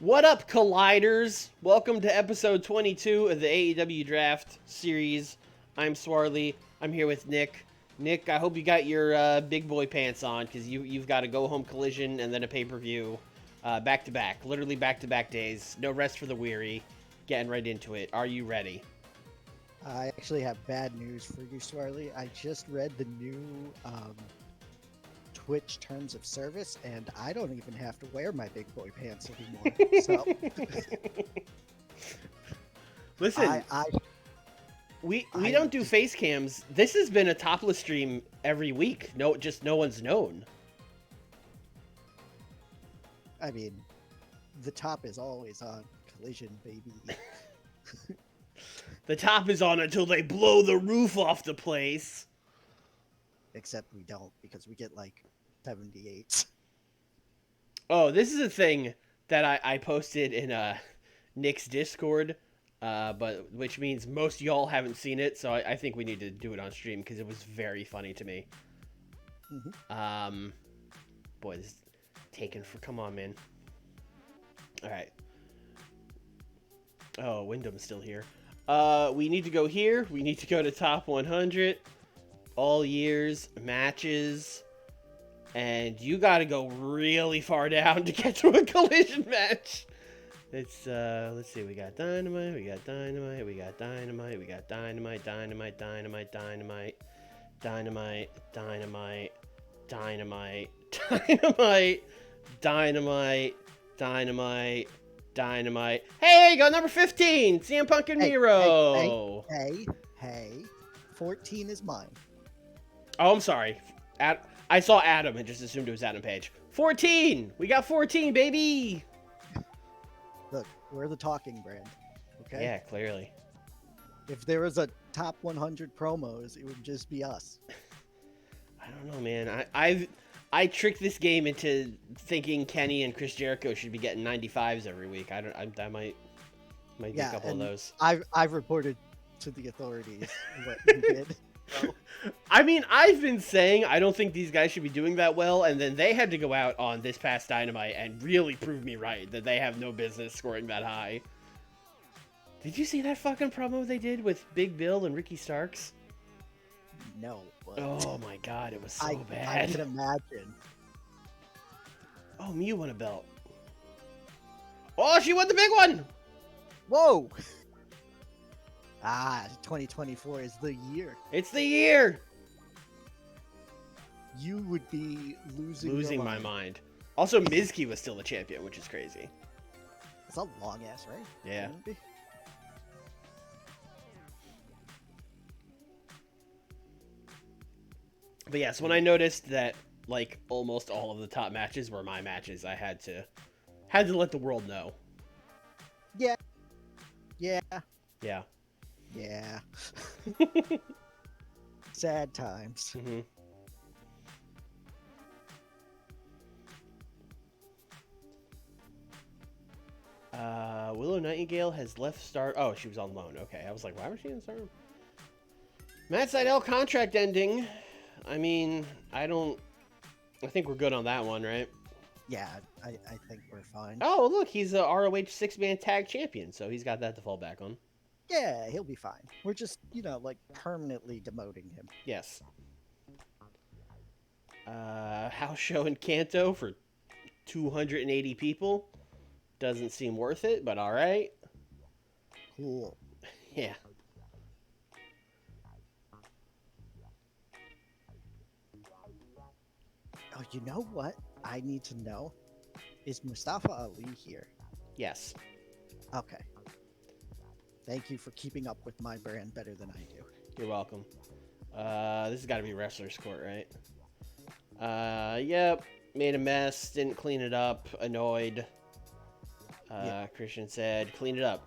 What up, Colliders? Welcome to episode 22 of the AEW Draft Series. I'm Swarley. I'm here with Nick. Nick, I hope you got your big boy pants on, because you've got a go-home collision and then a pay-per-view back-to-back. Literally back-to-back days. No rest for the weary. Getting right into it. Are you ready? I actually have bad news for you, Swarley. I just read the new Twitch terms of service, and I don't even have to wear my big boy pants anymore. So, Listen, I we don't do face cams. This has been a topless stream every week. No one's known. I mean, the top is always on. Collision, baby. The top is on until they blow the roof off the place. Except we don't, because we get like 78s. Oh, this is a thing that I posted in Nick's Discord, but which means most y'all haven't seen it, so I think we need to do it on stream because it was very funny to me. Mm-hmm. Boy, this is taken for. Come on, man. All right. Oh, Wyndham's still here. We need to go here. We need to go to top 100, all years, matches, and you got to go really far down to get to a collision match. It's let's see. We got Dynamite. We got Dynamite. We got Dynamite. We got Dynamite. Dynamite. Dynamite. Dynamite. Dynamite. Dynamite. Dynamite. Dynamite. Dynamite. Dynamite. Dynamite. Hey, got number 15, CM Punk and Miro. Hey. 14 is mine. Oh, I'm sorry. I saw Adam and just assumed it was Adam Page. 14. We got 14, baby. Look, we're the talking brand. Okay. Yeah, clearly. If there was a top 100 promos, it would just be us. I don't know, man. I tricked this game into thinking Kenny and Chris Jericho should be getting 95s every week. I might be a couple of those. I've reported to the authorities what you did. So. I mean, I've been saying I don't think these guys should be doing that well, and then they had to go out on this past Dynamite and really prove me right that they have no business scoring that high. Did you see that fucking promo they did with Big Bill and Ricky Starks? No. Oh my god, it was so bad. I can imagine. Oh, Miu won a belt. Oh, she won the big one! Whoa! 2024 is the year. It's the year! You would be losing my mind. Also, Mizky was still the champion, which is crazy. It's a long ass, right? Yeah. But yes, when I noticed that like almost all of the top matches were my matches, I had to let the world know. Yeah. Sad times. Mm-hmm. Willow Nightingale has left Star. Oh, she was on loan. Okay, I was like, why was she in Stardom? Matt Sydal contract ending. I mean, I think we're good on that one, right? Yeah, I think we're fine. Oh, look, he's a ROH 6-man tag champion, so he's got that to fall back on. Yeah, he'll be fine. We're just, like permanently demoting him. Yes. House show in Kanto for 280 people. Doesn't seem worth it, but all right. Cool. Yeah. Oh, you know what I need to know? Is Mustafa Ali here? Yes. Okay. Thank you for keeping up with my brand better than I do. You're welcome. This has got to be Wrestler's Court, right? Yep. Made a mess. Didn't clean it up. Annoyed. Yeah. Christian said, clean it up.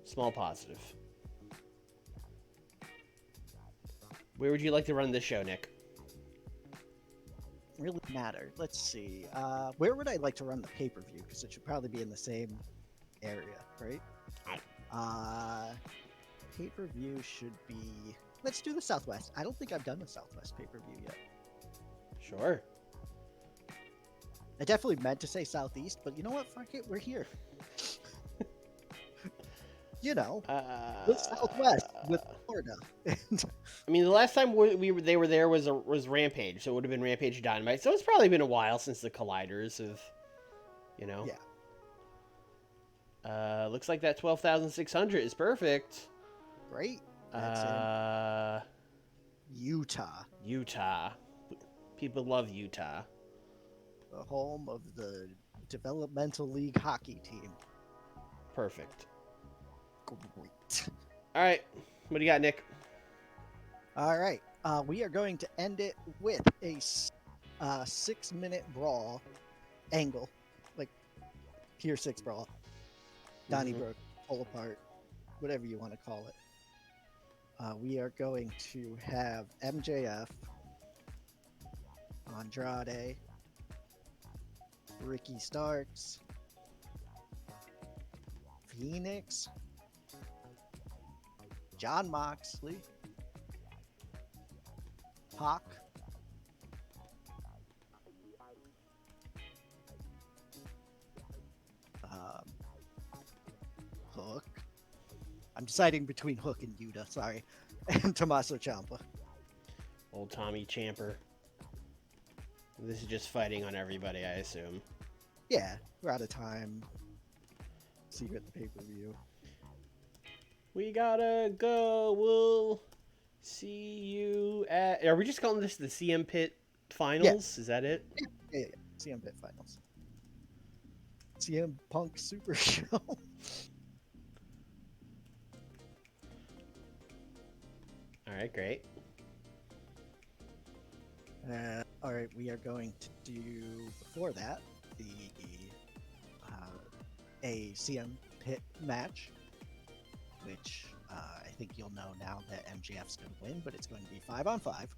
Small positive. Where would you like to run this show, Nick? Really matter. Let's see. Where would I like to run the pay-per-view? Because it should probably be in the same area, right? Pay-per-view should be... Let's do the Southwest. I don't think I've done the Southwest pay-per-view yet. Sure. I definitely meant to say Southeast, but you know what? Fuck it, we're here. You know, the Southwest with Florida. I mean, the last time they were there was Rampage, so it would have been Rampage Dynamite. So it's probably been a while since the Colliders have, you know. Yeah. Looks like that 12,600 is perfect. Great. That's in Utah. Utah. People love Utah. The home of the developmental league hockey team. Perfect. Great. All right, what do you got, Nick? All right. We are going to end it with a 6-minute brawl angle, like Pier 6 brawl. Donnybrook, pull apart, whatever you want to call it. We are going to have MJF, Andrade, Ricky Starks, Phoenix, John Moxley, Pac, Hook. I'm deciding between Hook and Yuta, sorry. And Tommaso Ciampa. Old Tommy Champer. This is just fighting on everybody, I assume. Yeah, we're out of time. See you at the pay-per-view. We gotta go. We'll see you at... Are we just calling this the CM Pit Finals? Yeah. Is that it? Yeah. CM Pit Finals. CM Punk Super Show. All right, great. All right, we are going to do, before that, a CM Pit match, which I think you'll know now that MJF's going to win, but it's going to be 5-on-5.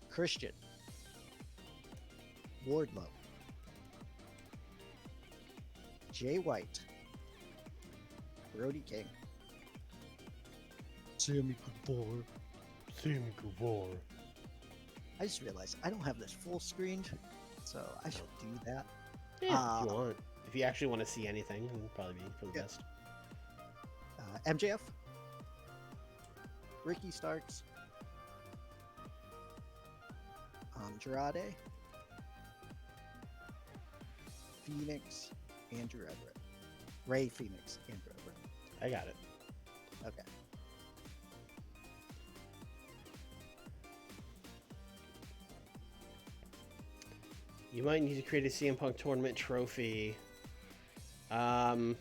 Christian, Wardlow, Jay White, Brody King, Sammy Guevara. I just realized I don't have this full screened, so I should do that. Yeah, if you want. If you actually want to see anything, it would probably be for the best. MJF, Ricky Starks, Andrade, Phoenix, Andrew Everett. Ray Phoenix, Andrew Everett. I got it. Okay. You might need to create a CM Punk tournament trophy. Can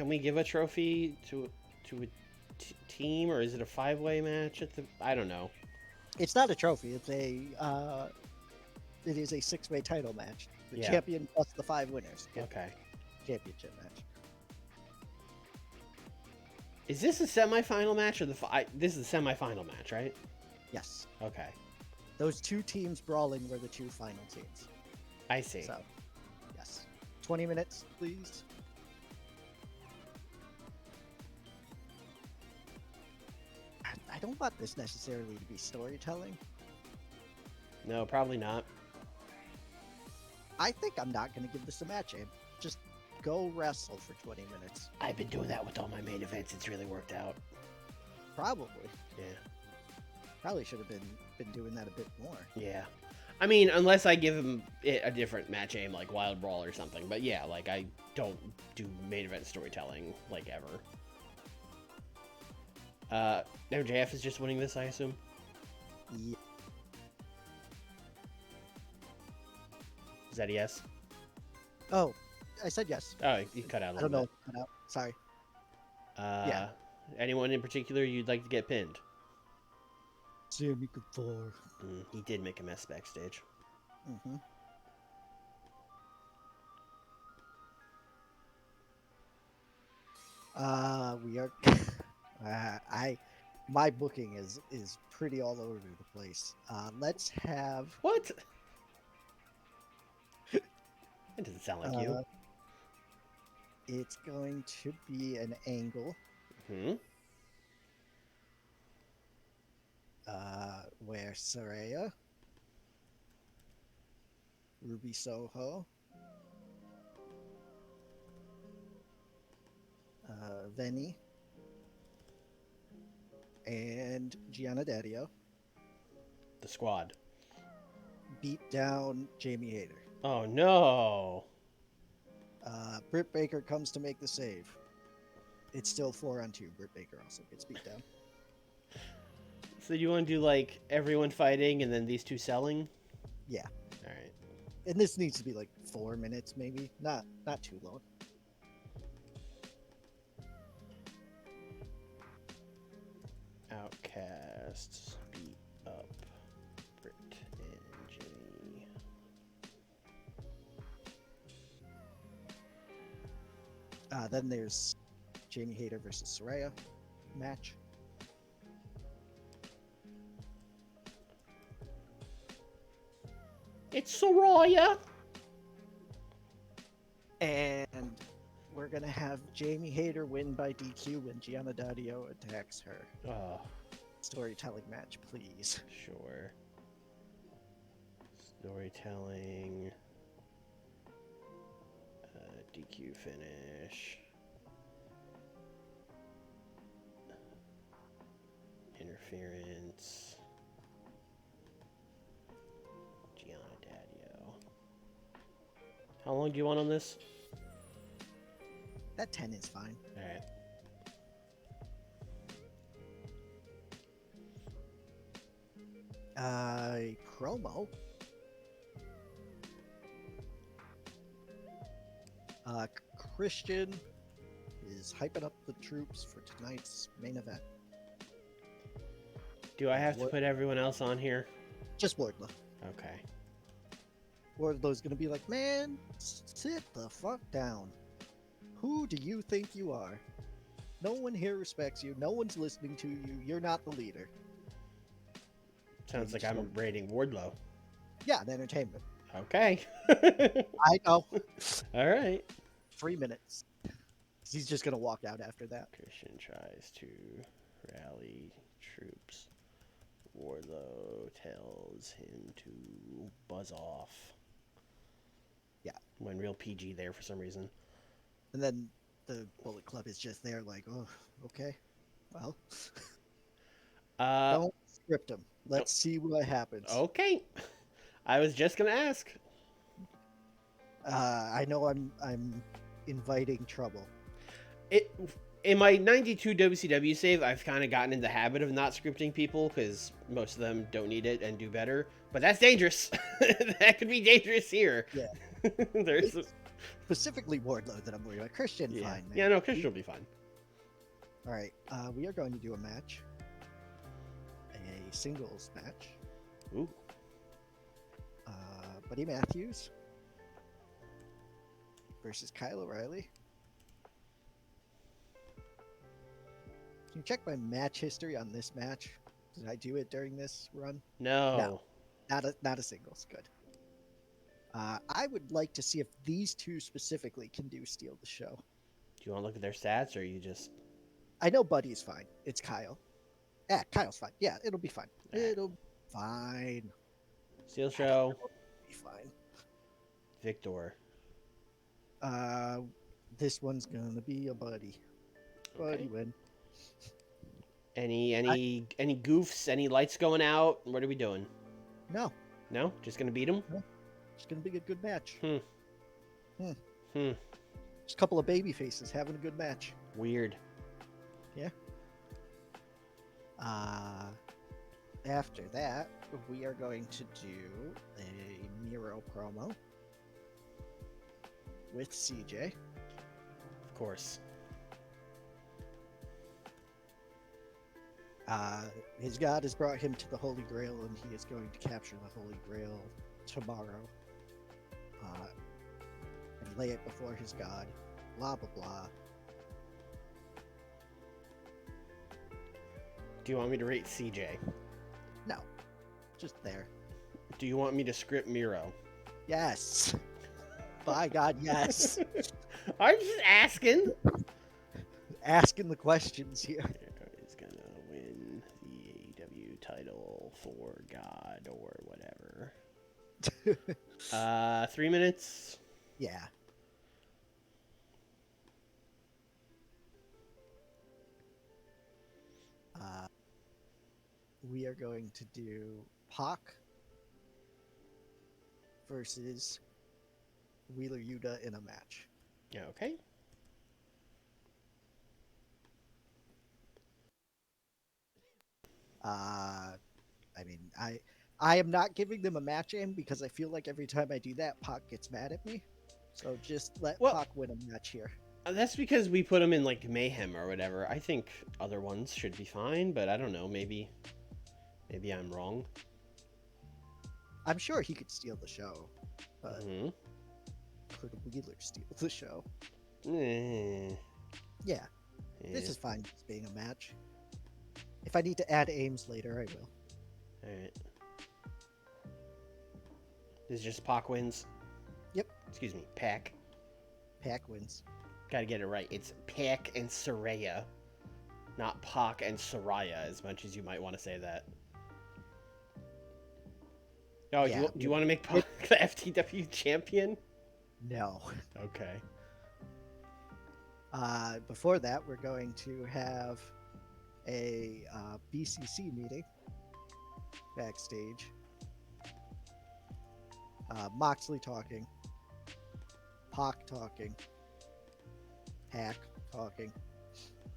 we give a trophy to a team, or is it a 5-way match at the? I don't know. It's not a trophy. It's a. It is a 6-way title match. The champion plus the 5 winners. Okay. Championship match. Is this a semifinal match or this is a semifinal match, right? Yes. Okay. Those 2 teams brawling were the 2 final teams. I see. So, yes. 20 minutes, please. I don't want this necessarily to be storytelling. No, probably not. I think I'm not going to give this a match, Abe. Just go wrestle for 20 minutes. I've been doing that with all my main events. It's really worked out. Probably. Yeah. Probably should have been doing that a bit more. Yeah. I mean, unless I give him a different match aim, like Wild Brawl or something. But yeah, like, I don't do main event storytelling, like, ever. MJF is just winning this, I assume? Yeah. Is that a yes? Oh, I said yes. Oh, you cut out a little bit. I don't know. Cut out. Sorry. Yeah. Anyone in particular you'd like to get pinned? Sammy Guevara. He did make a mess backstage. Mm-hmm. We are. My booking is pretty all over the place. Let's have. What? That doesn't sound like you. It's going to be an angle. Hmm. Where Saraya, Ruby Soho, Veni, and Gianna Daddio The squad. beat down Jamie Hayter. Oh no. Britt Baker comes to make the save. It's still 4-on-2. Britt Baker also gets beat down. So you want to do like everyone fighting and then these two selling? Yeah. All right. And this needs to be like 4 minutes, maybe. Not too long. Outcasts beat up Britt and Jimmy. Then there's Jamie Hayter versus Saraya match. It's Soraya. And we're going to have Jamie Hayter win by DQ when Gianna Daddio attacks her. Oh, Storytelling match, please. sure. Storytelling. DQ finish. Interference. Gianna Daddio. How long do you want on this? That 10 is fine. Alright. Promo. Christian is hyping up the troops for tonight's main event. Do I have to put everyone else on here? Just Wardlow. Okay. Wardlow's gonna be like, man, sit the fuck down. Who do you think you are? No one here respects you. No one's listening to you. You're not the leader. Sounds like I'm rating Wardlow. Yeah, the entertainment. Okay. I know. All right. 3 minutes. He's just gonna walk out after that. Christian tries to rally troops. Wardlow tells him to buzz off. Yeah. Went real PG there for some reason. And then the Bullet Club is just there like, oh, okay. Well, don't script him. Let's see what happens. Okay. I was just gonna ask. I know I'm inviting trouble. In my 92 WCW save, I've kind of gotten in the habit of not scripting people because most of them don't need it and do better. But that's dangerous. That could be dangerous here. Yeah. There's specifically Wardlow that I'm worried about. Christian, yeah. fine. Man. Yeah, no, Christian will be fine. All right. We are going to do a match. A singles match. Ooh. Buddy Matthews versus Kyle O'Reilly. Can you check my match history on this match? Did I do it during this run? No. Not a singles. Good. I would like to see if these two specifically can steal the show. Do you want to look at their stats, or you just? I know Buddy's fine. It's Kyle. Yeah, Kyle's fine. Yeah, it'll be fine. All right. It'll be fine. Steel show. It'll be fine. Victor. This one's gonna be a Buddy. Buddy win. Any goofs? Any lights going out? What are we doing? No. No, just gonna beat him. No. It's gonna be a good match. Just a couple of baby faces having a good match. Weird. Yeah. After that, we are going to do a Miro promo with CJ. Of course. His God has brought him to the Holy Grail, and he is going to capture the Holy Grail tomorrow. And lay it before his God. Blah, blah, blah. Do you want me to rate CJ? No. Just there. Do you want me to script Miro? Yes. By God, yes. I'm just asking. Asking the questions here. Is gonna win the AEW title title for God or whatever. 3 minutes. Yeah. We are going to do Pac versus Wheeler Yuta in a match. Okay. I mean, I am not giving them a match aim because I feel like every time I do that, Pac gets mad at me. So just let Well, Pac win a match here. That's because we put him in like Mayhem or whatever. I think other ones should be fine, but I don't know. Maybe I'm wrong. I'm sure he could steal the show, but Mm-hmm. could Wheeler steal the show? Eh, Yeah, this eh. is fine just being a match. If I need to add aims later, I will. All right. This is just Pac wins. Yep. Excuse me, Pac. Pac wins. Gotta get it right. It's Pac and Saraya, not Pac and Saraya, as much as you might want to say that. Oh, Yeah, do you want to make Pac the FTW champion? No. Okay. Before that, we're going to have a BCC meeting backstage. Moxley talking, Pac talking, Pac talking,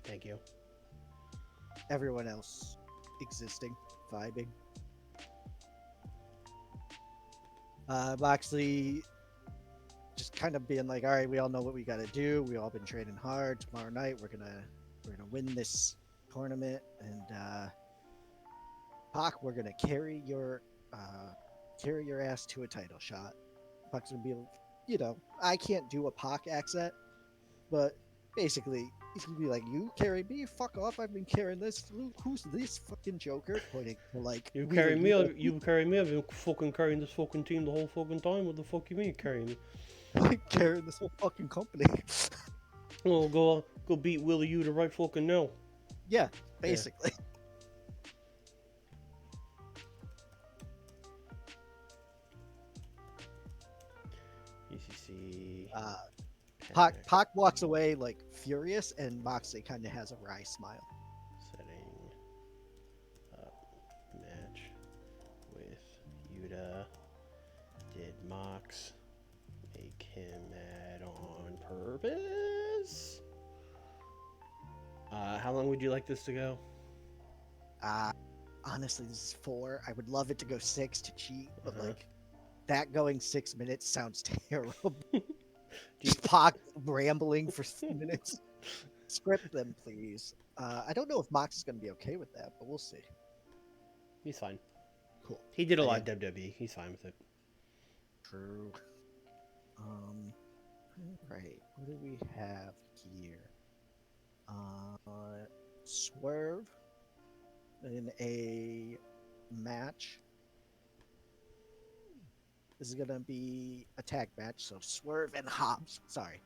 Thank you. everyone else existing, vibing. Moxley just kind of being like, all right, we all know what we got to do. We all been training hard. Tomorrow night, we're gonna win this tournament, and Pac, we're gonna carry your ass to a title shot. Pac's gonna be, I can't do a Pac accent, but basically he's gonna be like, you carry me, fuck off. I've been carrying this. Who's this fucking Joker? Pointing to like You Wheeler carry me. Yuta. You carry me. I've been fucking carrying this fucking team the whole fucking time. What the fuck you mean carrying me? Carrying this whole fucking company. Well, go beat Willie U to right fucking now. Yeah, basically. ECC. Pac walks away like furious, and Moxley kind of has a wry smile. Setting up match with Yuta. Did Mox make him mad on purpose? How long would you like this to go? Honestly, this is 4. I would love it to go 6 to cheat, but Uh-huh. like that going 6 minutes sounds terrible. Just Pac rambling for 6 minutes. Script them, please. I don't know if Mox is going to be okay with that, but we'll see. He's fine. Cool. He did a lot of WWE. He's fine with it. True. Right. What do we have here? Swerve in a match. This is gonna be a tag match, so Swerve and Hobbs. Sorry.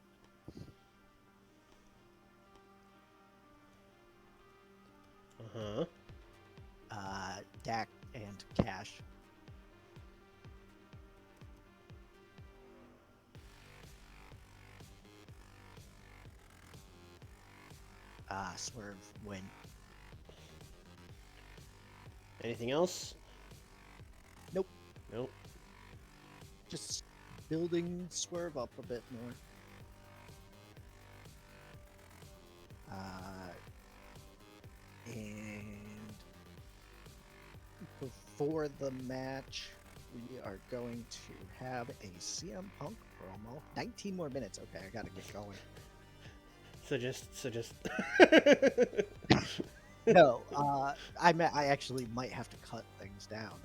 Dak and Cash. Swerve win. Anything else? Nope. Nope. Just building Swerve up a bit more. And before the match, we are going to have a CM Punk promo. 19 more minutes. Okay, I gotta get going. So just. No, I actually might have to cut things down.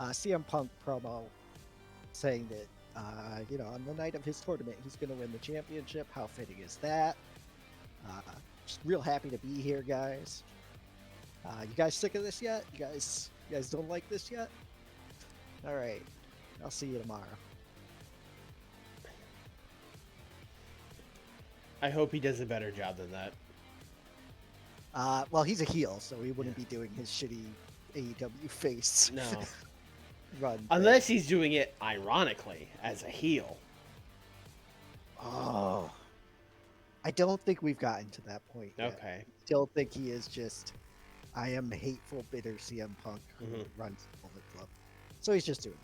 CM Punk promo saying that on the night of his tournament he's going to win the championship. How fitting is that? Just real happy to be here, guys. You guys sick of this yet? You guys don't like this yet? All right, I'll see you tomorrow. I hope he does a better job than that. Well, he's a heel, so he wouldn't be doing his shitty AEW face No. run. Unless he's doing it ironically as a heel. Oh, I don't think we've gotten to that point yet. Okay. Still think he is just, I am hateful, bitter CM Punk who Mhm. runs the Bullet Club. So he's just doing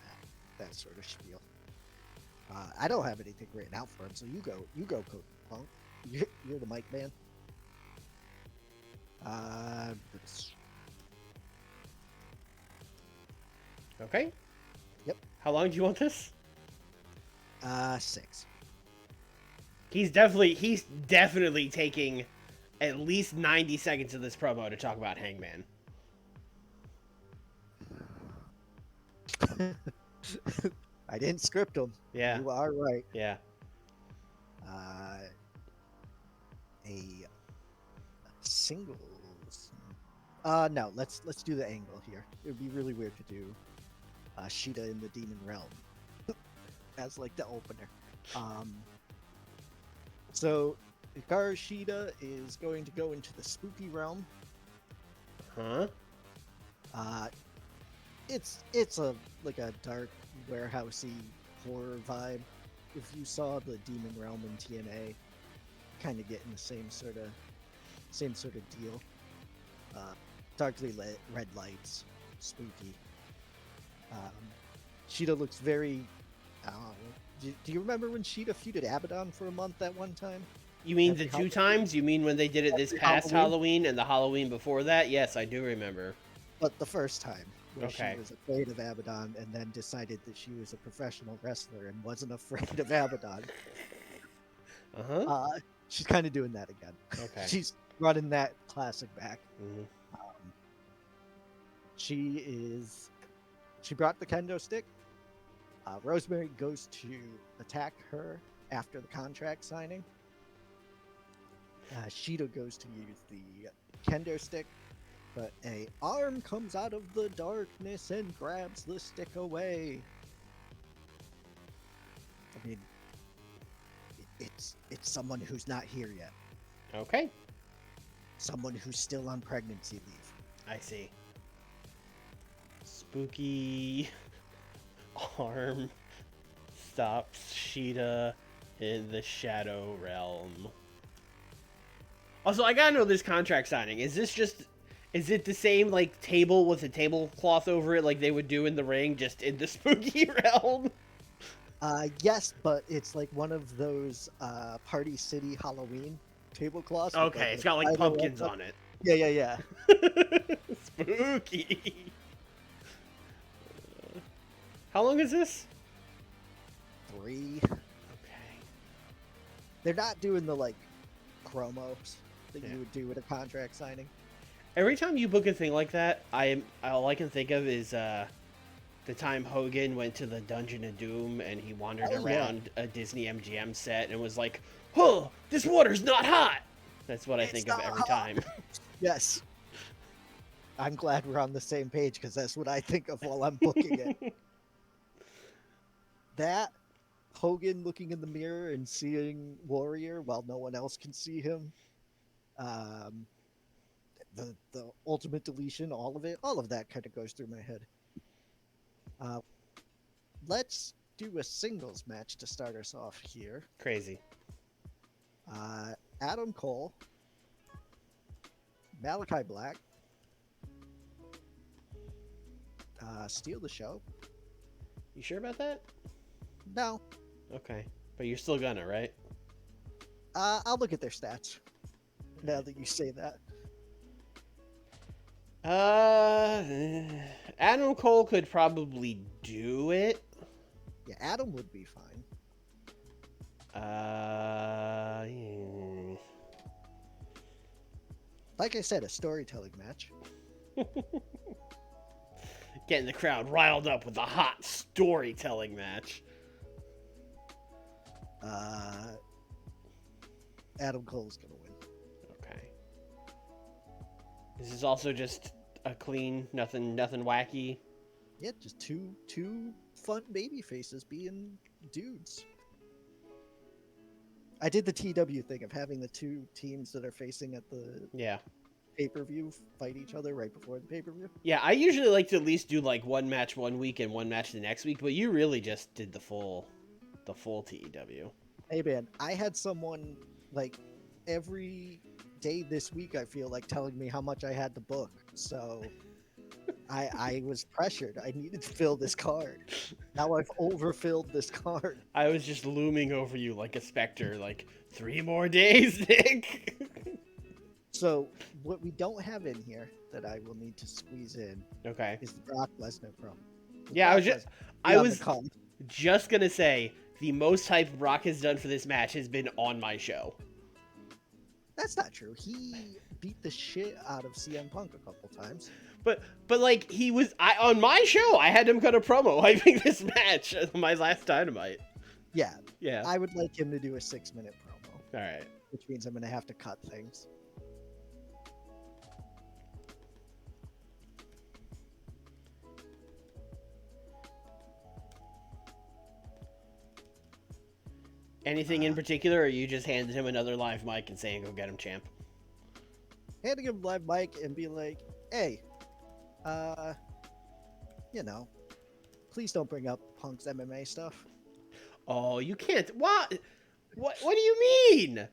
that sort of spiel. I don't have anything written out for him, so you go, Cody Punk. You're the mic man. Okay. Yep. How long do you want this? 6. He's definitely taking at least 90 seconds of this promo to talk about Hangman. I didn't script him. Yeah. You are right. Yeah. A singles. No. Let's do the angle here. It would be really weird to do Shida in the Demon Realm as like the opener. So Hikaru Shida is going to go into the spooky realm. Huh? It's a like a dark warehousey horror vibe. If you saw the Demon Realm in TNA, kind of getting the same sort of deal. Darkly lit, red lights, spooky. Shida looks very. Do you remember when Shida feuded Abaddon for a month at one time? You mean Every the two Halloween? times? You mean when they did it this Every past Halloween? Halloween and the Halloween before that? Yes, I do remember. But the first time, where Okay. she was afraid of Abaddon and then decided that she was a professional wrestler and wasn't afraid of Abaddon. Uh-huh. She's kind of doing that again. Okay. She's running that classic back. Mhm. She brought the kendo stick. Rosemary goes to attack her after the contract signing. Shida goes to use the kendo stick, but a arm comes out of the darkness and grabs the stick away. I mean, it's someone who's not here yet. Okay. Someone who's still on pregnancy leave. I see. Spooky arm stops Shida in the Shadow Realm. Also, I gotta know this contract signing. Is it the same, like, table with a tablecloth over it like they would do in the ring, just in the spooky realm? Yes, but it's like one of those Party City Halloween tablecloths. with, Okay, like, it's a got, like, title pumpkins up. on it. Yeah. Spooky. How long is this? 3. Okay. They're not doing the like promos that Yeah. you would do with a contract signing. Every time you book a thing like that, all I can think of is the time Hogan went to the Dungeon of Doom and he wandered Oh, yeah. around a Disney MGM set and was like, "Oh, this water's not hot." That's what I It's think of not every hot. time. Yes. I'm glad we're on the same page because that's what I think of while I'm booking it. That Hogan looking in the mirror and seeing Warrior while no one else can see him. The ultimate deletion, all of that kind of goes through my head. Let's do a singles match to start us off here. Crazy. Adam Cole, Malachi Black, steal the show. You sure about that? No, Okay. But you're still gonna, right? I'll look at their stats now that you say that. Adam Cole could probably do it. Yeah, Adam would be fine. Yeah. Like I said, a storytelling match. Getting the crowd riled up with a hot storytelling match. Adam Cole's gonna win. Okay. This is also just a clean, nothing wacky. Yeah, just two fun baby faces being dudes. I did the TEW thing of having the two teams that are facing at the Yeah. pay-per-view fight each other right before the pay-per-view. Yeah, I usually like to at least do like one match one week and one match the next week, but you really just did the full TEW. Hey man, I had someone like every day this week, I feel like, telling me how much I had to book. So I was pressured. I needed to fill this card. Now I've overfilled this card. I was just looming over you like a specter, like 3 more days, Nikk. So what we don't have in here that I will need to squeeze in Okay. is the Brock Lesnar promo. Yeah, I was call. just gonna say the most hype Brock has done for this match has been on my show. That's not true. He beat the shit out of CM Punk a couple times. But like he was on my show, I had him cut a promo hyping this match on my last Dynamite. Yeah. Yeah. I would like him to do a 6-minute promo. All right. Which means I'm gonna have to cut things. Anything in particular, or you just handed him another live mic and saying, "Go get him, champ"? Handing him live mic and be like, "Hey, you know, please don't bring up Punk's MMA stuff." Oh, you can't. What? What do you mean?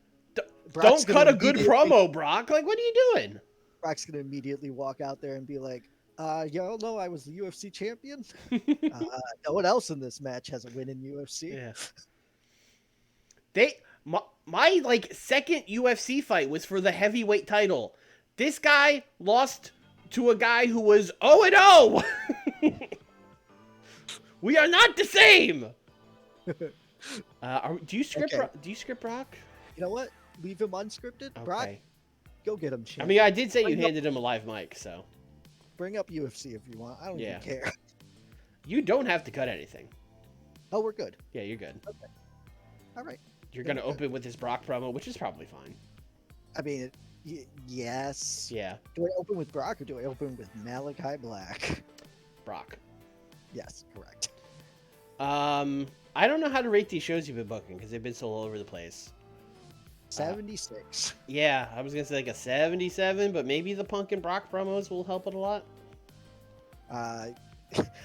Brock's Don't cut gonna a good immediately- promo, Brock. Like, what are you doing? Brock's gonna immediately walk out there and be like, y'all know I was the UFC champion? No one else in this match has a win in UFC. Yeah. My like second UFC fight was for the heavyweight title. This guy lost to a guy who was 0-0. We are not the same. Do you script? Okay. Do you script Brock? You know what? Leave him unscripted. Okay. Brock, go get him, champ. I mean, I did say you Bring up- handed him a live mic, so Bring up UFC if you want. I don't Yeah. even care. you don't have to cut anything. Oh, we're good. Yeah, you're good. All right. You're gonna open with his Brock promo, which is probably fine. I mean, yes. Yeah, Do I open with Brock or do I open with Malachi Black? Brock. Yes, correct. I don't know how to rate these shows you've been booking because they've been so all over the place. 76. Yeah, I was gonna say like a 77, but maybe the Punk and Brock promos will help it a lot. I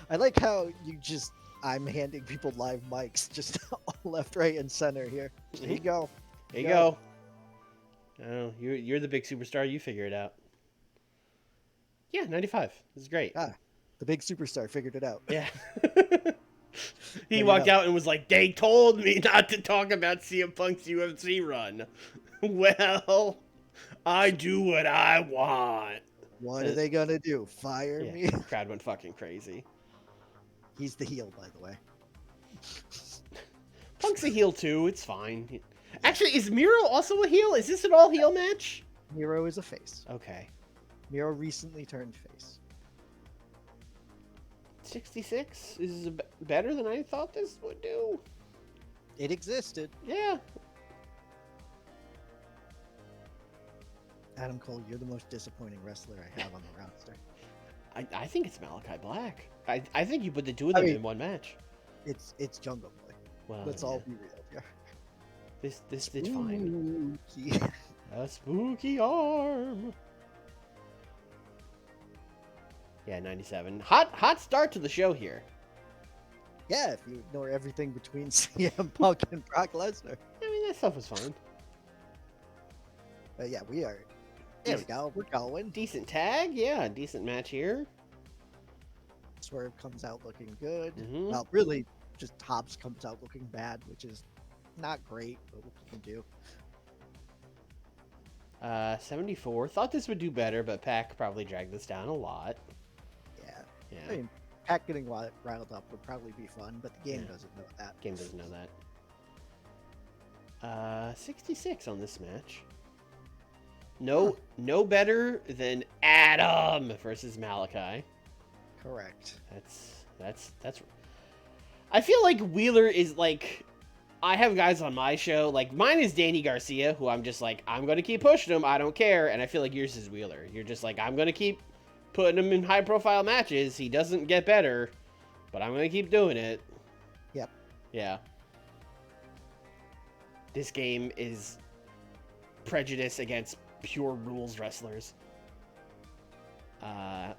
like how I'm handing people live mics just left, right, and center here. Here you go. There you go. Oh, you're the big superstar. You figure it out. Yeah, 95. This is great. Ah, the big superstar figured it out. Yeah. He you walked know. out and was like, "They told me not to talk about CM Punk's UFC run." Well, I do what I want. What are they gonna do? Fire Yeah, me? crowd went fucking crazy. He's the heel, by the way. Punk's a heel too. It's fine. Actually, is Miro also a heel? Is this an all heel match? Miro is a face. Okay. Miro recently turned face. 66 is better than I thought this would do. It existed. Yeah. Adam Cole, you're the most disappointing wrestler I have on the roster. I think it's Malachi Black. I think you put the two of them in one match. It's Jungle Boy. Well, Let's all be real here. This it's fine. Spooky. A spooky arm. Yeah, 97. Hot start to the show here. Yeah, if you ignore everything between CM Punk and Brock Lesnar. I mean, that stuff was fine. But yeah, we are. There we go. We're going. Decent tag, yeah, decent match here. Swerve comes out looking good. Mhm. Well, really, just Hobbs comes out looking bad, which is not great, but what you can do. 74. Thought this would do better, but Pac probably dragged this down a lot. Yeah. Yeah, I mean, Pac getting riled up would probably be fun, but the game Yeah. doesn't know that. game doesn't know that. 66 on this match. No better than Adam versus Malachi. Correct. That's. I feel like Wheeler is like. I have guys on my show, like mine is Danny Garcia, who I'm just like, I'm gonna keep pushing him, I don't care, and I feel like yours is Wheeler. You're just like, I'm gonna keep putting him in high profile matches. He doesn't get better, but I'm gonna keep doing it. Yep. Yeah. This game is prejudice against pure rules wrestlers.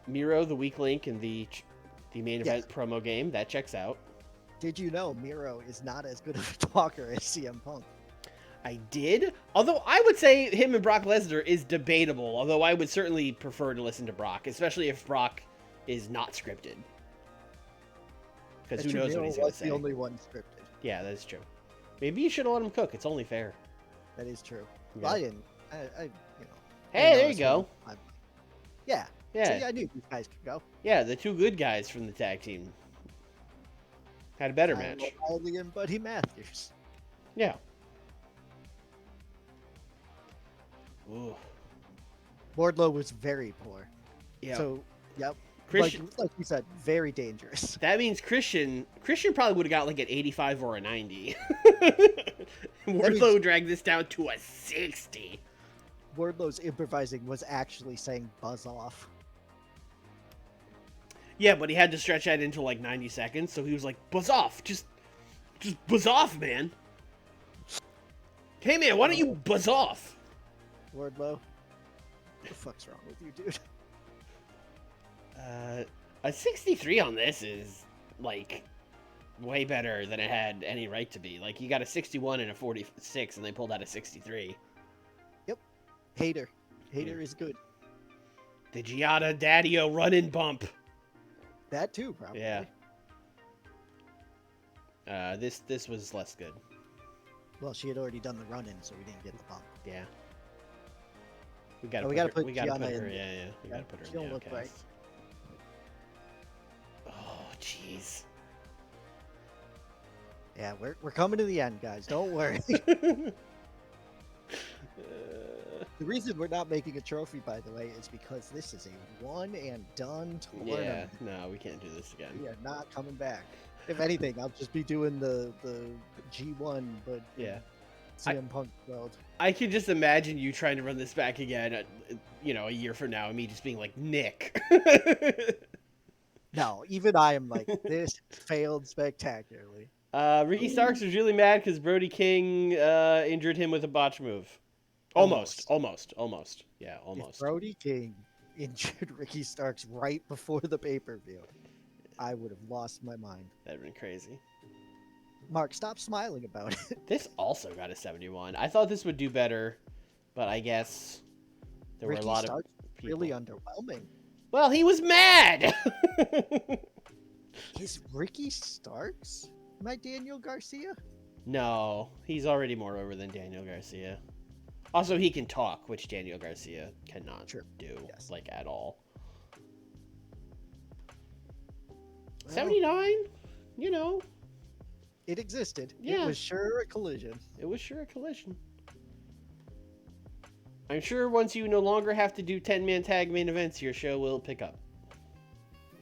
Miro, the weak link in the main event promo game, that checks out. Did you know Miro is not as good of a talker as CM Punk? I did, although I would say him and Brock Lesnar is debatable, although I would certainly prefer to listen to Brock, especially if Brock is not scripted. Because who knows what he's going to say. The only one scripted. Yeah, that is true. Maybe you should have let him cook. It's only fair. That is true. Yeah. Well, I didn't. Hey, there you go. Yeah. Yeah. See, I knew these guys could go. Yeah, the two good guys from the tag team had a better match. Wiley and Buddy Matthews. Yeah. Ooh. Wardlow was very poor. Yeah. So, yep. Christian, like you said, very dangerous. That means Christian probably would have got like an 85 or a 90. Wardlow dragged this down to a 60. Wardlow's improvising was actually saying buzz off. Yeah, but he had to stretch that into like 90 seconds, so he was like, buzz off. Just buzz off, man. Hey, man, why don't you buzz off? Wardlow, what the fuck's wrong with you, dude? A 63 on this is, like, way better than it had any right to be. Like, you got a 61 and a 46, and they pulled out a 63. Yep. Hater is good. The Giada Daddy-O run-in bump. That too, probably. Yeah. This was less good. Well, she had already done the run-in, so we didn't get the bump. Yeah. We gotta put her. Yeah. We gotta put her in the outcast. Right. Oh, jeez. Yeah, we're coming to the end, guys. Don't worry. The reason we're not making a trophy, by the way, is because this is a one and done tournament. Yeah, no, we can't do this again. We are not coming back. If anything, I'll just be doing the G1, but yeah, CM Punk world. I can just imagine you trying to run this back again, a year from now, and me just being like, Nick. No, even I am like, this failed spectacularly. Ricky Starks was really mad because Brody King injured him with a botch move. Almost. Yeah, almost. If Brody King injured Ricky Starks right before the pay-per-view, I would have lost my mind. That'd been crazy. Mark, stop smiling about it. This also got a 71. I thought this would do better, but I guess there were a lot of people. Really underwhelming. Well, he was mad. Is Ricky Starks my Daniel Garcia? No, he's already more over than Daniel Garcia. Also, he can talk, which Daniel Garcia cannot do, like, at all. Well, 79? It existed. Yeah. It was sure a collision. I'm sure once you no longer have to do 10-man tag main events, your show will pick up.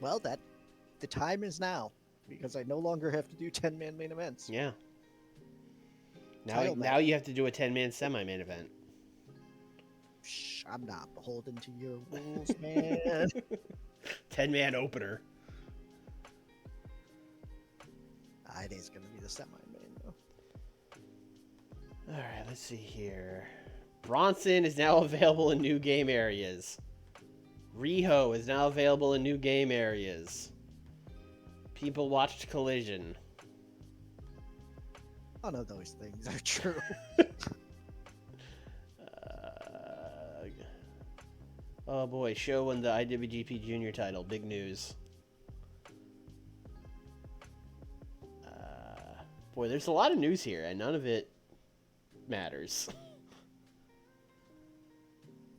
Well, the time is because I no longer have to do 10-man main events. Yeah. Now you have to do a 10-man semi-main event. Shh, I'm not beholden to your rules, man. 10-man opener. It is going to be the semi-main, though. All right, let's see here. Bronson is now available in new game areas. Riho is now available in new game areas. People watched Collision. None of those things are true. Oh boy, Show won the IWGP Junior title. Big news. Boy, there's a lot of news here, and none of it matters.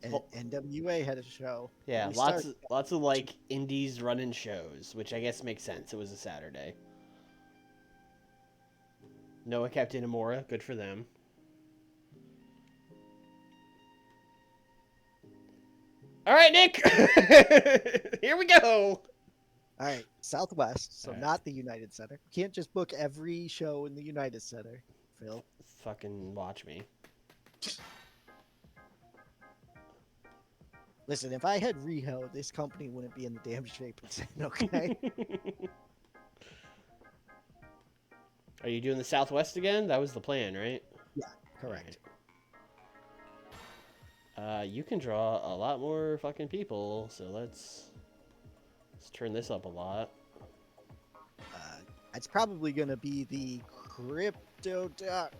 NWA had a show. Yeah, lots of like indies running shows, which I guess makes sense. It was a Saturday. Noah kept Inamura. Good for them. All right, Nick. Here we go. All right, Southwest, so not the United Center. You can't just book every show in the United Center, Phil. Fucking watch me. Listen, if I had Riho, this company wouldn't be in the damn shape it's in, okay? Are you doing the Southwest again? That was the plan, right? Yeah, correct. You can draw a lot more fucking people, so let's turn this up a lot. It's probably going to be the Crypto.com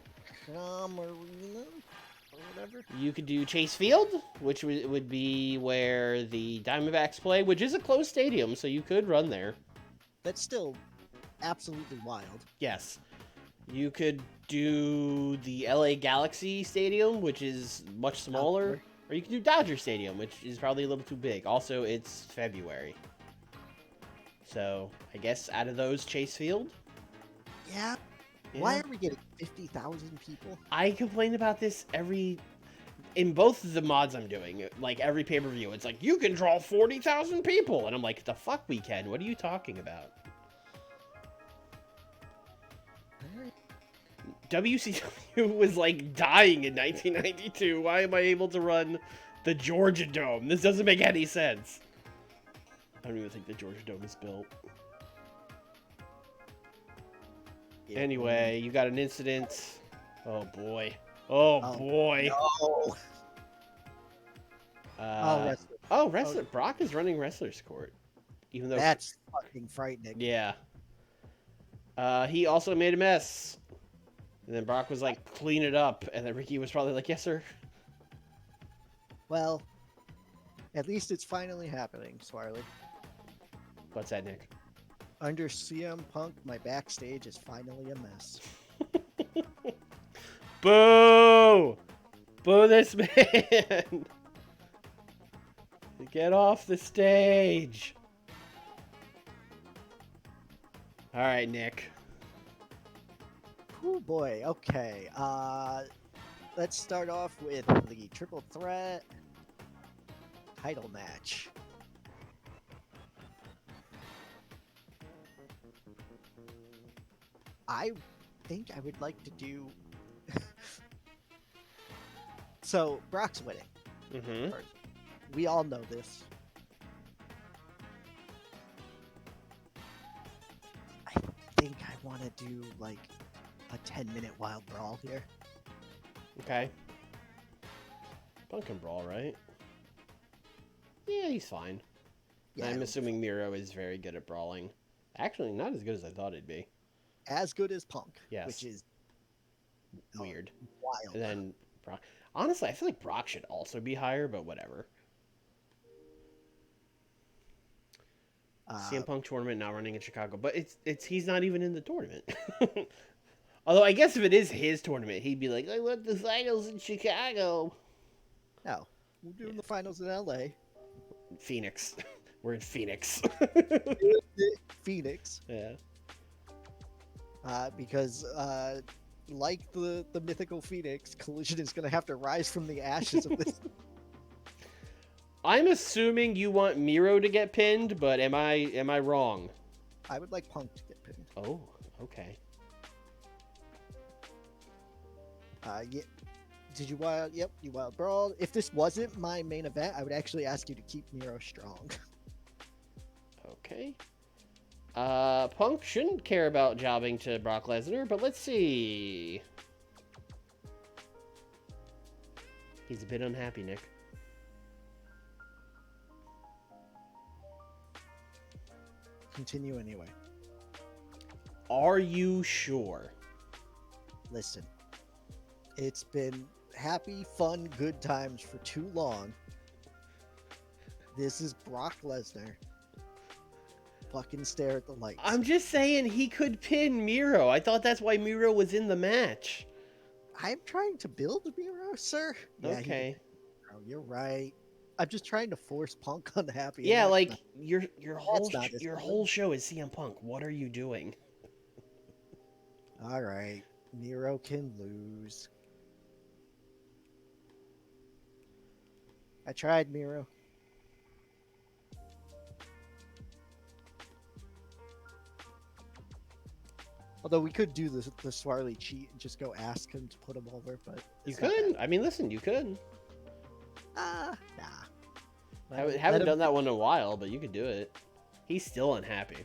arena or whatever. You could do Chase Field, which would be where the Diamondbacks play, which is a closed stadium, so you could run there. That's still absolutely wild. Yes. You could do the LA Galaxy Stadium, which is much smaller. Or you could do Dodger Stadium, which is probably a little too big. Also, it's February. So, I guess out of those, Chase Field? Yeah. Why are we getting 50,000 people? I complain about this in both of the mods I'm doing. Like, every pay-per-view, it's like, you can draw 40,000 people! And I'm like, the fuck we can? What are you talking about? WCW was like dying in 1992. Why am I able to run the Georgia Dome? This doesn't make any sense. I don't even think the Georgia Dome is built. Yeah, anyway, you got an incident. Oh boy. Oh boy. No. Wrestler. Oh. Brock is running Wrestler's Court. Even though that's fucking frightening. Yeah. He also made a mess. And then Brock was like, clean it up. And then Ricky was probably like, yes, sir. Well, at least it's finally happening, Swarley. What's that, Nick? Under CM Punk, my backstage is finally a mess. Boo! Boo this man! Get off the stage! Alright, Nick. Oh boy, okay. Let's start off with the triple threat title match. I think I would like to do... So, Brock's winning. Mm-hmm. We all know this. I think I want to do, like, a 10-minute wild brawl here. Okay. Punk can brawl, right? Yeah, he's fine. Yeah, I'm assuming Miro is very good at brawling. Actually, not as good as I thought it'd be. As good as Punk. Yes. Which is weird. Wild. And then Brock. Honestly, I feel like Brock should also be higher, but whatever. CM Punk tournament now running in Chicago, but he's not even in the tournament. Although I guess if it is his tournament, he'd be like, I want the finals in Chicago. No, we're doing the finals in LA. Phoenix. We're in Phoenix. Phoenix. Yeah. Because like the mythical Phoenix, Collision is going to have to rise from the ashes of this. I'm assuming you want Miro to get pinned, but am I wrong? I would like Punk to get pinned. Oh, okay. Yeah. Did you wild? Yep, you wild brawl. If this wasn't my main event, I would actually ask you to keep Miro strong. Okay. Punk shouldn't care about jobbing to Brock Lesnar, but let's see. He's a bit unhappy, Nick. Continue anyway. Are you sure? Listen, it's been happy, fun, good times for too long. This is Brock Lesnar. Fucking stare at the lights. I'm just saying he could pin Miro. I thought that's why Miro was in the match. I'm trying to build Miro, sir. Yeah, okay. You're right. I'm just trying to force Punk unhappy. Yeah, like your whole show is CM Punk. What are you doing? All right, Miro can lose. I tried, Miro. Although we could do the Swarley cheat and just go ask him to put him over, but you could. I mean, listen, you could. Nah. I haven't done that one in a while, but you could do it. He's still unhappy.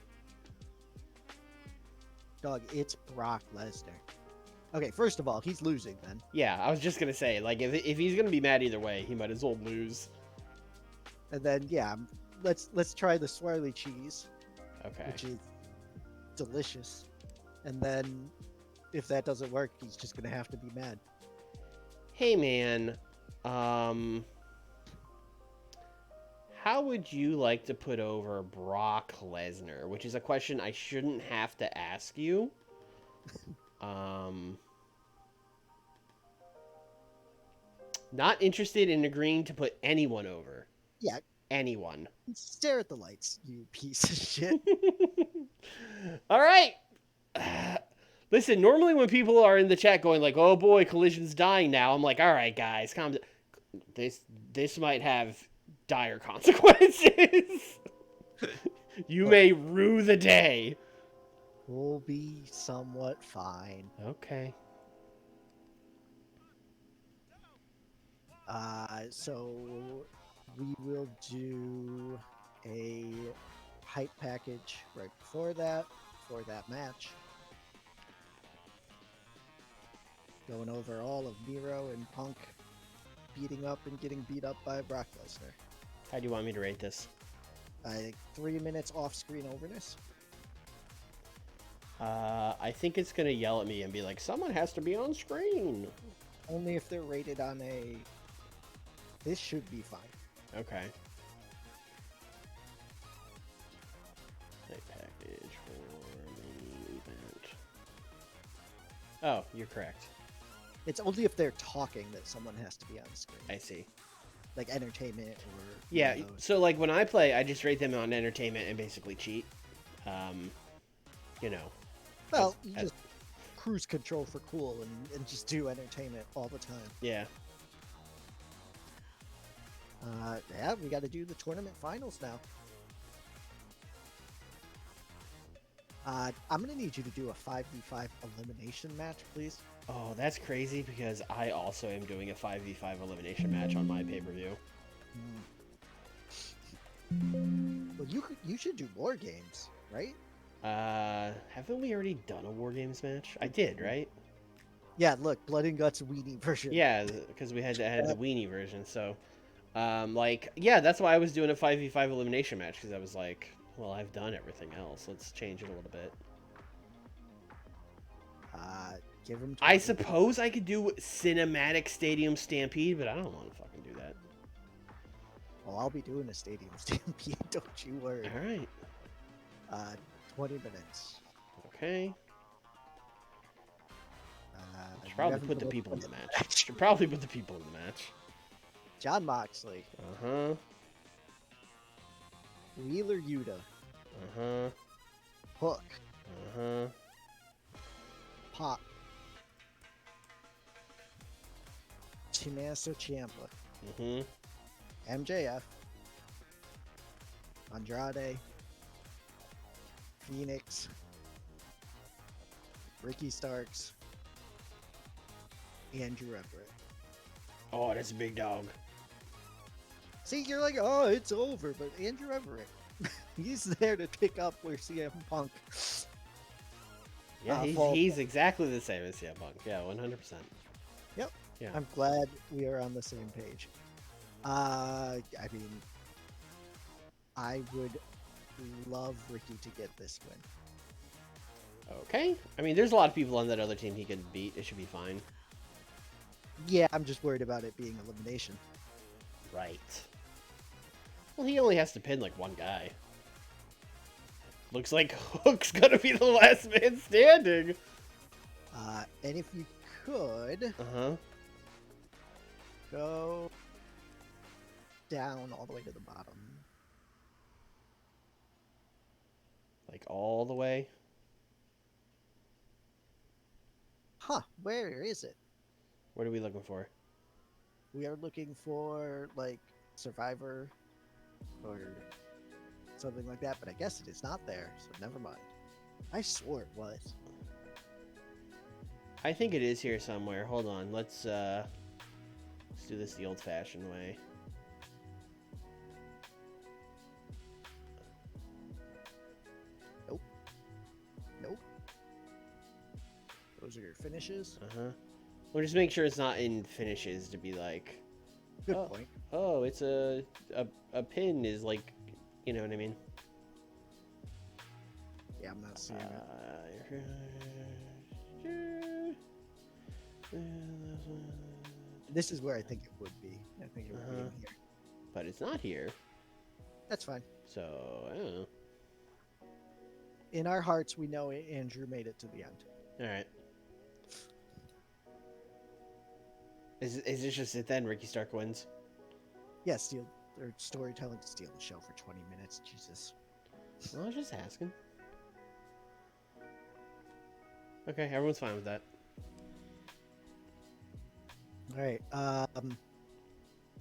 Dog, it's Brock Lesnar. Okay, first of all, he's losing then. Yeah, I was just gonna say, like, if he's gonna be mad either way, he might as well lose. And then yeah, let's try the swirly cheese, Okay. which is delicious. And then if that doesn't work, he's just gonna have to be mad. Hey man, how would you like to put over Brock Lesnar? Which is a question I shouldn't have to ask you. Not interested in agreeing to put anyone over. Yeah, Anyone. stare at the lights, you piece of shit. All right. Listen, normally when people are in the chat going like, "Oh boy, Collision's dying now," I'm like, "All right, guys, calm down. This might have dire consequences. You may rue the day." We'll be somewhat fine. Okay. So we will do a hype package right before that, for that match. Going over all of Miro and Punk beating up and getting beat up by Brock Lesnar. How do you want me to rate this? 3 minutes off-screen overness. I think it's gonna yell at me and be like, "Someone has to be on screen." Only if they're rated on a... This should be fine. Okay. Play package for main event. Oh, you're correct. It's only if they're talking that someone has to be on screen. I see. Like entertainment or... Yeah, so like when I play, I just rate them on entertainment and basically cheat. You know. Well, you just cruise control for cool and just do entertainment all the time. Yeah. Yeah, we got to do the tournament finals now. I'm going to need you to do a 5v5 elimination match, please. Oh, that's crazy because I also am doing a 5v5 elimination match on my pay-per-view. Well, you should do more games, right? Haven't we already done a War Games match? I did, right? Yeah, look, Blood and Guts weenie version. Yeah, because we had the weenie version, so... like, yeah, that's why I was doing a 5v5 elimination match, because I was like, well, I've done everything else. Let's change it a little bit. Give him. I suppose I could do Cinematic Stadium Stampede, but I don't want to fucking do that. Well, I'll be doing a Stadium Stampede, don't you worry. All right. 20 minutes. Okay. Should you probably haven't put the put people in the up- match. Should probably put the people in the match. John Moxley, Uh-huh. Wheeler Yuta, Uh-huh. Hook, Uh-huh. Pop, Tommaso Ciampa, Mm-hmm. MJF, Andrade, Phoenix, Ricky Starks, Andrew Everett. Oh, that's a big dog. See, you're like, oh, it's over, but Andrew Everett, he's there to pick up where CM Punk. Yeah, he's exactly the same as CM Punk. Yeah, 100%. Yep. Yeah. I'm glad we are on the same page. I mean, I would love Ricky to get this win. Okay. I mean, there's a lot of people on that other team he can beat. It should be fine. Yeah, I'm just worried about it being elimination. Right. Well, he only has to pin like one guy. Looks like Hook's gonna be the last man standing. And if you could Uh-huh. go down all the way to the bottom. Like all the way. Huh, where is it? What are we looking for? We are looking for, like, Survivor or something like that, but I guess it is not there, so never mind. I swore it was. I think it is here somewhere. Hold on. Let's do this the old-fashioned way. Nope. or finishes. Well, just make sure it's not in finishes to be like. Good point. Oh, it's a pin is like, you know what I mean? Yeah, I'm not seeing it. This is where I think it would be. I think it would be in here. But it's not here. That's fine. So, I don't know. In our hearts, we know Andrew made it to the end. All right. Is this just it then? Ricky Stark wins? Yeah, steal or storytelling to steal the show for 20 minutes. Jesus. Well, I was just asking. Okay, everyone's fine with that. All right.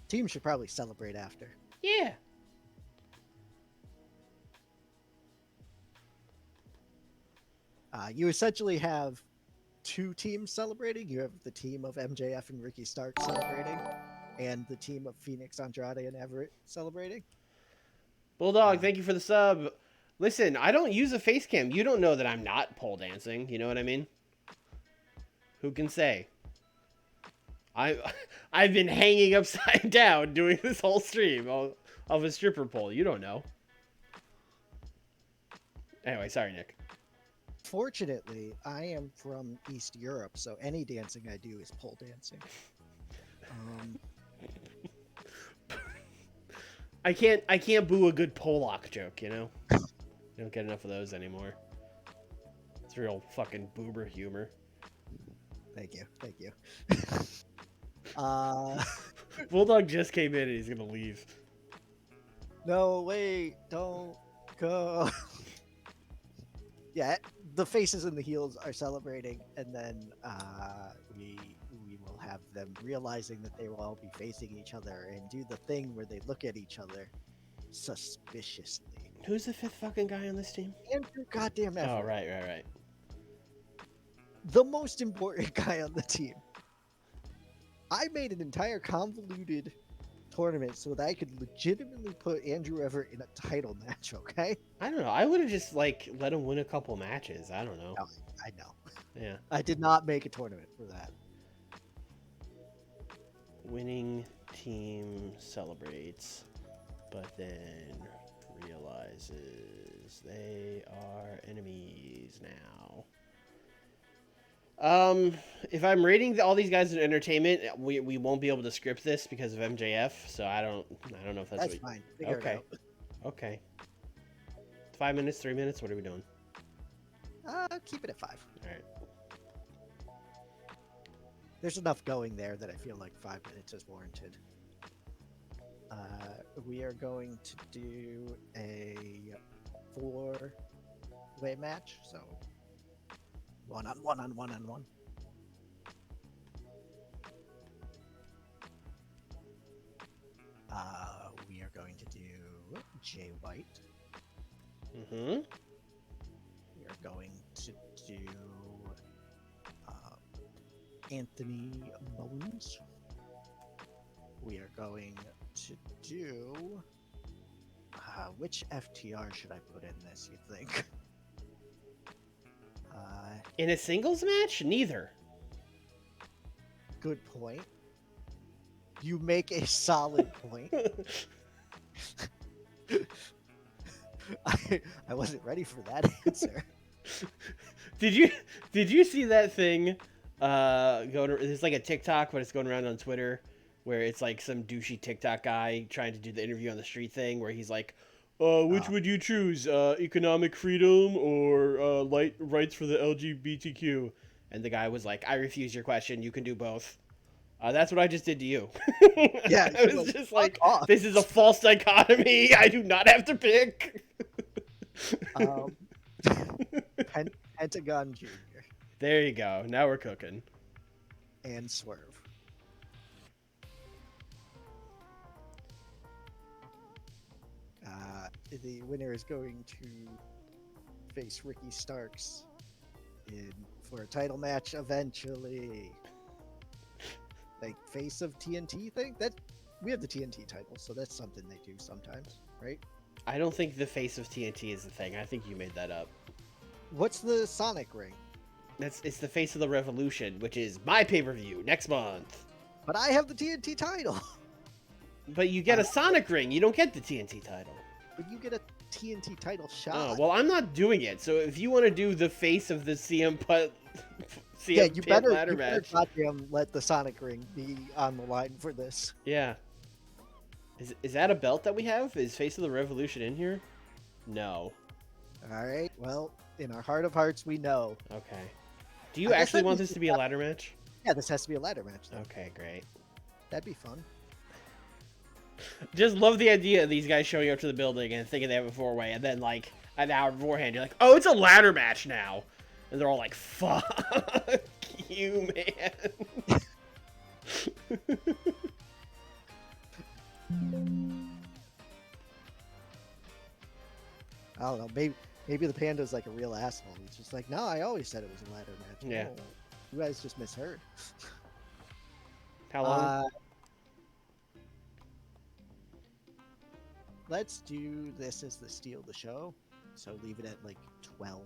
Team should probably celebrate after. Yeah. You essentially have two teams celebrating. You have the team of MJF and Ricky Stark celebrating, and the team of Phoenix, Andrade, and Everett celebrating. Bulldog, thank you for the sub. Listen, I don't use a face cam. You don't know that I'm not pole dancing. You know what I mean? Who can say? I've been hanging upside down doing this whole stream of a stripper pole. You don't know. Anyway, sorry, Nick. Fortunately, I am from East Europe, so any dancing I do is pole dancing. I can't boo a good Polak joke, you know? You don't get enough of those anymore. It's real fucking boober humor. Thank you. Bulldog just came in and he's gonna leave. No, wait, don't go. Yeah, the faces and the heels are celebrating, and then we will have them realizing that they will all be facing each other and do the thing where they look at each other suspiciously. Who's the fifth fucking guy on this team? Andrew goddamn Everett. Oh, right. The most important guy on the team. I made an entire convoluted tournament so that I could legitimately put Andrew Everett in a title match, okay? I don't know. I would have just, like, let him win a couple matches. I don't know. No, I know. Yeah. I did not make a tournament for that. Winning team celebrates, but then realizes they are enemies now. If I'm rating all these guys in entertainment, we won't be able to script this because of MJF. So I don't know if that's fine. Figure okay. It out. Okay. 5 minutes, 3 minutes. What are we doing? Keep it at 5. All right. There's enough going there that I feel like 5 minutes is warranted. We are going to do a 4-way match, so 1-on-1 on 1-on-1. We are going to do Jay White. Mm-hmm. We are going to do Anthony Bones. We are going to do which FTR should I put in this, you think? In a singles match? Neither. Good point. You make a solid point. I wasn't ready for that answer. Did you see that thing? It's like a TikTok, but it's going around on Twitter, where it's like some douchey TikTok guy trying to do the interview on the street thing, where he's like, which would you choose, economic freedom or rights for the LGBTQ? And the guy was like, I refuse your question. You can do both. That's what I just did to you. Yeah, I was just like, this is a false dichotomy. I do not have to pick. Pentagon Jr. There you go. Now we're cooking. And Swerve. The winner is going to face Ricky Starks for a title match eventually. Like face of TNT thing? We have the TNT title, so that's something they do sometimes, right? I don't think the face of TNT is the thing. I think you made that up. What's the Sonic ring? It's the face of the revolution, which is my pay-per-view next month. But I have the TNT title. But you get a Sonic ring. You don't get the TNT title. But you get a TNT title shot. Oh, well, I'm not doing it. So if you want to do the face of the CM Put, yeah, CM you Pit better match. goddamn let the Sonic ring be on the line for this. Yeah. Is that a belt that we have? Is Face of the Revolution in here? No. All right. Well, in our heart of hearts, we know. Okay. Do you actually want this to be a ladder match? Yeah, this has to be a ladder match. Though. Okay, great. That'd be fun. Just love the idea of these guys showing up to the building and thinking they have a four-way, and then, like, an hour beforehand, you're like, oh, it's a ladder match now. And they're all like, fuck you, man. I don't know. Maybe the panda's like a real asshole. He's just like, no, I always said it was a ladder match. Yeah. No, you guys just misheard. How long? Let's do this as the steal of the show. So leave it at like 12.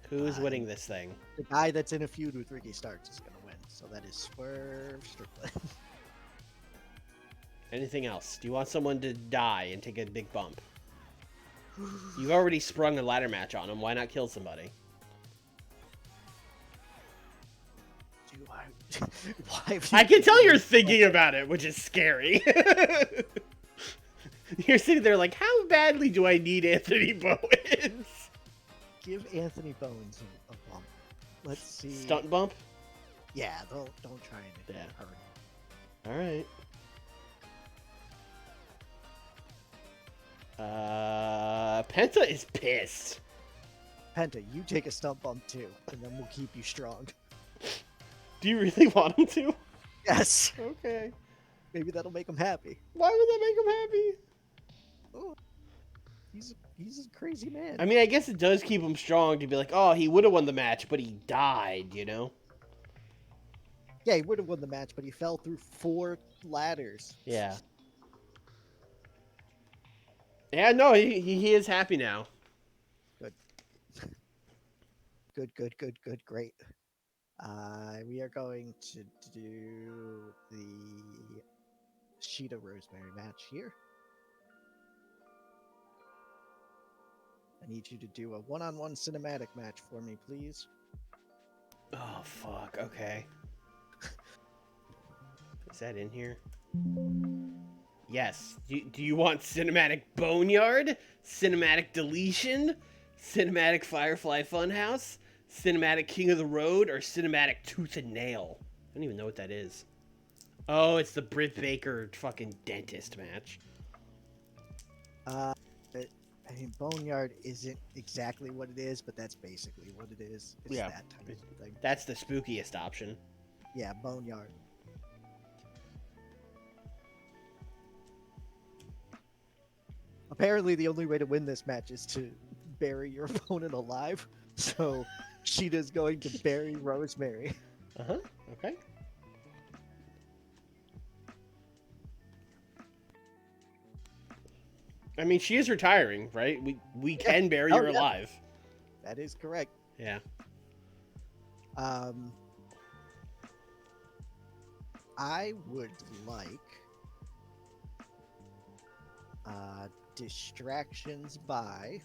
Who's winning this thing? The guy that's in a feud with Ricky Starks is going to win. So that is Swerve Strickland. Anything else? Do you want someone to die and take a big bump? You've already sprung a ladder match on him. Why not kill somebody? Do I? Why? I can tell you're thinking about it, which is scary. You're sitting there like, how badly do I need Anthony Bowens? Give Anthony Bowens a bump. Let's see. Stunt bump? Yeah, don't try and hurt him. All right. Penta is pissed. Penta, you take a stump bump too, and then we'll keep you strong. Do you really want him to? Yes. Okay. Maybe that'll make him happy. Why would that make him happy? Oh, he's a crazy man. I mean, I guess it does keep him strong to be like, oh, he would have won the match, but he died, you know? Yeah, he would have won the match, but he fell through 4 ladders. Yeah. Yeah, no, he is happy now. Good. Great. We are going to do the Sheeta Rosemary match here. I need you to do a one-on-one cinematic match for me, please. Oh, fuck. Okay. Is that in here? Yes. Do you want cinematic Boneyard? Cinematic Deletion? Cinematic Firefly Funhouse? Cinematic King of the Road? Or Cinematic Tooth and Nail? I don't even know what that is. Oh, it's the Britt Baker fucking dentist match. I mean, Boneyard isn't exactly what it is, but that's basically what it is. It's that type of thing. That's the spookiest option. Yeah, Boneyard. Apparently, the only way to win this match is to bury your opponent alive. So, Sheeta's going to bury Rosemary. Uh-huh. Okay. I mean, she is retiring, right? We can bury her alive. That is correct. Yeah. I would like distractions by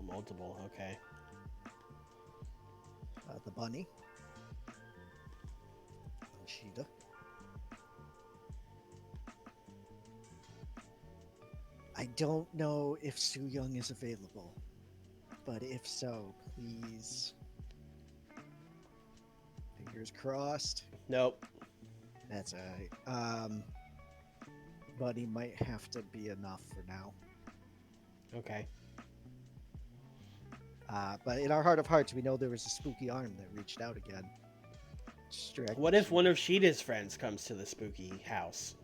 multiple. Okay. the bunny and Sheeta. I don't know if Su Yung is available, but if so, please. Fingers crossed. Nope. That's alright. Bunny might have to be enough for now. Okay. But in our heart of hearts, we know there was a spooky arm that reached out again. What if one of Sheeta's friends comes to the spooky house?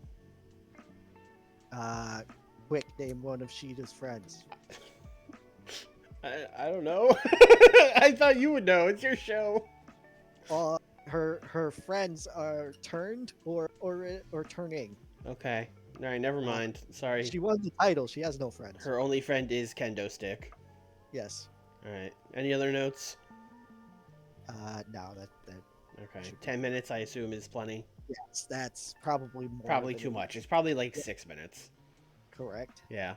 Quick, name one of Sheeta's friends. I don't know. I thought you would know. It's your show. Her friends are turned or turning. Okay. All right, never mind. Sorry. She won the title. She has no friends. Her only friend is Kendo Stick. Yes. All right. Any other notes? No, that Okay. should be- 10 minutes, I assume, is plenty. yes, that's probably more. Probably than too it- much. It's probably like Yeah. 6 minutes. Correct. Yeah.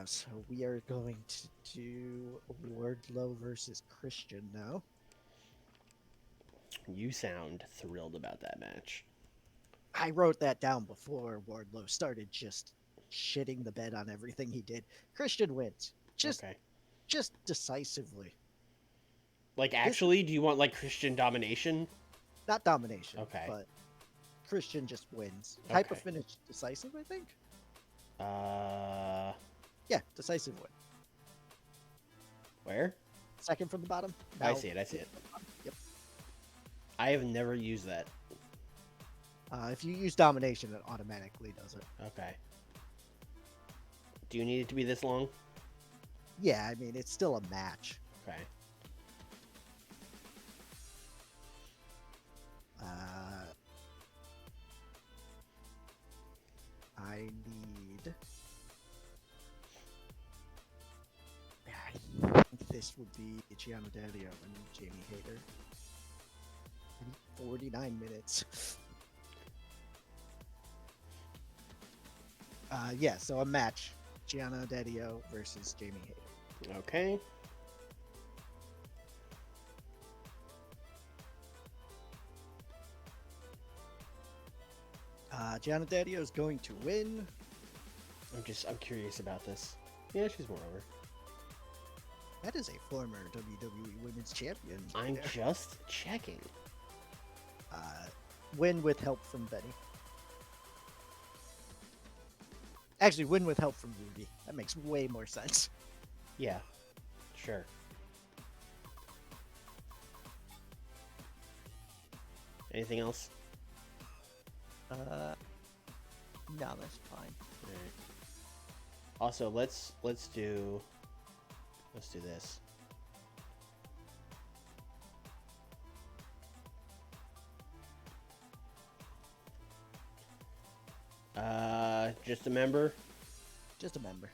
So we are going to do Wardlow versus Christian now. You sound thrilled about that match. I wrote that down before Wardlow started just shitting the bed on everything he did. Christian wins. Okay. Just decisively. Like, actually, do you want, like, Christian domination? Not domination. Okay. But Christian just wins. Type of Okay. finish decisive, I think. Yeah, decisive win. Where? Second from the bottom. I Now- see it. I see it. Yep. I have never used that. If you use domination, it automatically does it. Okay. Do you need it to be this long? Yeah, I mean, it's still a match. Okay. I need. I think this would be Gianna Daddio and Jamie Hayter. I need 49 minutes. Yeah, so a match. Gianna Daddio versus Jamie Hayter. Okay. Gianna Daddio is going to win. I'm curious about this. Yeah, she's more over. That is a former WWE Women's Champion. I'm there. just checking. Win with help from Betty. Actually, win with help from Ruby. That makes way more sense. Yeah. Sure. Anything else? No, that's fine. Alright. Also, let's do this. Just a member. Just a member.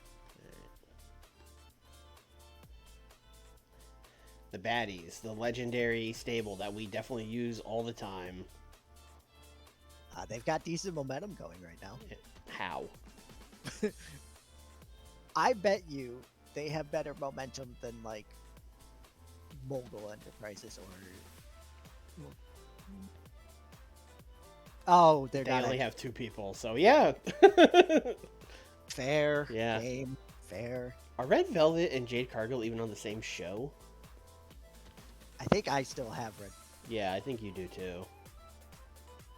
The baddies, the legendary stable that we definitely use all the time. They've got decent momentum going right now. How? I bet you they have better momentum than like Mogul Enterprises or. Oh, they're They not. only have 2 people, so yeah. Fair. Yeah. Game. Fair. Are Red Velvet and Jade Cargill even on the same show? I think I still have Red. Yeah, I think you do too.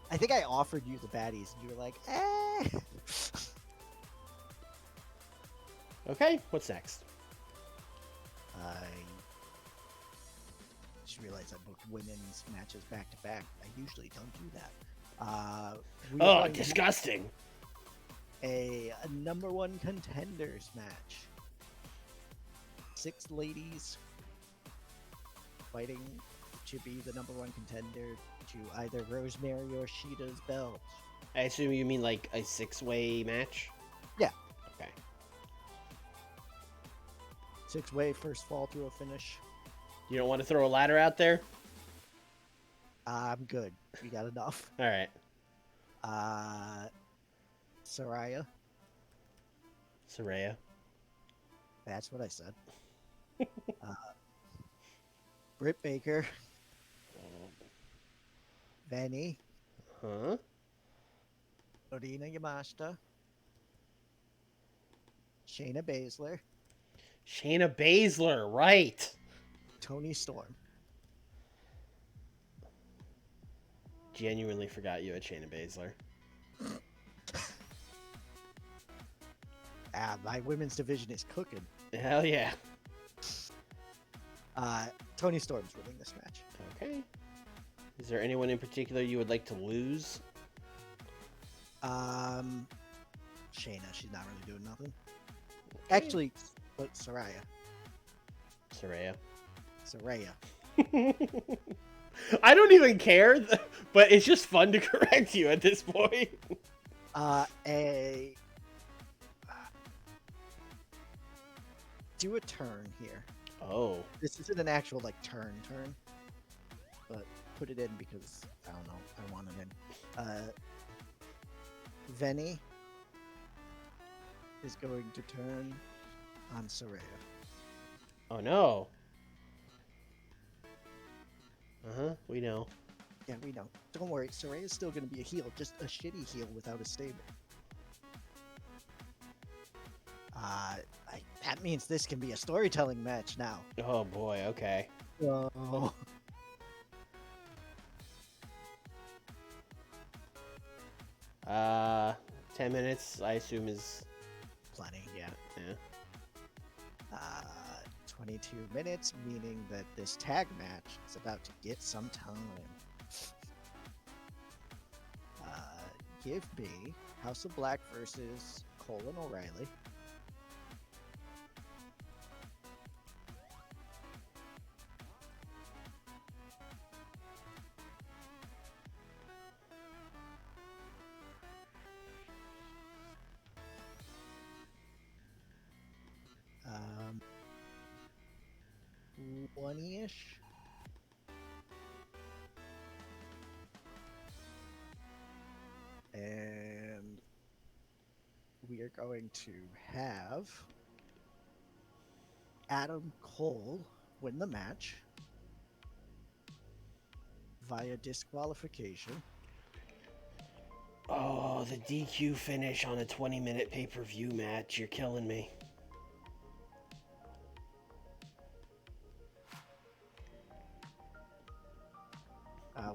I think I offered you the baddies, and you were like, eh. Okay, what's next? I just realized I booked women's matches back to back. I usually don't do that. We are Oh, going to have disgusting. a number 1 contenders match. 6 ladies fighting to be the number 1 contender to either Rosemary or Sheeta's belts. I assume you mean like a 6-way match? Yeah. Okay. 6-way first fall to a finish. You don't want to throw a ladder out there? I'm good. We got enough. All right. Saraya. Saraya. That's what I said. Britt Baker. Vanny. Huh? Odina Yamashita. Shayna Baszler. Shayna Baszler, right. Toni Storm. Genuinely forgot you had Shayna Baszler. My women's division is cooking. Hell yeah. Toni Storm's winning this match. Okay. Is there anyone in particular you would like to lose? Shayna, she's not really doing nothing. Okay. Actually, but Saraya. Saraya. Saraya. I don't even care, but it's just fun to correct you at this point. Do a turn here. Oh. This isn't an actual like turn, but put it in because I don't know. I want it in. Veni is going to turn on Soraya. Oh no. We know. Yeah, we know. Don't worry, Soraya's still going to be a heel, just a shitty heel without a stable. That means this can be a storytelling match now. Oh boy, okay. Oh. 10 minutes, I assume, is Plenty, yeah. Yeah. 22 minutes, meaning that this tag match is about to get some time. Give me House of Black versus Cole and O'Reilly. Um, 20-ish. And we are going to have Adam Cole win the match via disqualification. Oh, the DQ finish on a 20-minute pay-per-view match. You're killing me.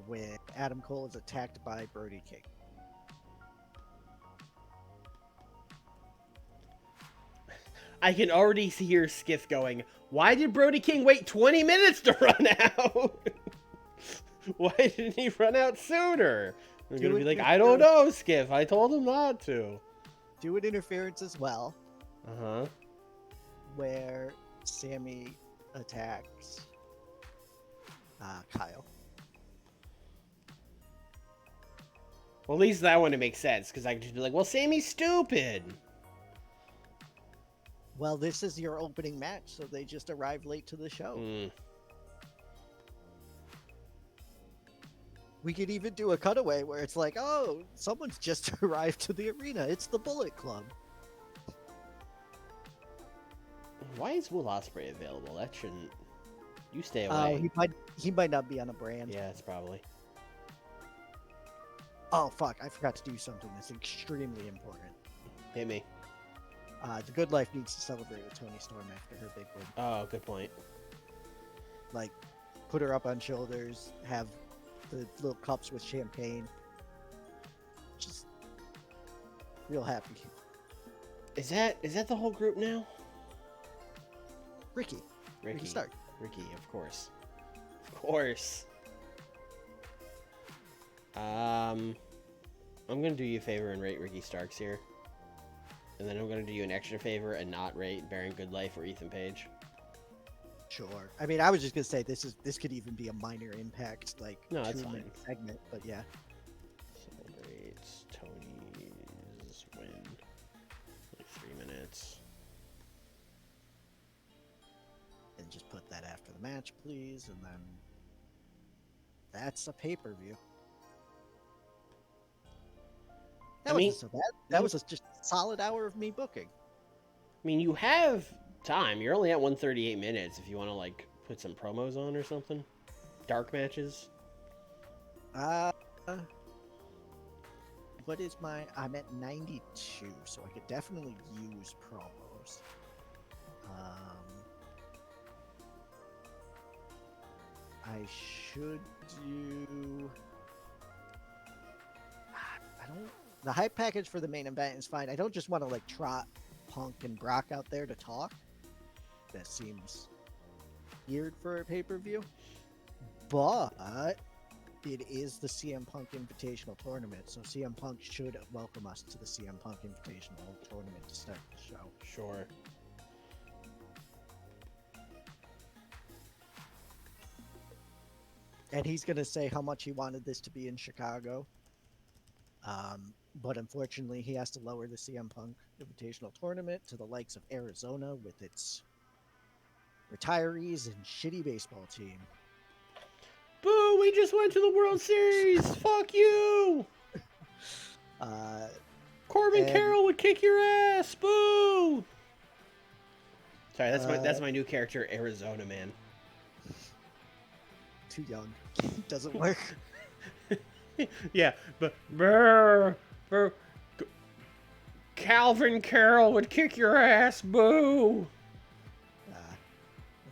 When Adam Cole is attacked by Brody King. I can already hear Skiff going, why did Brody King wait 20 minutes to run out? Why didn't he run out sooner? I'm going to be like, I don't know, Skiff. I told him not to. Do an interference as well. Uh-huh. Where Sammy attacks Kyle. Well, at least that one, it makes sense, because I can just be like, well, Sammy's stupid. Well, this is your opening match, so they just arrived late to the show. We could even do a cutaway where it's like, oh, someone's just arrived to the arena. It's the Bullet Club. Why is Will Ospreay available? That shouldn't... You stay away. He might not be on a brand. Yeah, it's probably... Oh, fuck. I forgot to do something that's extremely important. Hit me. The Good Life needs to celebrate with Toni Storm after her big win. Oh, good point. Like, put her up on shoulders, have the little cups with champagne. Just real happy. Is that the whole group now? Ricky Stark. Ricky, of course. Of course. I'm gonna do you a favor and rate Ricky Starks here. And then I'm gonna do you an extra favor and not rate Baron Good Life or Ethan Page. Sure. I mean, I was just gonna say this could even be a minor impact, like no, that's 2-minute fine. segment, but yeah. Celebrates Tony's win. Like 3 minutes. And just put that after the match, please, and then that's a pay-per-view. That wasn't so bad. That was just a solid hour of me booking. I mean, you have time. You're only at 138 minutes if you want to, like, put some promos on or something. Dark matches. What is I'm at 92, so I could definitely use promos. I should do... The hype package for the main event is fine. I don't just want to like trot Punk and Brock out there to talk. That seems weird for a pay-per-view. But it is the CM Punk Invitational Tournament, so CM Punk should welcome us to the CM Punk Invitational Tournament to start the show. Sure. And he's going to say how much he wanted this to be in Chicago. But unfortunately, he has to lower the CM Punk Invitational Tournament to the likes of Arizona with its retirees and shitty baseball team. Boo! We just went to the World Series. Fuck you! Uh, Corbin and- Carroll would kick your ass. Boo! Sorry, that's Uh, my new character, Arizona Man. too young. Doesn't work. Yeah, but brr, brr, Calvin Carroll would kick your ass. Boo! I'm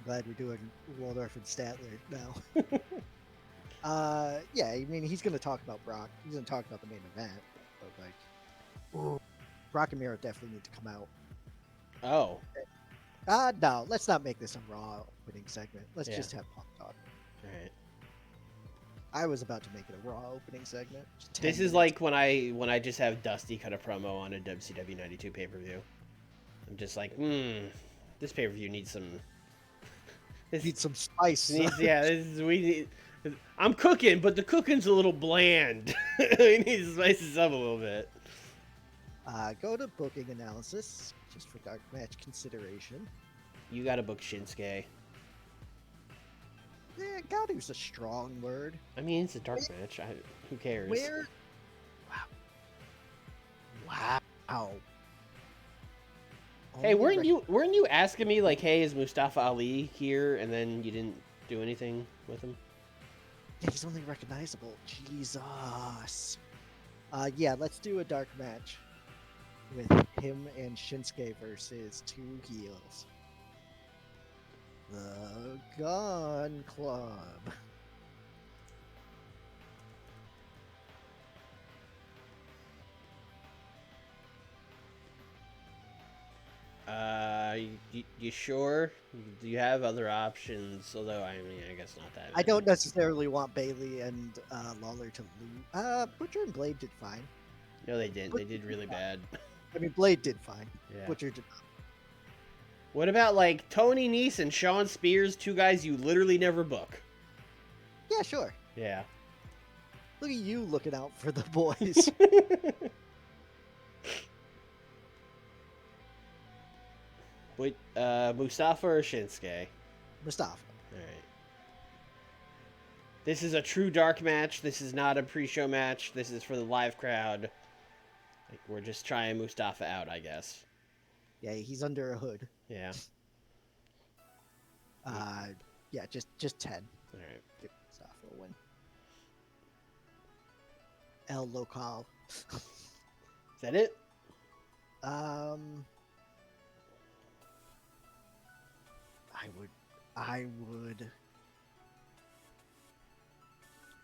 glad we're doing Waldorf and Statler now. Yeah, I mean, he's going to talk about Brock. He's going to talk about the main event. But, like, Brock and Miro definitely need to come out. Oh. No, let's not make this a Raw opening segment. Let's Yeah. just have Punk talk. Alright. I was about to make it a Raw opening segment. Just 10 This is minutes. like when I just have Dusty cut a promo on a WCW 92 pay-per-view. I'm just like, this pay-per-view needs some... Need some spice. I'm cooking, but the cooking's a little bland. We need to spice this up a little bit. Go to booking analysis, just for dark match consideration. You gotta book Shinsuke. Yeah, Gaodu's a strong word. I mean, it's a dark match. Who cares? Where? Wow. Wow. Hey, weren't you asking me like, hey, is Mustafa Ali here? And then you didn't do anything with him? Yeah, he's only recognizable. Jesus. Yeah, let's do a dark match with him and Shinsuke versus two heels. The Gun Club. You sure? Do you have other options? Although, I mean, I guess not that. I don't necessarily want Bailey and Lawler to lose. Butcher and Blade did fine. No, they didn't. They did really bad. I mean, Blade did fine. Yeah. Butcher did not. What about, like, Tony Nese and Sean Spears, two guys you literally never book? Yeah, sure. Yeah. Look at you looking out for the boys. Wait, Mustafa or Shinsuke? Mustafa. Alright. This is a true dark match. This is not a pre-show match. This is for the live crowd. Like, we're just trying Mustafa out, I guess. Yeah, he's under a hood. Yeah. Yeah, just 10. Alright. Give Mustafa a win. El Local. Is that it? I would.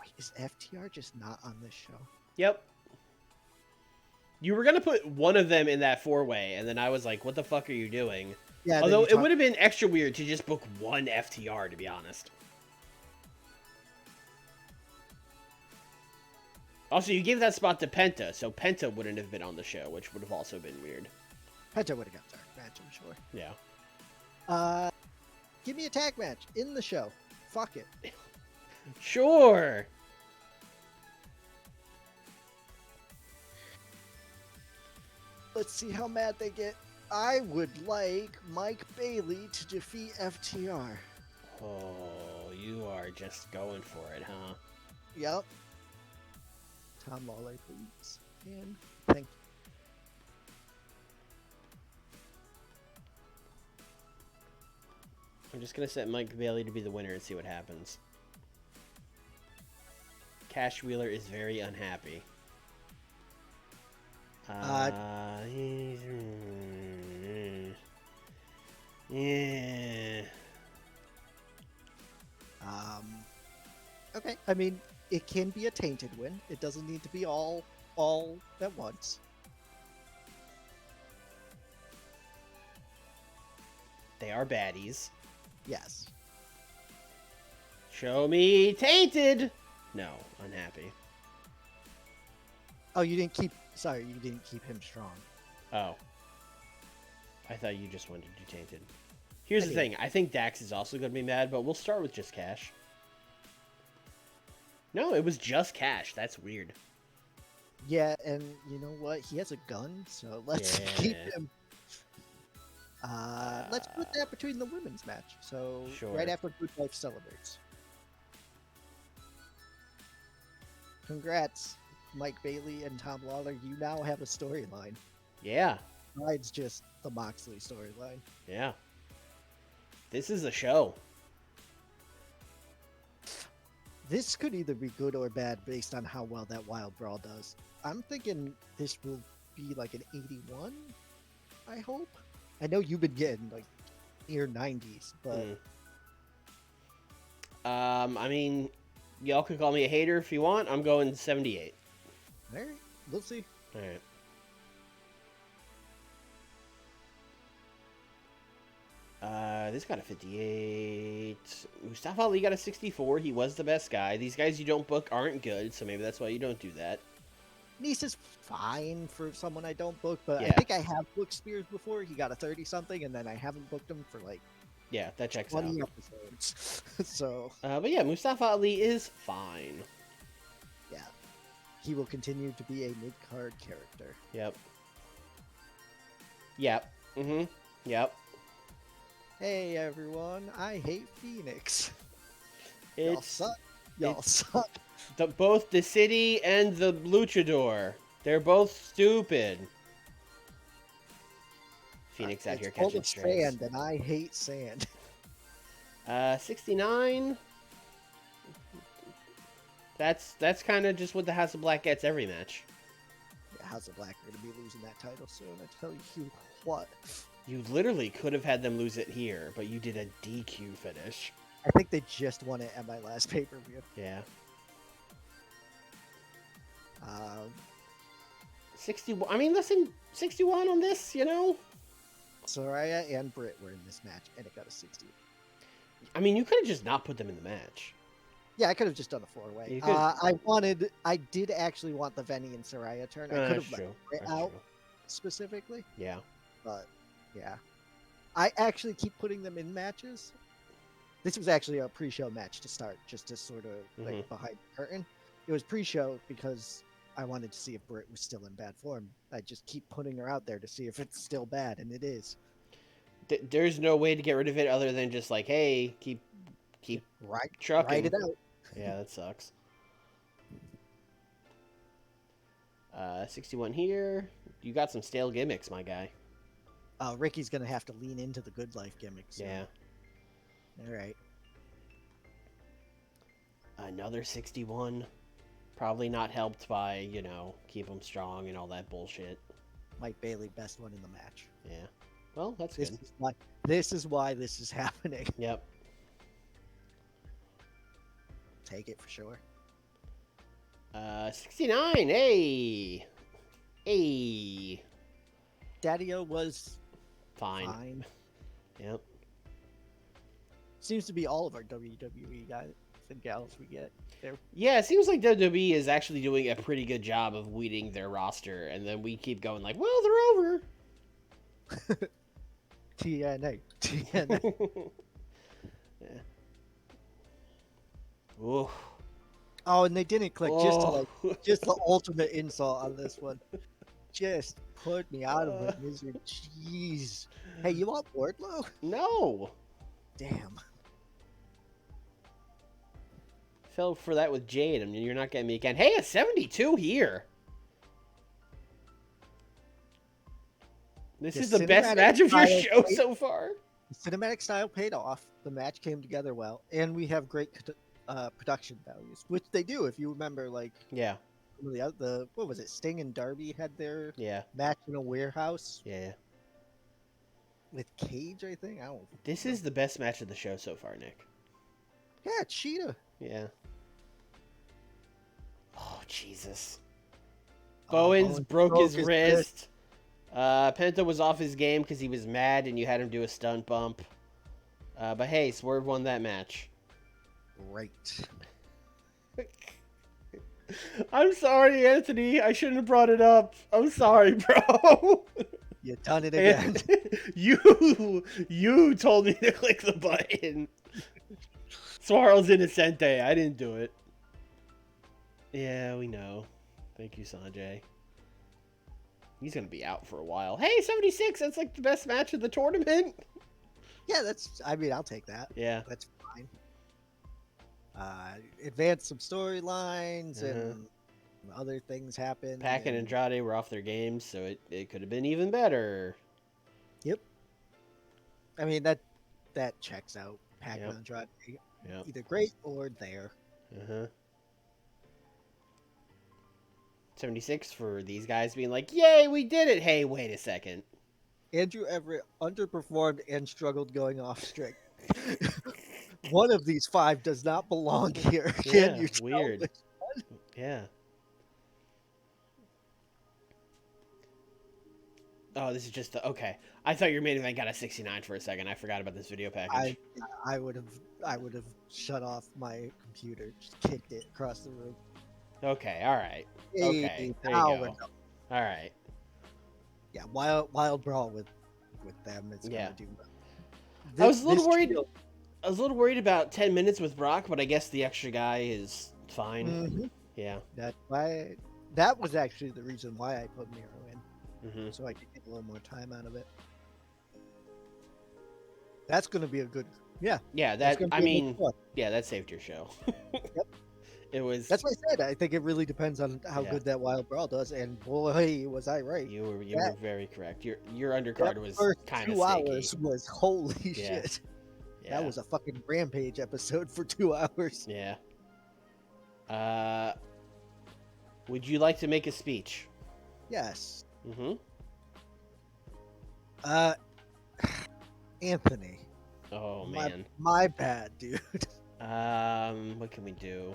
Wait, is FTR just not on this show? Yep. You were gonna put one of them in that four-way, and then I was like, what the fuck are you doing? Yeah. Although it would have been extra weird to just book one FTR, to be honest. Also, you gave that spot to Penta, so Penta wouldn't have been on the show, which would have also been weird. Penta would have got dark match, I'm sure. Yeah. Give me a tag match in the show. Fuck it. Sure. Let's see how mad they get. I would like Mike Bailey to defeat FTR. Oh, you are just going for it, huh? Yep. Tom Lawler, please. And thank you. I'm just gonna set Mike Bailey to be the winner and see what happens. Cash Wheeler is very unhappy. Yeah. Okay. I mean, it can be a tainted win. It doesn't need to be all at once. They are baddies. Yes. Show me tainted. No, unhappy. Oh, you didn't keep. Sorry, you didn't keep him strong. Oh. I thought you just wanted to do tainted. Here's the thing. I think Dax is also going to be mad, but we'll start with just Cash. No, it was just cash. That's weird. Yeah, and you know what? He has a gun, so let's keep Yeah. him. Let's put that between the women's match. So Sure. right after Good Life celebrates. Congrats, Mike Bailey and Tom Lawler. You now have a storyline. Yeah. Besides just the Moxley storyline. Yeah. This is a show. This could either be good or bad based on how well that Wild Brawl does. I'm thinking this will be like an 81, I hope. I know you've been getting like near 90s, but I mean, y'all can call me a hater if you want. I'm going 78. all right, we'll see. All right. This got a 58. Mustafa Ali got a 64. He was the best guy. These guys you don't book aren't good, so maybe that's why you don't do that. Nice is fine for someone I don't book, but I Yeah. think I have booked Spears before. He got a 30-something, and then I haven't booked him for like Yeah, that checks out. 20 episodes. So, But yeah, Mustafa Ali is fine. yeah. He will continue to be a mid-card character. Yep. Yep. Mm-hmm. Yep. Hey, everyone. I hate Phoenix. Y'all It's suck. Y'all suck. both the city and the luchador. They're both stupid. Phoenix out It's here full catching of strays. sand, and I hate sand. 69. That's kind of just what the House of Black gets every match. Yeah, House of Black are going to be losing that title soon. I tell you what. You literally could have had them lose it here, but you did a DQ finish. I think they just won it at my last pay-per-view. Yeah. Um, 61. I mean, listen, 61 on this, you know? Soraya and Britt were in this match, and it got a 60. I mean, you could have just not put them in the match. Yeah, I could have just done a four-way. You could. I did actually want the Venny and Soraya turn. I could have let Britt That's out true. specifically, Yeah. but yeah. I actually keep putting them in matches. This was actually a pre-show match to start, just to sort of like behind the curtain. It was pre-show because I wanted to see if Britt was still in bad form. I just keep putting her out there to see if it's still bad, and it is. There's no way to get rid of it other than just like, hey, keep trucking. Write it out. Yeah, that sucks. 61 here. You got some stale gimmicks, my guy. Ricky's gonna have to lean into the good life gimmicks. So. Yeah. All right. Another 61. Probably not helped by, you know, keep them strong and all that bullshit. Mike Bailey, best one in the match. Yeah. Well, that's This good. is why this is happening. Yep. Take it for sure. 69. Hey. Hey. Daddy-O was Fine. fine. Yep. Seems to be all of our WWE guys and gals we get. Yeah, it seems like WWE is actually doing a pretty good job of weeding their roster, and then we keep going like, well, they're over. TNA. Yeah. Ooh. Oh, and they didn't click. Oh. Just the ultimate insult on this one. Just put me out of my misery. Jeez. Hey, you want Wardlow? No. Damn. Fell for that with Jade. I mean, you're not getting me again. Hey, a 72 here. This The is the best cinematic match of your style show paid- so far. The cinematic style paid off. The match came together well, and we have great production values, which they do. If you remember, like Yeah. the what was it? Sting and Darby had their Yeah. match in a warehouse Yeah. with Cage. I think I don't. This is the best match of the show so far, Nick. Yeah, Cheetah. Yeah. Oh, Jesus. Oh, Bowens broke his his wrist. Penta was off his game because he was mad and you had him do a stunt bump. But hey, Swerve won that match. Great. I'm sorry, Anthony. I shouldn't have brought it up. I'm sorry, bro. You done it again. you told me to click the button. Suarez Innocente. I didn't do it. Yeah, we know. Thank you, Sanjay. He's gonna be out for a while. Hey, 76. That's like the best match of the tournament. Yeah, that's. I mean, I'll take that. Yeah. That's fine. Advance some storylines Uh-huh. and other things happen. Pac and Andrade were off their games, so it could have been even better. Yep. I mean that checks out. Pac Yep. and Andrade, Yep. either great or there. Uh-huh. 76 for these guys being like, yay, we did it. Hey, wait a second. Andrew Everett underperformed and struggled going off streak. One of these 5 does not belong here. Can Yeah, you tell weird. which- Yeah. Oh, this is just the okay. I thought your main event got a 69 for a second. I forgot about this video package. I would have shut off my computer, just kicked it across the room. Okay, all right. Okay, Hey, there you now go. we're done. All right. Yeah, wild brawl with them. It's Yeah. gonna do. I was a little this worried. trio- I was a little worried about 10 minutes with Brock, but I guess the extra guy is fine. Mhm. Yeah. That was actually the reason why I put Miro in, Mm-hmm. so I could get a little more time out of it. That's gonna be a good. Yeah, Yeah, that's that gonna I be a good mean, one. yeah, that saved your show. Yep. It was. That's what I said. I think it really depends on how Yeah. good that wild brawl does, and boy, was I right. You were That- very correct. Your undercard That was first kind of 2 snaky. hours was holy Yeah. shit. Yeah. That was a fucking Rampage episode for 2 hours. Yeah. Would you like to make a speech? Yes. Mm-hmm. Anthony. Oh my, man. My bad, dude. What can we do?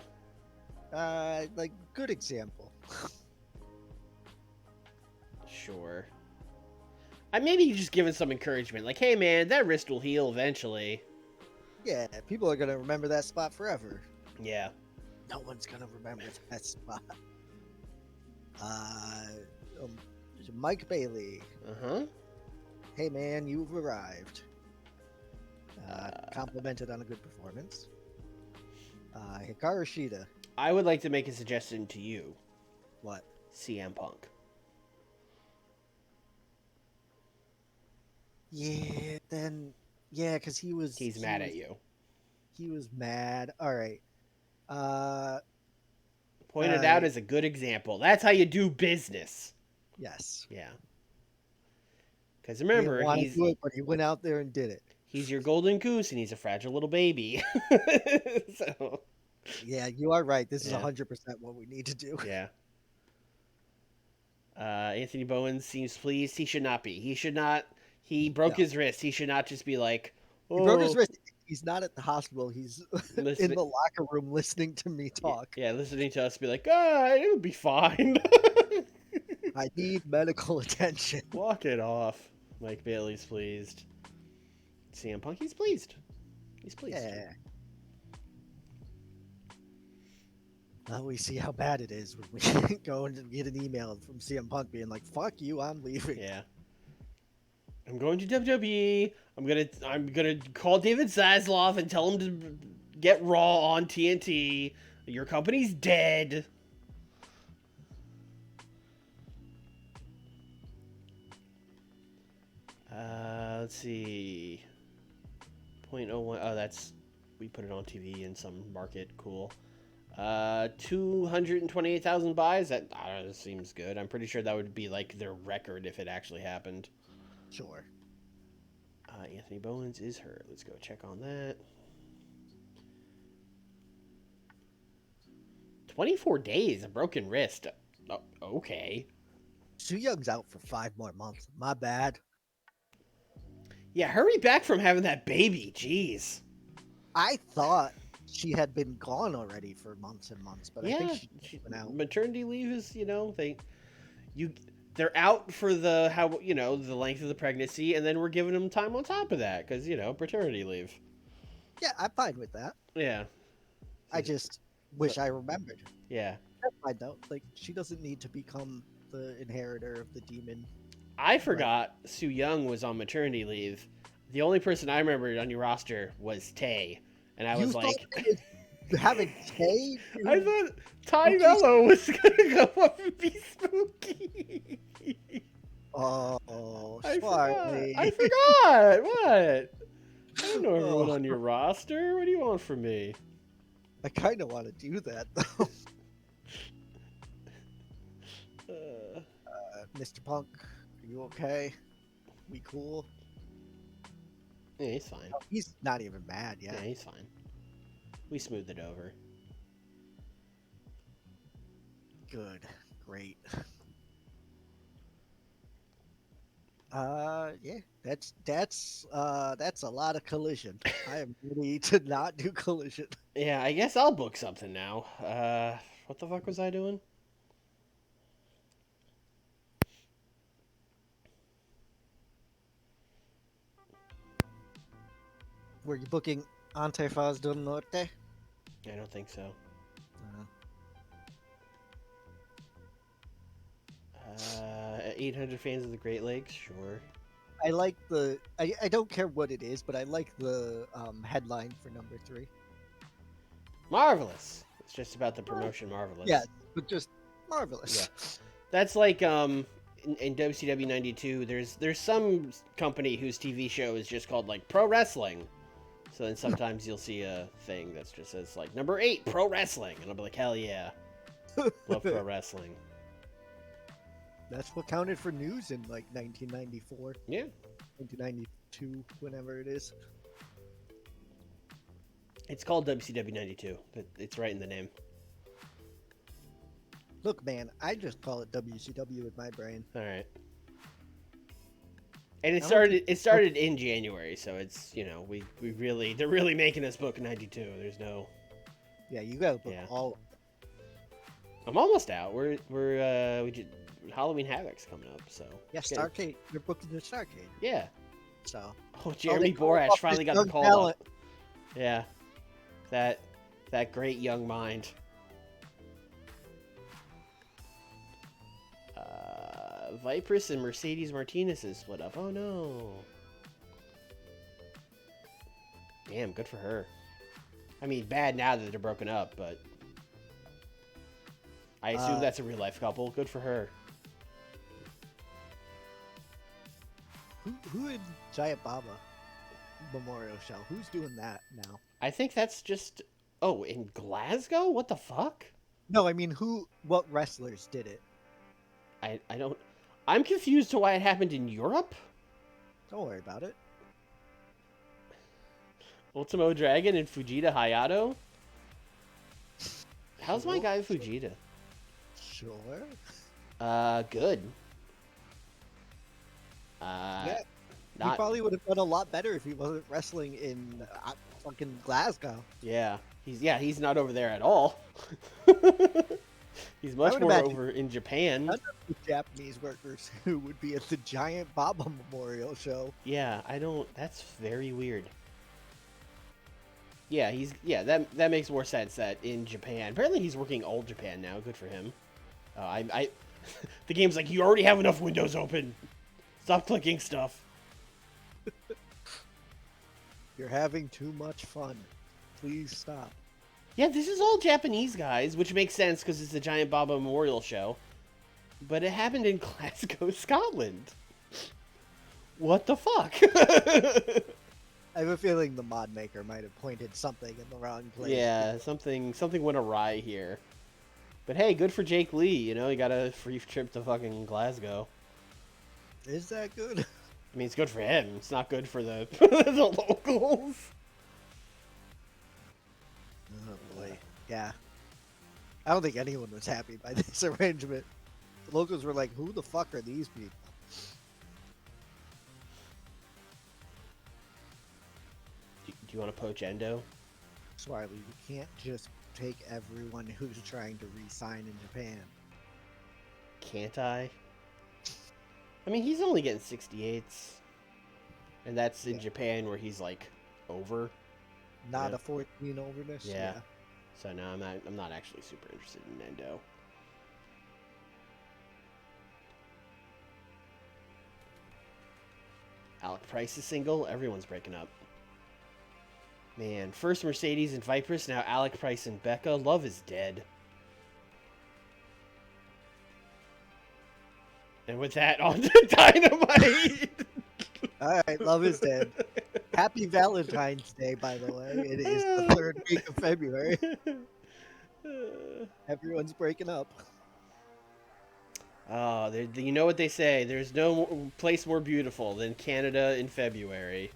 Like good example. Sure. Maybe just giving some encouragement, like, hey man, that wrist will heal eventually. Yeah, people are gonna remember that spot forever. Yeah. No one's gonna remember that spot. Mike Bailey. Uh-huh. Hey man, you've arrived. Complimented on a good performance. Hikaru Shida. I would like to make a suggestion to you. What? CM Punk. Yeah, then because He's mad at you. He was mad. All right. Pointed out as a good example. That's how you do business. Yes. Yeah. Because He remember, didn't want to do it, but he went out there and did it. he's your golden goose and he's a fragile little baby. So, Yeah, you are right. This is Yeah. 100% what we need to do. yeah. Anthony Bowen seems pleased. He should not be. He should not. He broke No. his wrist. He should not just be like, oh, He broke his wrist. He's not at the hospital. He's Listen- in the locker room listening to me talk. Yeah, listening to us be like, it'll be fine. I need medical attention. Walk it off. Mike Bailey's pleased. CM Punk, he's pleased. He's pleased. Yeah. Now we see how bad it is when we go and get an email from CM Punk being like, "Fuck you, I'm leaving." Yeah. I'm going to WWE. I'm gonna call David Zaslav and tell him to get Raw on TNT. Your company's dead. Let's see. 0.01. Oh, that's we put it on TV in some market. Cool. 228,000 buys. That seems good. I'm pretty sure that would be like their record if it actually happened. Sure. Anthony Bowens is hurt. Let's go check on that. 24 days, a broken wrist. Oh, okay. Su Young's out for 5 more months. My bad. Yeah, hurry back from having that baby. Jeez. I thought she had been gone already for months and months, but I think she been out. maternity leave is, they're out for the the length of the pregnancy, and then we're giving them time on top of that because paternity leave. Yeah, I'm fine with that. Yeah. I just wish I remembered. Yeah. That's fine though. Like she doesn't need to become the inheritor of the demon. I forgot Su Young was on maternity leave. The only person I remembered on your roster was Tay, and I was like, You haven't K? I thought Ty Spooky? Mello was gonna go up and be spooky. Oh, I forgot. Smarty. I forgot. What? I don't know everyone Oh, on your roster. What do you want from me? I kind of want to do that though. Uh, Mr. Punk, are you okay? We cool? yeah, he's fine. Oh, he's not even mad Yeah, yet. he's fine. We smoothed it over. Good, great. Yeah, that's a lot of collision. I am ready to not do collision. Yeah, I guess I'll book something now. What the fuck was I doing? Were you booking Antefaz del Norte? I don't think so. Uh, 800 fans of the Great Lakes, sure. I like the. I don't care what it is, but I like the headline for number 3. Marvelous. It's just about the promotion, Marvelous. Yeah, but just marvelous. That's like in WCW '92. There's some company whose TV show is just called like Pro Wrestling. So then sometimes you'll see a thing that just says like number 8 Pro Wrestling, and I'll be like, hell yeah, love pro wrestling. That's what counted for news in like 1994, Yeah. 1992, whenever it is. It's called WCW '92. It's right in the name. Look, man, I just call it WCW with my brain. All right. And I don't it started in January, so it's, they're really making us book 92. There's no. Yeah, you gotta book Yeah. all. I'm almost out. We did Halloween Havoc's coming up, so Yeah, Starcade. You're booking the Starcade. yeah. So. Oh, Jeremy they call Borash up finally this got the young call talent. up. Yeah. That great young mind. Vipress and Mercedes Martinez is split up. Oh no. Damn, good for her. I mean, bad now that they're broken up, but I assume that's a real life couple. Good for her. Who in Giant Baba Memorial Show? Who's doing that now? I think that's just. Oh, in Glasgow? What the fuck? No, I mean what wrestlers did it? I don't. I'm confused to why it happened in Europe. Don't worry about it. Ultimo Dragon and Fujita Hayato? How's my Sure. guy Fujita? Sure. Good. Yeah. He Not. probably would have done a lot better if he wasn't wrestling in fucking Glasgow. Yeah. He's not over there at all. He's much would more imagine- over in Japan. None of the Japanese workers who would be at the Giant Baba Memorial Show. Yeah, that's very weird. Yeah, that makes more sense that in Japan. Apparently he's working all Japan now. Good for him. The game's like, you already have enough windows open. Stop clicking stuff. You're having too much fun. Please stop. Yeah, this is all Japanese guys, which makes sense because it's the Giant Baba Memorial Show. But it happened in Glasgow, Scotland. What the fuck? I have a feeling the mod maker might have pointed something in the wrong place. Yeah, something went awry here. But hey, good for Jake Lee. He got a free trip to fucking Glasgow. Is that good? I mean, it's good for him. It's not good for the the locals. Oh boy. Yeah. I don't think anyone was happy by this arrangement. The locals were like, who the fuck are these people? Do you want to poach Endo? Swarley, you can't just take everyone who's trying to re-sign in Japan. Can't I? I mean, he's only getting 68s. And that's in Japan where he's like over. Not Yeah. a 14 overness. Yeah. So no, I'm not actually super interested in Endo. Alec Price is single. Everyone's breaking up. Man, first Mercedes and Vipers, now Alec Price and Becca. Love is dead. And with that, on to Dynamite. All right, love is dead. Happy Valentine's Day, by the way. It is the third week of February. Everyone's breaking up. Oh, you know what they say. There's no place more beautiful than Canada in February.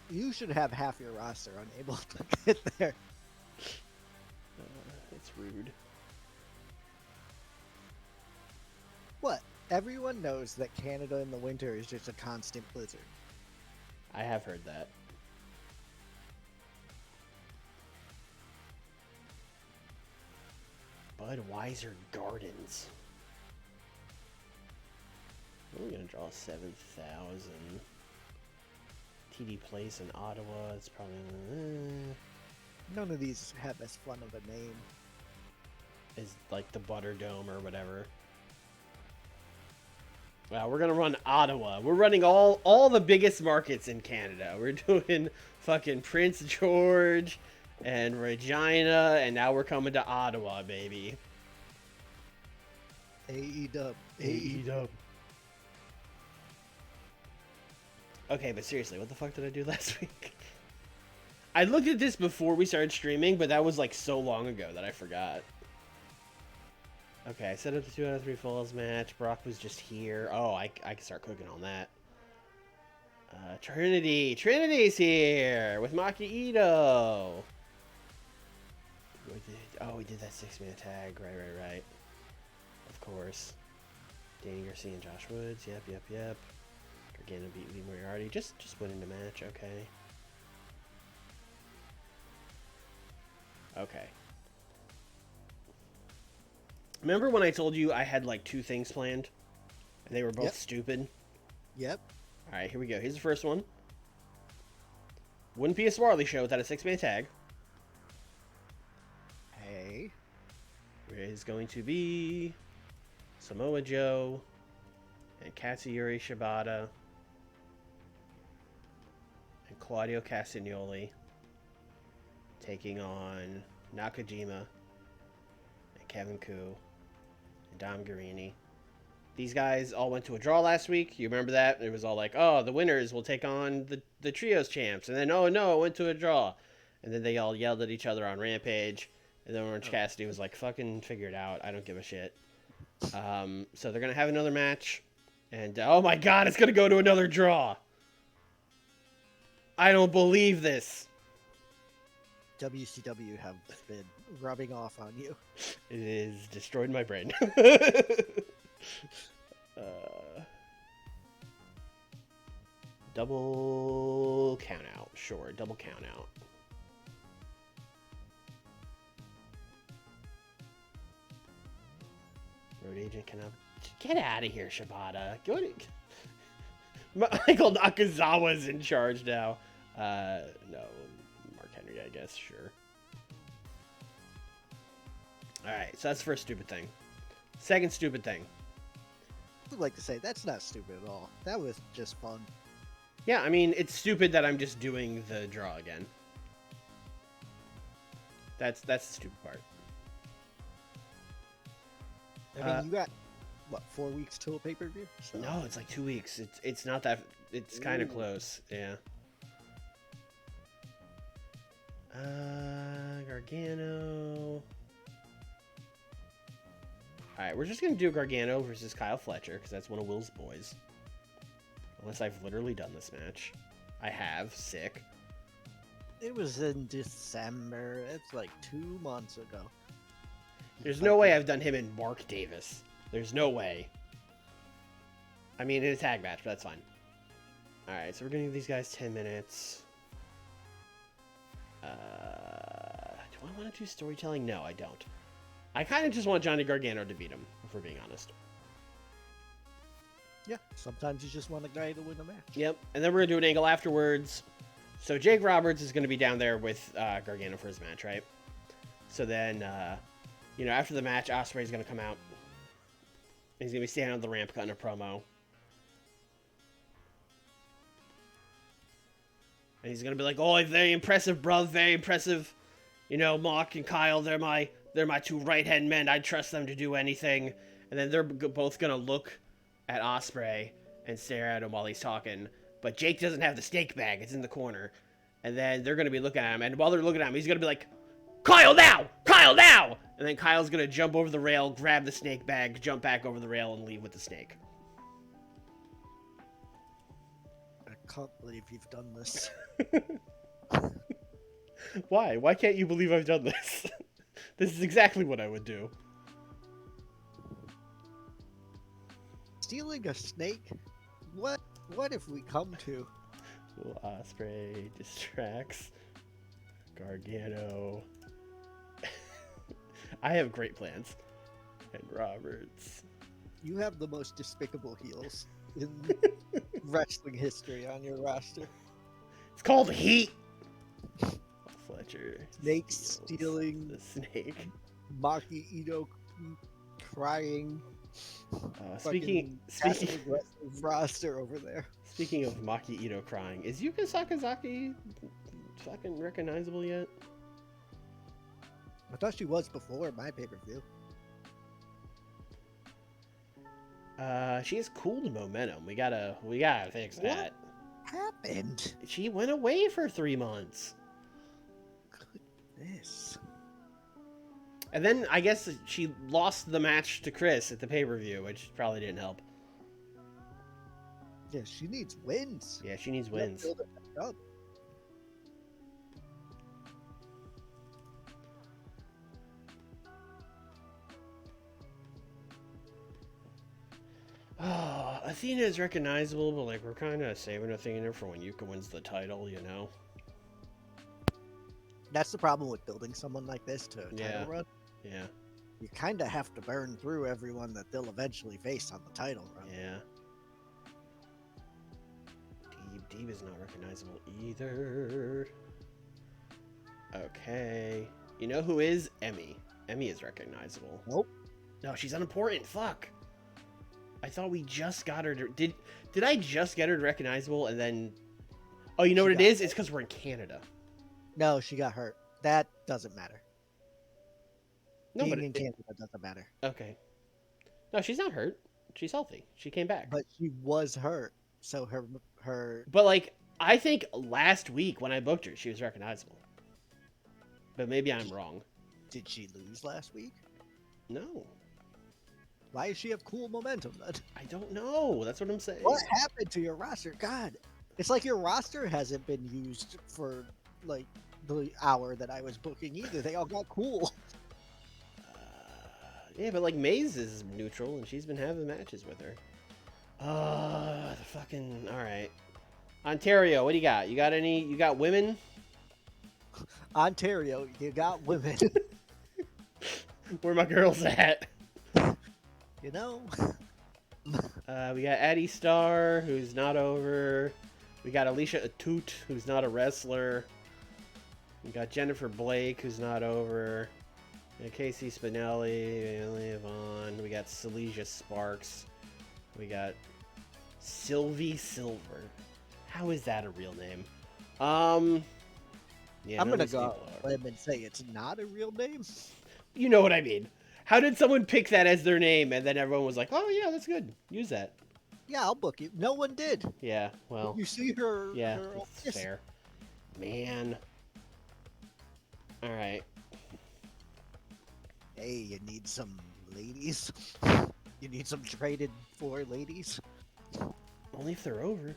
You should have half your roster unable to get there. It's rude. What? Everyone knows that Canada in the winter is just a constant blizzard. I have heard that. Budweiser Gardens. We're going to draw 7,000. TD Place in Ottawa. It's probably... None of these have as fun of a name. Is like the Butter Dome or whatever. Wow, we're gonna run Ottawa. We're running all the biggest markets in Canada. We're doing fucking Prince George and Regina, and now we're coming to Ottawa, baby. AEW. AEW. Okay, but seriously, what the fuck did I do last week? I looked at this before we started streaming, but that was like so long ago that I forgot. Okay, I set up the 2 out of 3 falls match. Brock was just here. Oh, I can start cooking on that. Trinity. Trinity's here with Maki Ito. We did that 6-man tag. Right. Of course. Danny Garcia and Josh Woods. Yep. Gargano beat Lee Moriarty. Just winning the match. Okay. Remember when I told you I had like 2 things planned? And they were both stupid? Yep. Alright, here we go. Here's the first one. Wouldn't be a Swarley show without a 6-man tag. Hey. There is going to be Samoa Joe and Katsuyori Shibata and Claudio Castagnoli taking on Nakajima and Kevin Koo and Dom Guarini. These guys all went to a draw last week. You remember that? It was all like, oh, the winners will take on the trios champs. And then, oh, no, it went to a draw. And then they all yelled at each other on Rampage. And then Orange Cassidy was like, fucking figure it out. I don't give a shit. So they're going to have another match. And, oh my God, it's going to go to another draw. I don't believe this. WCW have been rubbing off on you. It has destroyed my brain. Double count out. Sure, double count out. Road agent cannot get out of here, Shibata. Go to... Michael Nakazawa's in charge now. No, Mark Henry, I guess. Sure. All right, so that's the first stupid thing. Second stupid thing. I would like to say that's not stupid at all. That was just fun. Yeah, I mean, it's stupid that I'm just doing the draw again. That's the stupid part. I mean, you got, what, 4 weeks till pay-per-view? So. No, it's like 2 weeks. It's not that... It's kind of close. Yeah. Gargano... Alright, we're just going to do Gargano versus Kyle Fletcher, because that's one of Will's boys. Unless I've literally done this match. I have. Sick. It was in December. It's like 2 months ago. There's no way I've done him in Mark Davis. There's no way. I mean, in a tag match, but that's fine. Alright, so we're going to give these guys 10 minutes. Do I want to do storytelling? No, I don't. I kind of just want Johnny Gargano to beat him, if we're being honest. Yeah, sometimes you just want a guy to win a match. Yep, and then we're going to do an angle afterwards. So Jake Roberts is going to be down there with Gargano for his match, right? So then, you know, after the match, Ospreay's going to come out. He's going to be standing on the ramp cutting a promo. And he's gonna be like, "Oh, very impressive, bruv. Very impressive. You know, Mark and Kyle, they're my two right-hand men. I trust them to do anything." And then they're both gonna look at Ospreay and stare at him while he's talking. But Jake doesn't have the snake bag. It's in the corner. And then they're gonna be looking at him. And while they're looking at him, he's gonna be like, "Kyle, now! Kyle, now!" And then Kyle's gonna jump over the rail, grab the snake bag, jump back over the rail, and leave with the snake. I can't believe you've done this. Why? Why can't you believe I've done this? This is exactly what I would do. Stealing a snake? What have we come to? Will Ospreay distracts Gargano. I have great plans. And Roberts. You have the most despicable heels in wrestling history on your roster. It's called Heat. Fletcher. Snake stealing. The snake. Maki Ito crying. Speaking roster over there. Speaking of Maki Ito crying, is Yuka Sakazaki fucking recognizable yet? I thought she was before my pay-per-view. She has cooled momentum. We gotta fix that. What happened? She went away for 3 months. Goodness. And then I guess she lost the match to Chris at the pay-per-view, which probably didn't help. Yeah, she needs wins. Yeah, she needs wins. Build it back up. Oh, Athena is recognizable, but like we're kind of saving Athena for when Yuka wins the title, you know? That's the problem with building someone like this to a title run. Yeah. You kind of have to burn through everyone that they'll eventually face on the title run. Yeah. Deeb is not recognizable either. Okay. You know who is? Emmy. Emmy is recognizable. Nope. No, she's unimportant. Fuck. I thought we just got her to... Did I just get her to recognizable and then... Oh, you know what it is? It's because we're in Canada. No, she got hurt. That doesn't matter. No, Being in Canada doesn't matter. Okay. No, she's not hurt. She's healthy. She came back. But she was hurt. So her... But, like, I think last week when I booked her, she was recognizable. But maybe I'm wrong. Did she lose last week? No. Why does she have cool momentum then? I don't know. That's what I'm saying. What happened to your roster? God, it's like your roster hasn't been used for, like, the hour that I was booking either. They all got cool. Yeah, but, like, Maze is neutral, and she's been having matches with her. The fucking... Alright. Ontario, what do you got? You got any... You got women? Ontario, you got women. Where my girls at? You know? We got Addie Starr, who's not over. We got Alicia Atut, who's not a wrestler. We got Jennifer Blake, who's not over. We got Casey Spinelli, Yvonne. We got Silesia Sparks. We got Sylvie Silver. How is that a real name? Yeah, I'm gonna go and say it's not a real name. You know what I mean. How did someone pick that as their name and then everyone was like, oh yeah, that's good. Use that. Yeah, I'll book you. No one did. Yeah, well. You see her. Yeah, her that's fair. Man. Alright. Hey, you need some ladies? You need some traded for ladies? Only if they're over.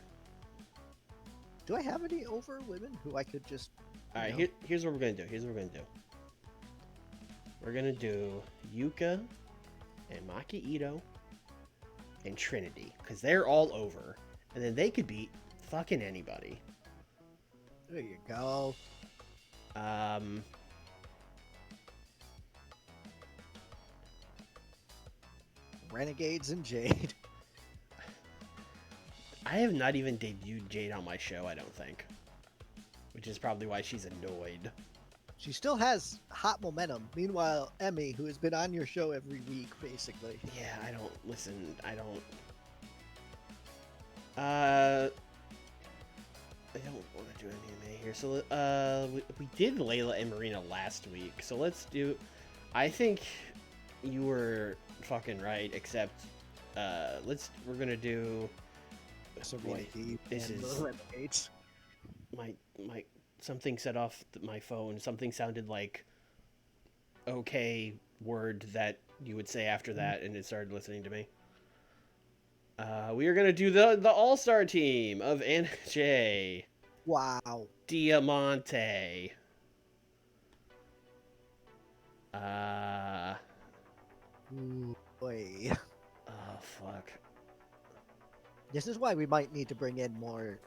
Do I have any over women who I could just... Alright, here's what we're going to do. We're going to do Yuka and Maki Ito and Trinity. Because they're all over. And then they could beat fucking anybody. There you go. Renegades and Jade. I have not even debuted Jade on my show, I don't think. Which is probably why she's annoyed. She still has hot momentum. Meanwhile, Emmy, who has been on your show every week, basically. Yeah, I don't... I don't want to do MMA here. So, we did Layla and Marina last week. So let's do. I think you were fucking right. Except, we're gonna do. So Boy, really this and is the Rampage. my something set off my phone. Something sounded like okay word that you would say after that, and it started listening to me. We are gonna do the all-star team of NJ, Wow. Diamante, uh, Ooh, boy. oh fuck, This is why we might need to bring in more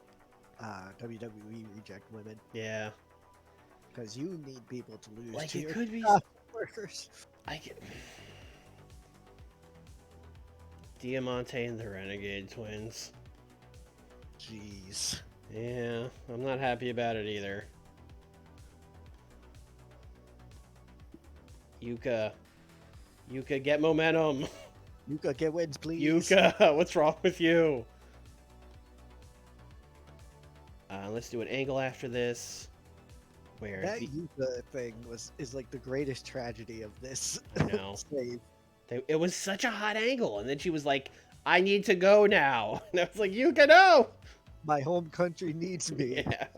WWE reject women, yeah, because you need people to lose like to it your could be. workers. I can. Diamante and the Renegade Twins. Jeez. Yeah, I'm not happy about it either. Yuka, get momentum. Yuka, get wins, please. Yuka, what's wrong with you? Let's do an angle after this. Where That Yuka thing is like the greatest tragedy of this I know. save. It was such a hot angle, and then she was like, "I need to go now," and I was like, "Yuka, no!" My home country needs me. Yeah.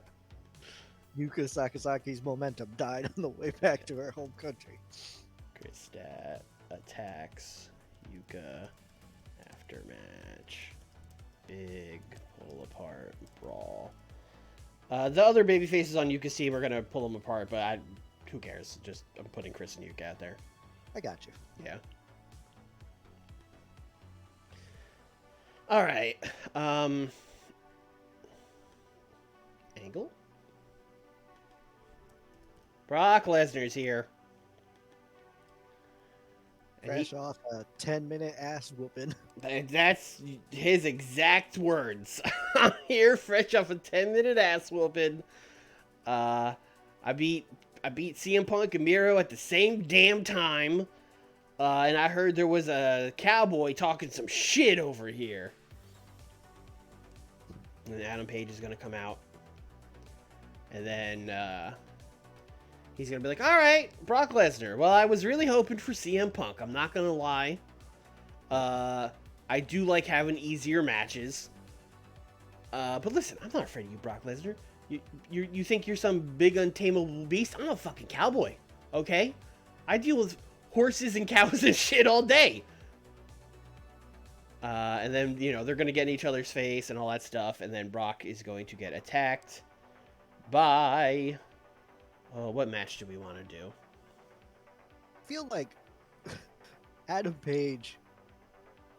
Yuka Sakasaki's momentum died on the way back to her home country. Kristat attacks Yuka after match. Big pull apart brawl. The other baby faces on Yuka's team are gonna pull them apart, but who cares? Just I'm putting Chris and Yuka out there. I got you. Yeah. All right. Angle. Brock Lesnar's here. And Fresh off a 10-minute ass whooping. that's his exact words. I'm here fresh off a 10-minute ass whooping. I beat CM Punk and Miro at the same damn time. And I heard there was a cowboy talking some shit over here. And Adam Page is going to come out. And then he's going to be like, all right, Brock Lesnar. Well, I was really hoping for CM Punk. I'm not going to lie. I do like having easier matches. But listen, I'm not afraid of you, Brock Lesnar. You think you're some big untamable beast? I'm a fucking cowboy, okay? I deal with horses and cows and shit all day. And then, they're going to get in each other's face and all that stuff. And then Brock is going to get attacked by... Oh, what match do we want to do? I feel like Adam Page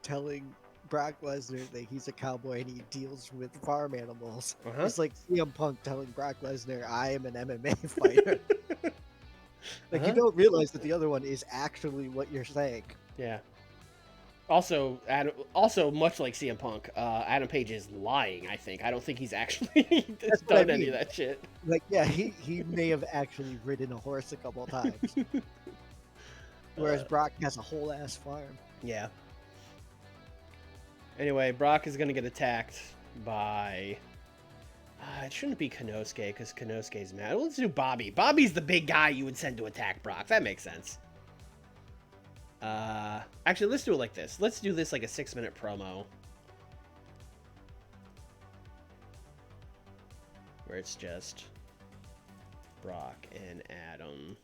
telling Brock Lesnar that he's a cowboy and he deals with farm animals. Uh-huh. It's like CM Punk telling Brock Lesnar, I am an MMA fighter. Like, you don't realize that the other one is actually what you're saying. Yeah. Also, much like CM Punk, Adam Page is lying, I think. I don't think he's actually done any of that shit. Like, yeah, he may have actually ridden a horse a couple times. Whereas Brock has a whole ass farm. Yeah. Anyway, Brock is going to get attacked by... it shouldn't be Konosuke, because Konosuke's mad. Let's do Bobby. Bobby's the big guy you would send to attack Brock. That makes sense. Actually, let's do it like this. Let's do this like a 6-minute promo. Where it's just Brock and Adam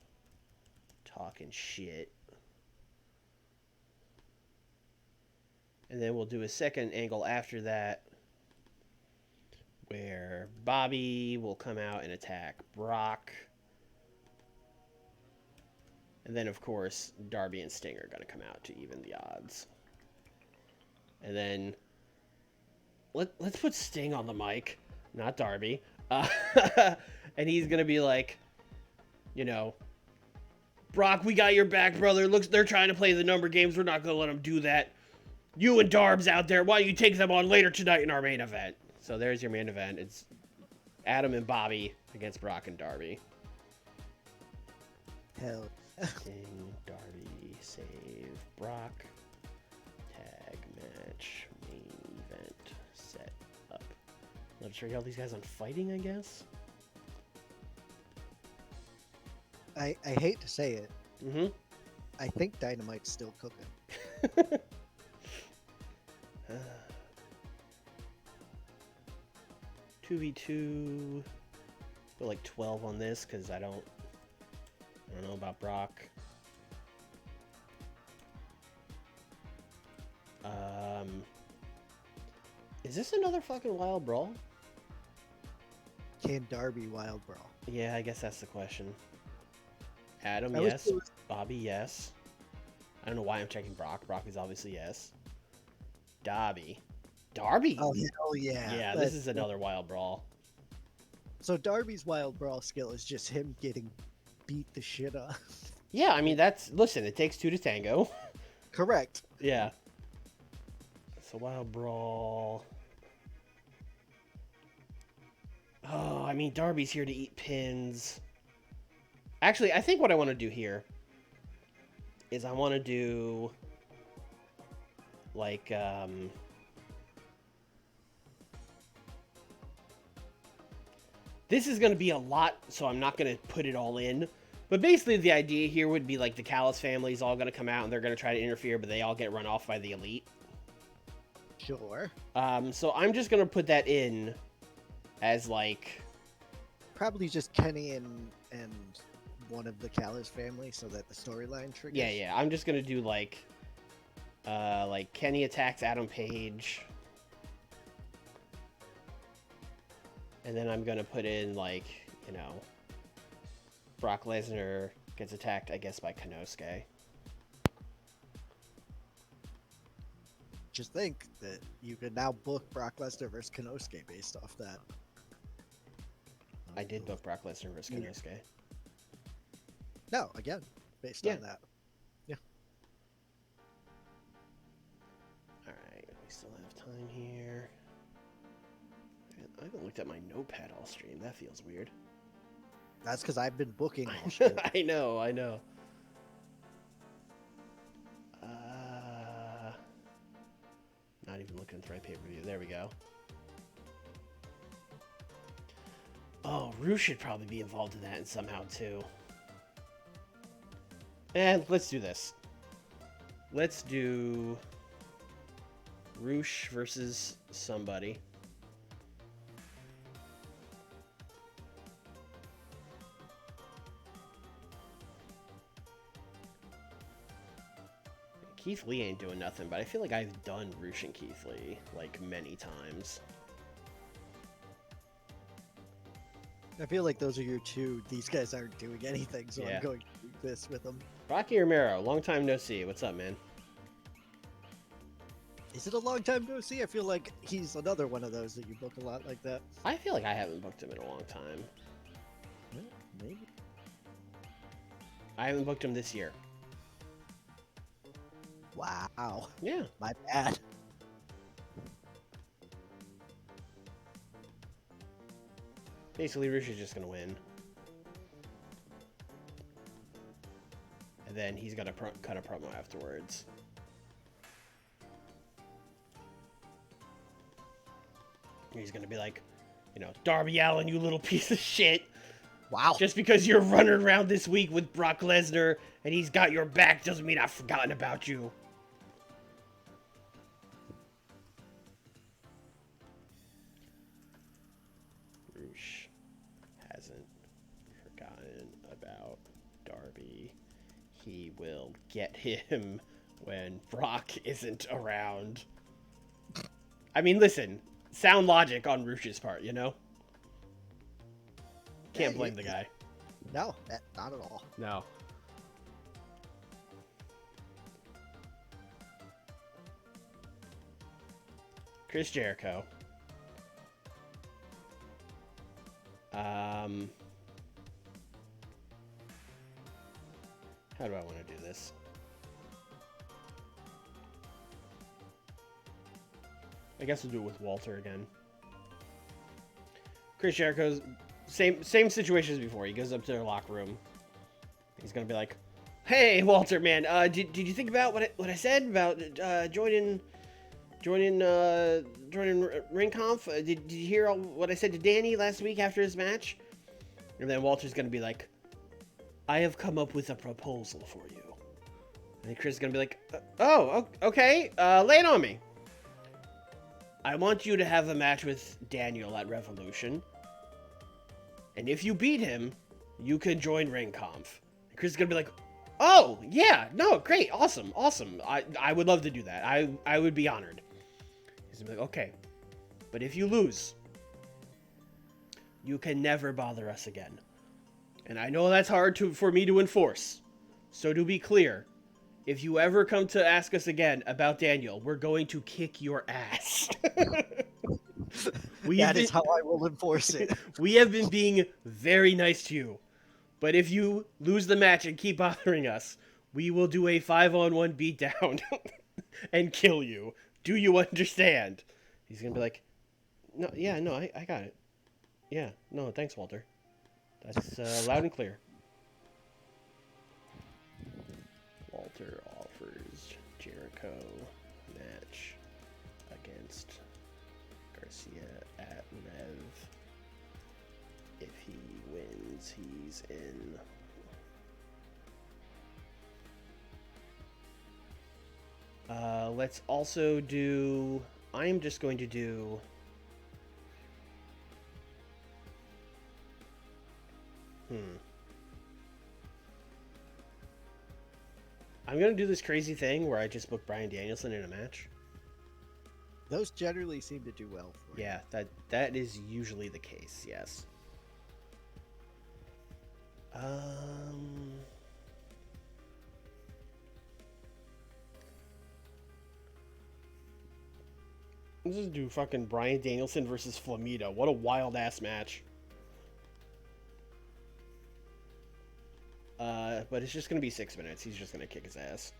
talking shit. And then we'll do a second angle after that where Bobby will come out and attack Brock. And then, of course, Darby and Sting are going to come out to even the odds. And then let's put Sting on the mic, not Darby. And he's going to be like, Brock, we got your back, brother. Looks, they're trying to play the number games. We're not going to let them do that. You and Darb's out there. Why don't you take them on later tonight in our main event? So there's your main event. It's Adam and Bobby against Brock and Darby. Hell. Sting, Darby, save Brock. Tag match, main event, set up. So trade all these guys on fighting, I guess. I hate to say it. Mm-hmm. I think Dynamite's still cooking. 2v2. Go like 12 on this because I don't know about Brock. Is this another fucking Wild Brawl? Can Darby Wild Brawl? Yeah, I guess that's the question. Adam, I wish yes. it was- Bobby, yes. I don't know why I'm checking Brock. Brock is obviously yes. Darby. Darby? Oh, hell yeah. Yeah, this is another Wild Brawl. So Darby's Wild Brawl skill is just him getting beat the shit up. Yeah, I mean, listen, it takes two to tango. Correct. Yeah. So Wild Brawl. Oh, I mean, Darby's here to eat pins. Actually, I think what I want to do here is I want to do like this is going to be a lot, so I'm not going to put it all in. But basically the idea here would be like the Callis family is all going to come out and they're going to try to interfere, but they all get run off by the Elite. Sure. So I'm just going to put that in as like Probably just Kenny and one of the Callis family so that the storyline triggers. yeah, I'm just going to do like Kenny attacks Adam Page. And then I'm going to put in like, you know, Brock Lesnar gets attacked, I guess, by Konosuke. Just think that you can now book Brock Lesnar versus Konosuke based off that. I did book Brock Lesnar versus Konosuke. No, again, based on that. Yeah. Alright, we still have time here. I haven't looked at my notepad all stream. That feels weird. That's because I've been booking all stream. I know. Not even looking at the right pay-per-view. There we go. Oh, Rue should probably be involved in that somehow, too. And let's do this. Let's do Roosh versus somebody. Keith Lee ain't doing nothing, but I feel like I've done Roosh and Keith Lee, like, many times. I feel like those are your two. These guys aren't doing anything, so Yeah. I'm going to do this with them. Rocky Romero, long time no see. What's up, man? Is it a long time no see? I feel like he's another one of those that you book a lot like that. I feel like I haven't booked him in a long time. Yeah, maybe. I haven't booked him this year. Wow. Yeah. My bad. Basically, Roosh is just going to win. And then he's going to cut a promo afterwards. He's going to be like, you know, Darby Allin, you little piece of shit. Wow. Just because you're running around this week with Brock Lesnar and he's got your back doesn't mean I've forgotten about you. Roosh hasn't forgotten about Darby. He will get him when Brock isn't around. I mean, listen, sound logic on Roosh's part, you know? Can't blame the guy. No, not at all. No. Chris Jericho. How do I want to do this? I guess we'll do it with Walter again. Chris Jericho's same situation as before. He goes up to their locker room. He's gonna be like, "Hey, Walter, man, did you think about what I said about joining joining ring conf. Did you hear what I said to Danny last week after his match? And then Walter's gonna be like, I have come up with a proposal for you. And Chris is gonna be like, oh, okay, lay it on me. I want you to have a match with Daniel at Revolution. And if you beat him, you can join ring conf. And Chris is gonna be like, oh, yeah, no, great, awesome. I would love to do that. I would be honored. He's gonna be like, okay, but if you lose, you can never bother us again. And I know that's hard for me to enforce. So to be clear, if you ever come to ask us again about Daniel, we're going to kick your ass. That is how I will enforce it. We have been being very nice to you. But if you lose the match and keep bothering us, we will do a 5-on-1 beatdown and kill you. Do you understand? He's going to be like, no, I got it. Yeah, no, thanks, Walter. That's loud and clear. Walter offers Jericho match against Garcia at Rev. If he wins, he's in. Let's also do... I'm just going to do... I'm going to do this crazy thing where I just book Bryan Danielson in a match. Those generally seem to do well for Yeah, that is usually the case, yes. Let's just do fucking Bryan Danielson versus Flamita. What a wild ass match. But it's just gonna be 6 minutes. He's just gonna kick his ass.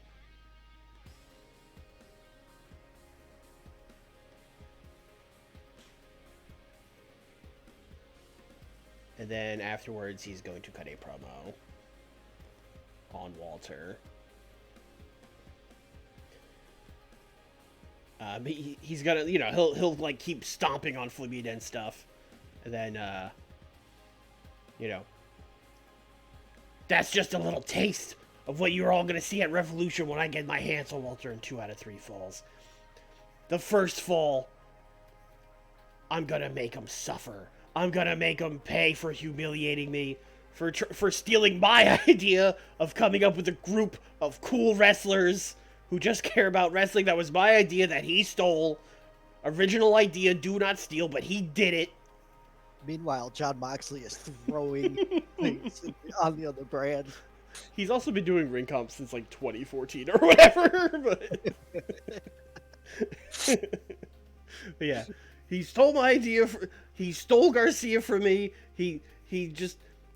And then afterwards, he's going to cut a promo on Walter. He's gonna, he'll like keep stomping on Flamita and stuff, and then, that's just a little taste of what you're all gonna see at Revolution when I get my hands on Walter in 2 out of 3 falls. The first fall, I'm gonna make him suffer. I'm gonna make him pay for humiliating me, for stealing my idea of coming up with a group of cool wrestlers who just care about wrestling. That was my idea that he stole. Original idea, do not steal, but he did it. Meanwhile, Jon Moxley is throwing things on the other brand. He's also been doing ring comp since like 2014 or whatever. But yeah, he stole my idea. He stole Garcia from me. He's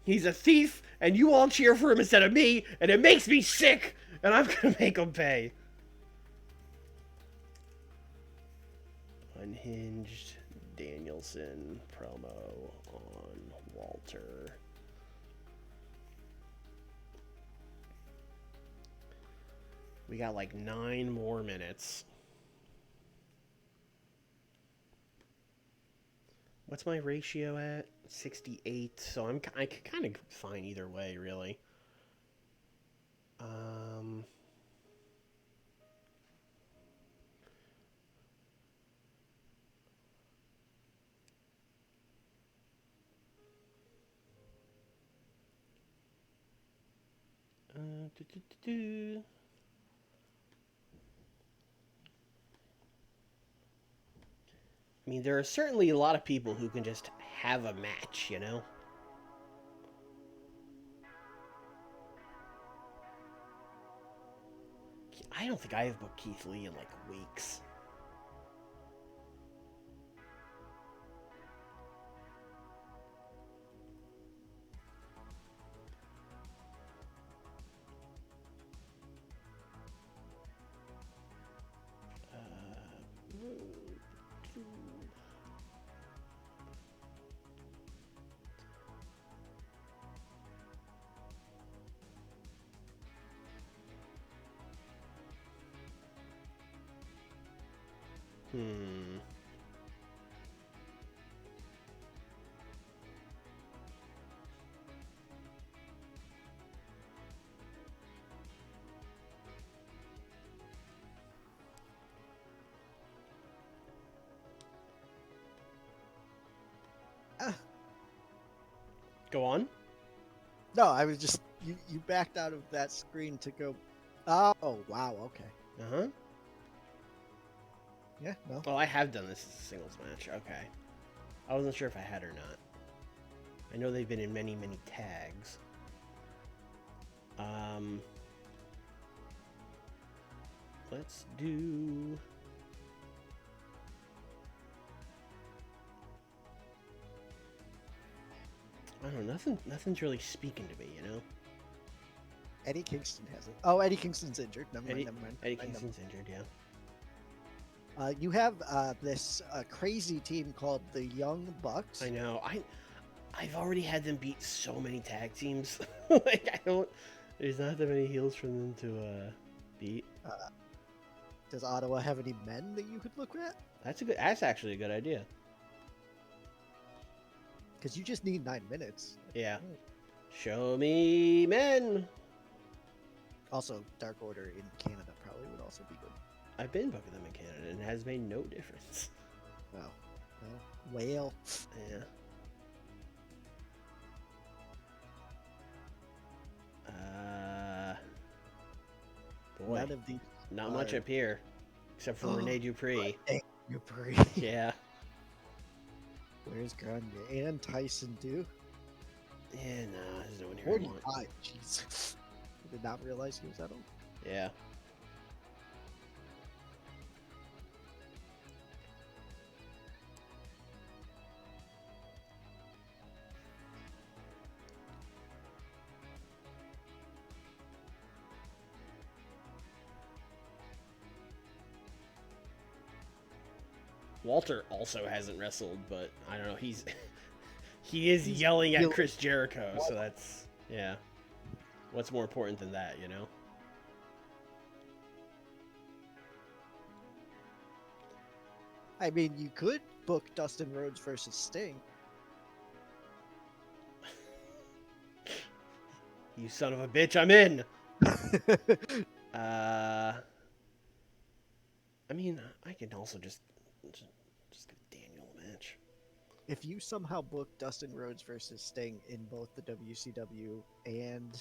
a thief, and you all cheer for him instead of me, and it makes me sick. And I'm gonna make him pay. Unhinged Danielson promo on Walter. We got like 9 more minutes. What's my ratio at? 68. So I kind of fine either way, really. I mean, there are certainly a lot of people who can just have a match, you know? I don't think I have booked Keith Lee in, like, weeks. Hmm. Ah, Go on. no, I was just you backed out of that screen to go. Oh wow, okay. Uh-huh. Yeah, no. Oh, I have done this as a singles match. Okay. I wasn't sure if I had or not. I know they've been in many, many tags. Let's do... I don't know, nothing's really speaking to me, you know? Eddie Kingston has it. Oh, Eddie Kingston's injured. Never mind. Eddie Kingston's injured, yeah. You have this crazy team called the Young Bucks. I know. I've already had them beat so many tag teams. Like, I don't... There's not that many heels for them to beat. Does Ottawa have any men that you could look at? That's actually a good idea. Because you just need 9 minutes. Yeah. Show me men. Also, Dark Order in Canada probably would also be good. I've been booking them in Canada and it has made no difference. Wow. Well, whale. Yeah. Boy, None of these. not much up here, except for Rene Dupree. Dupree. Yeah. Where's Grande and Tyson too? Yeah, no, there's no one here. 45. Jeez. I did not realize he was that old. Yeah. Walter also hasn't wrestled, but I don't know. He is yelling at Chris Jericho, so that's yeah. What's more important than that, you know? I mean, you could book Dustin Rhodes versus Sting. You son of a bitch, I'm in. I mean, I can also just get Daniel a match. If you somehow book Dustin Rhodes versus Sting in both the WCW and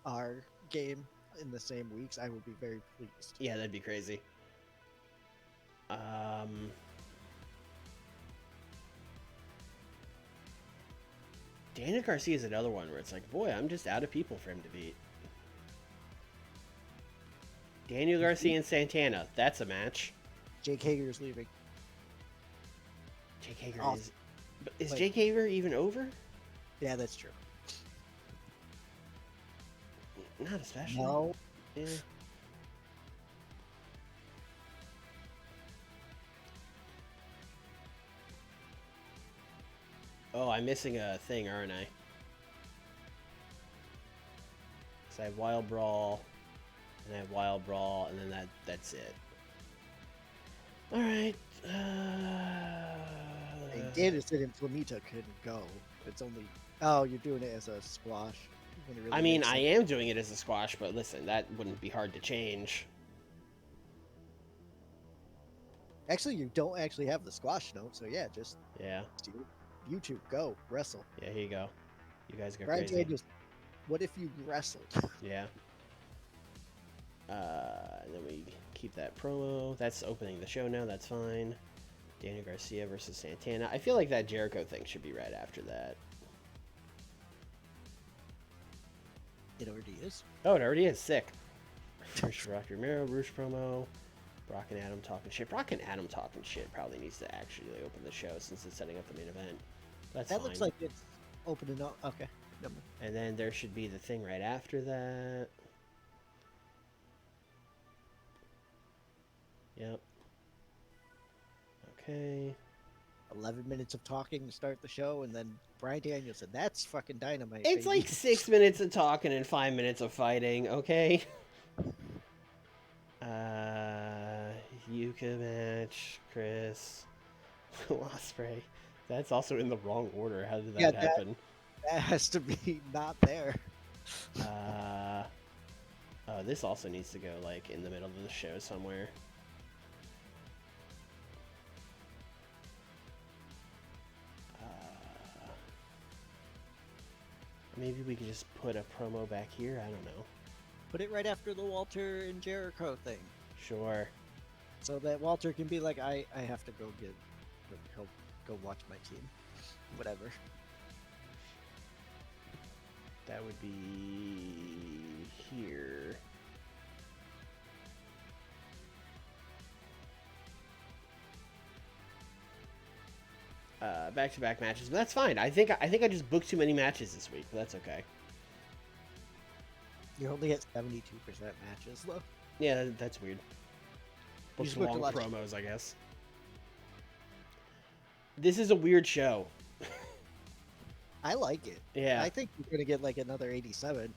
our game in the same weeks, I will be very pleased. Yeah, that'd be crazy. Daniel Garcia is another one where it's like, boy, I'm just out of people for him to beat. Daniel Garcia and Santana, that's a match. Jake Hager's leaving. Jake Hager Awesome. is Jake Hager even over? Yeah, that's true. Not especially. No. Yeah. Oh, I'm missing a thing, aren't I? So I have Wild Brawl, and I have Wild Brawl, and then that's it. All right. Danielson and Flamita couldn't go. It's only. Oh, you're doing it as a squash. Really I mean, I am doing it as a squash, but listen, that wouldn't be hard to change. Actually, you don't actually have the squash note, so yeah, just Yeah. YouTube, go wrestle. Yeah, here you go. You guys go Brian crazy. Daniels, what if you wrestled? Yeah. And then we keep that promo. That's opening the show now. That's fine. Daniel Garcia versus Santana. I feel like that Jericho thing should be right after that. It already is. Oh, it already is. Sick. First Rocky Romero, Bruce promo. Brock and Adam talking shit. Brock and Adam talking shit probably needs to actually open the show since it's setting up the main event. That's That fine. looks like it's opening up. Okay. And then there should be the thing right after that. Yep. Okay. 11 minutes of talking to start the show, and then Brian Danielson. That's fucking dynamite. It's baby. like 6 minutes of talking and 5 minutes of fighting, okay? Yuka match, Chris, Osprey. That's also in the wrong order. How did that happen? That has to be not there. Oh, this also needs to go like in the middle of the show somewhere. Maybe we could just put a promo back here. I don't know. Put it right after the Walter and Jericho thing. Sure. So that Walter can be like, I have to go go watch my team. Whatever. That would be here. Back-to-back matches, but that's fine. I think I just booked too many matches this week, but that's okay. You only get 72% matches, though. Yeah, that's weird. Booked booked long a lot promos, I guess. This is a weird show. I like it. Yeah. I think you're gonna get like another 87.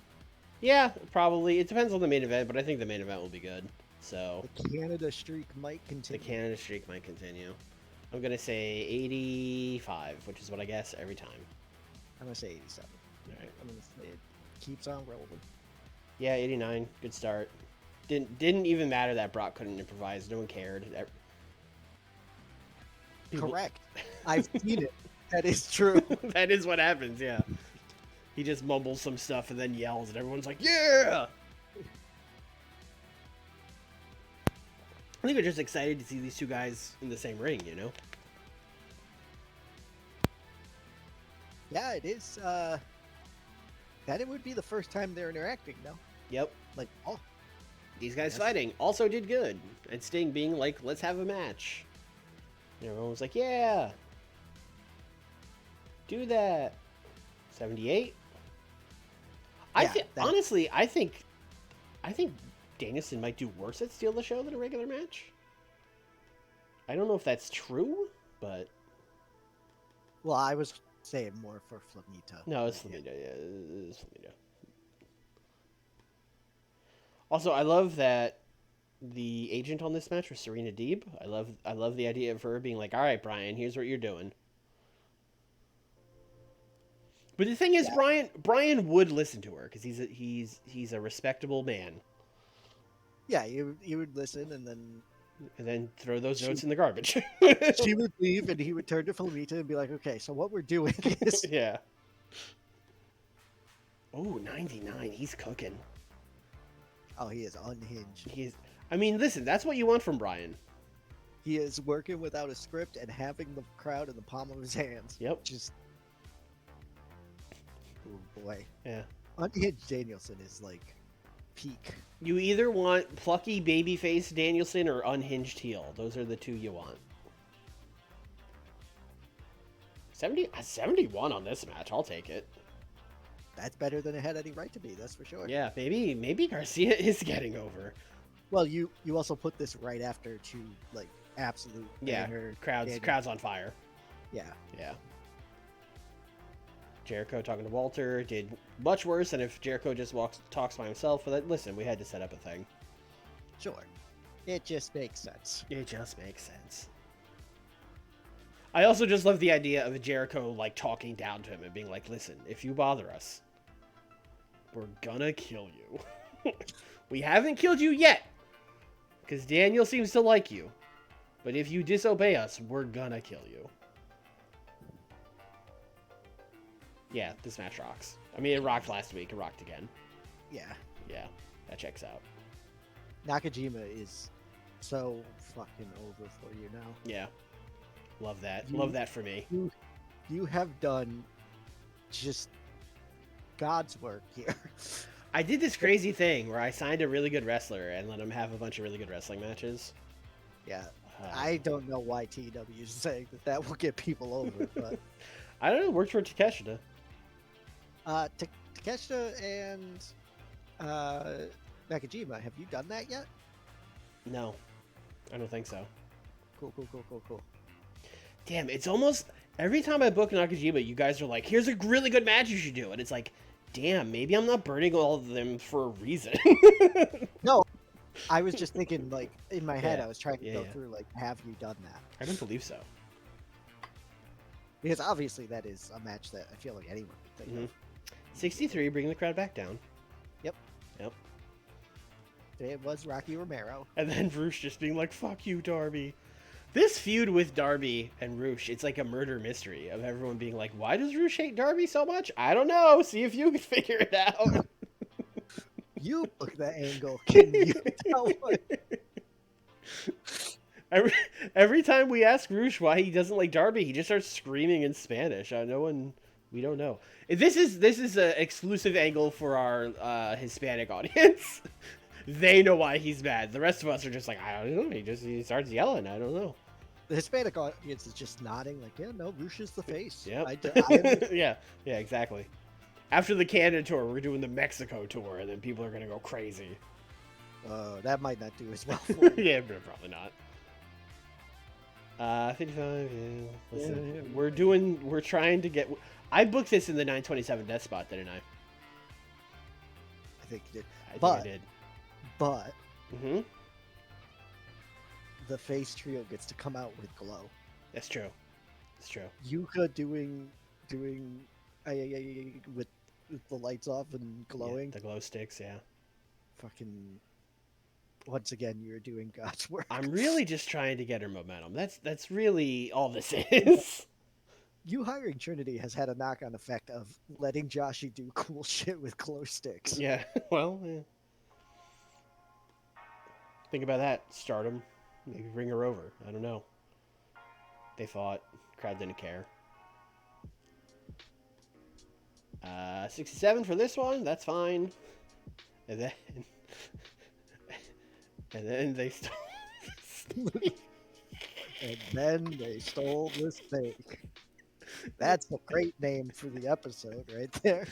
Yeah, probably. It depends on the main event, but I think the main event will be good. So the Canada streak might continue. The Canada streak might continue. I'm gonna say 85, which is what I guess every time. I'm gonna say 87. All right. I'm gonna say it keeps on rolling. Yeah, 89. Good start. Didn't even matter that Brock couldn't improvise. No one cared. Correct. I've seen it. That is true. That is what happens, yeah. He just mumbles some stuff and then yells, and everyone's like, yeah! I think we're just excited to see these two guys in the same ring, you know? Yeah, it is. That it would be the first time they're interacting, no? Yep. Like, oh. These guys fighting also did good. And Sting being like, let's have a match. And everyone was like, yeah! Do that. 78? Honestly, I think Danielson might do worse at Steal the Show than a regular match. I don't know if that's true, but... Well, I was saying more for Flamita. No, it's Flamita, yeah. It's Flamita. Also, I love that the agent on this match was Serena Deeb. I love the idea of her being like, all right, Brian, here's what you're doing. But the thing is, yeah. Brian would listen to her because he's a respectable man. Yeah, you would listen and then throw those notes in the garbage. She would leave and he would turn to Flamita and be like, "Okay, so what we're doing is yeah." Oh, 99. He's cooking. Oh, he is unhinged. I mean, listen, that's what you want from Brian. He is working without a script and having the crowd in the palm of his hands. Yep. Just. Oh boy. Yeah. Unhinged Danielson is like peak. You either want plucky babyface Danielson or unhinged heel. Those are the two you want. 71 on this match. I'll take it. That's better than it had any right to be. That's for sure. Yeah, maybe Garcia is getting over. Well, you also put this right after two like absolute crowds on fire. Yeah. Yeah. Jericho talking to Walter did much worse than if Jericho just talks by himself. But listen, we had to set up a thing. Sure. It just makes sense. It just makes sense. I also just love the idea of Jericho like talking down to him and being like, listen, if you bother us, we're gonna kill you. We haven't killed you yet, because Daniel seems to like you. But if you disobey us, we're gonna kill you. Yeah, this match rocks. I mean, it rocked last week. It rocked again. Yeah. Yeah, that checks out. Nakajima is so fucking over for you now. Yeah. Love that. Love that for me. You have done just God's work here. I did this crazy thing where I signed a really good wrestler and let him have a bunch of really good wrestling matches. Yeah. I don't know why TEW is saying that will get people over, but... I don't know. It worked for Takeshita. Takeshita and Nakajima, have you done that yet? No. I don't think so. Cool. Damn, it's almost... Every time I book Nakajima, you guys are like, here's a really good match you should do. And it's like, damn, maybe I'm not burning all of them for a reason. No. I was just thinking, like, in my head, Yeah, I was trying to yeah, go yeah. through, like, have you done that? I don't believe so. Because obviously that is a match that I feel like anyone would think of. 63, bringing the crowd back down. Yep. Yep. It was Rocky Romero. And then Roosh just being like, fuck you, Darby. This feud with Darby and Roosh, it's like a murder mystery of everyone being like, why does Roosh hate Darby so much? I don't know. See if you can figure it out. You book the angle. Can you tell what? Every time we ask Roosh why he doesn't like Darby, he just starts screaming in Spanish. We don't know. This is an exclusive angle for our Hispanic audience. They know why he's mad. The rest of us are just like, I don't know. He starts yelling. I don't know. The Hispanic audience is just nodding, like, yeah, no, Roosh is the face. Yep. I yeah, exactly. After the Canada tour, we're doing the Mexico tour, and then people are gonna go crazy. That might not do as well for you. Yeah, but probably not. 55. Yeah. Listen, we're trying to get. I booked this in the 927 death spot, didn't I? I think you did. I think I did. But Mm-hmm. the face trio gets to come out with glow. That's true. That's true. Yuka doing with the lights off and glowing. Yeah, the glow sticks, yeah. Fucking. Once again, you're doing God's work. I'm really just trying to get her momentum. That's really all this is. You hiring Trinity has had a knock-on effect of letting Joshi do cool shit with glow sticks. Yeah. Well, yeah. Think about that. Stardom. Maybe bring her over. I don't know. They fought. Crowd didn't care. 67 for this one. That's fine. And then... and then they stole... And then they stole the steak. That's a great name for the episode right there.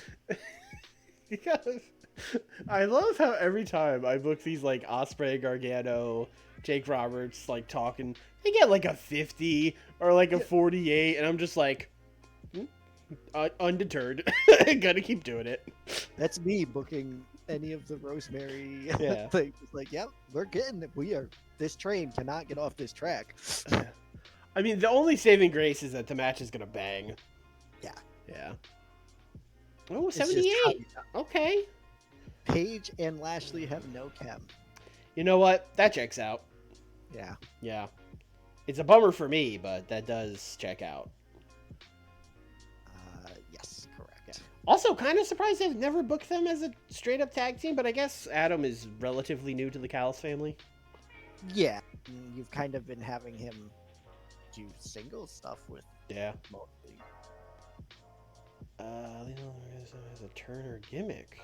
Because I love how every time I book these like Osprey, Gargano, Jake Roberts like talking, they get like a 50 or like a 48, and I'm just like undeterred. Gotta keep doing it. That's me booking any of the Rosemary Yeah. things. Like, yep, we're getting it. This train cannot get off this track. I mean, the only saving grace is that the match is gonna bang. Yeah. Yeah. Oh, It's just 78. Okay. Paige and Lashley have no chem. You know what? That checks out. Yeah. Yeah. It's a bummer for me, but that does check out. Yes, correct. Also, kind of surprised they've never booked them as a straight-up tag team, but I guess Adam is relatively new to the Callis family. Yeah, you've kind of been having him do single stuff with Yeah. mostly. As a Turner gimmick.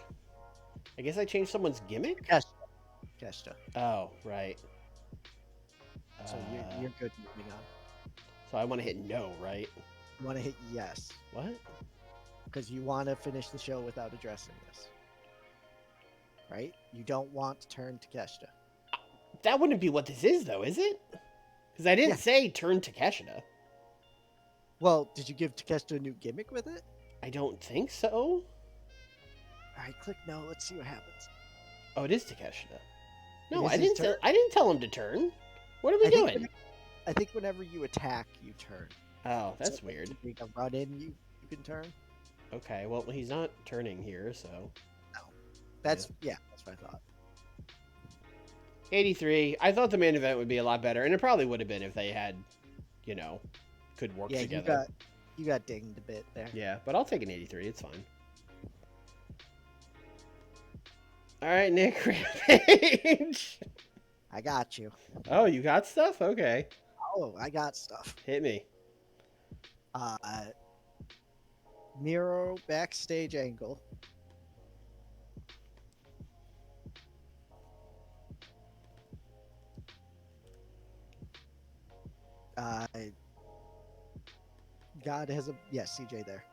I guess I changed someone's gimmick? Keshta. Oh, right. So you're good moving on. So I want to hit no, right? You want to hit yes. What? Because you want to finish the show without addressing this. Right? You don't want to turn to Keshta. That wouldn't be what this is, though, is it? Because I didn't say turn Takeshita. Well, did you give Takeshita a new gimmick with it? I don't think so. All right, click no. Let's see what happens. Oh, it is Takeshita. No, It is I his didn't. turn. I didn't tell him to turn. What are we doing? I think whenever you attack, you turn. Oh, that's So weird. if you make a run in, you can turn. Okay, well, he's not turning here, so. That's that's what I thought. 83. I thought the main event would be a lot better, and it probably would have been if they had, could work together. You got dinged a bit there. Yeah, but I'll take an 83. It's fine. All right, Nikk, Rampage. I got you. Oh, you got stuff? Okay. Oh, I got stuff. Hit me. Miro backstage angle. God has CJ there.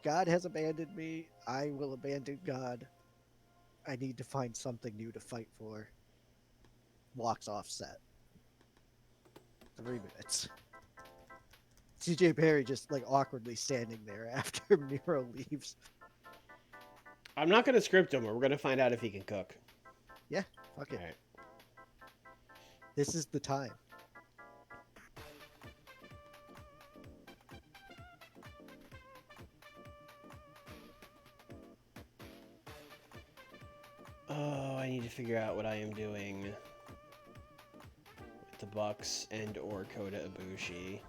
God has abandoned me. I will abandon God. I need to find something new to fight for. Walks off set. 3 minutes. CJ Perry just like awkwardly standing there after Miro leaves. I'm not gonna script him. We're gonna find out if he can cook. Yeah, fuck it. All right. This is the time. Oh, I need to figure out what I am doing with the Bucks and or Kota Ibushi.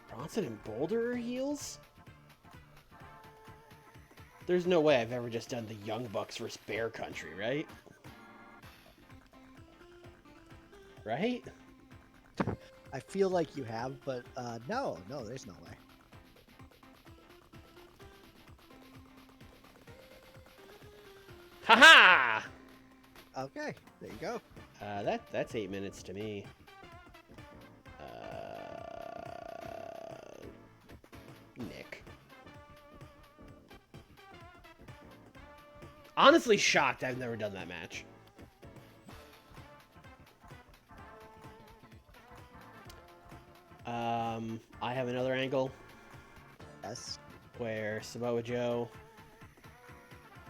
Bronson and Boulder are heels? There's no way I've ever just done the Young Bucks versus Bear Country, right? Right? I feel like you have, but no, there's no way. Haha! Okay, there you go. That's 8 minutes to me. Nikk. Honestly shocked I've never done that match. I have another angle Yes. where Samoa Joe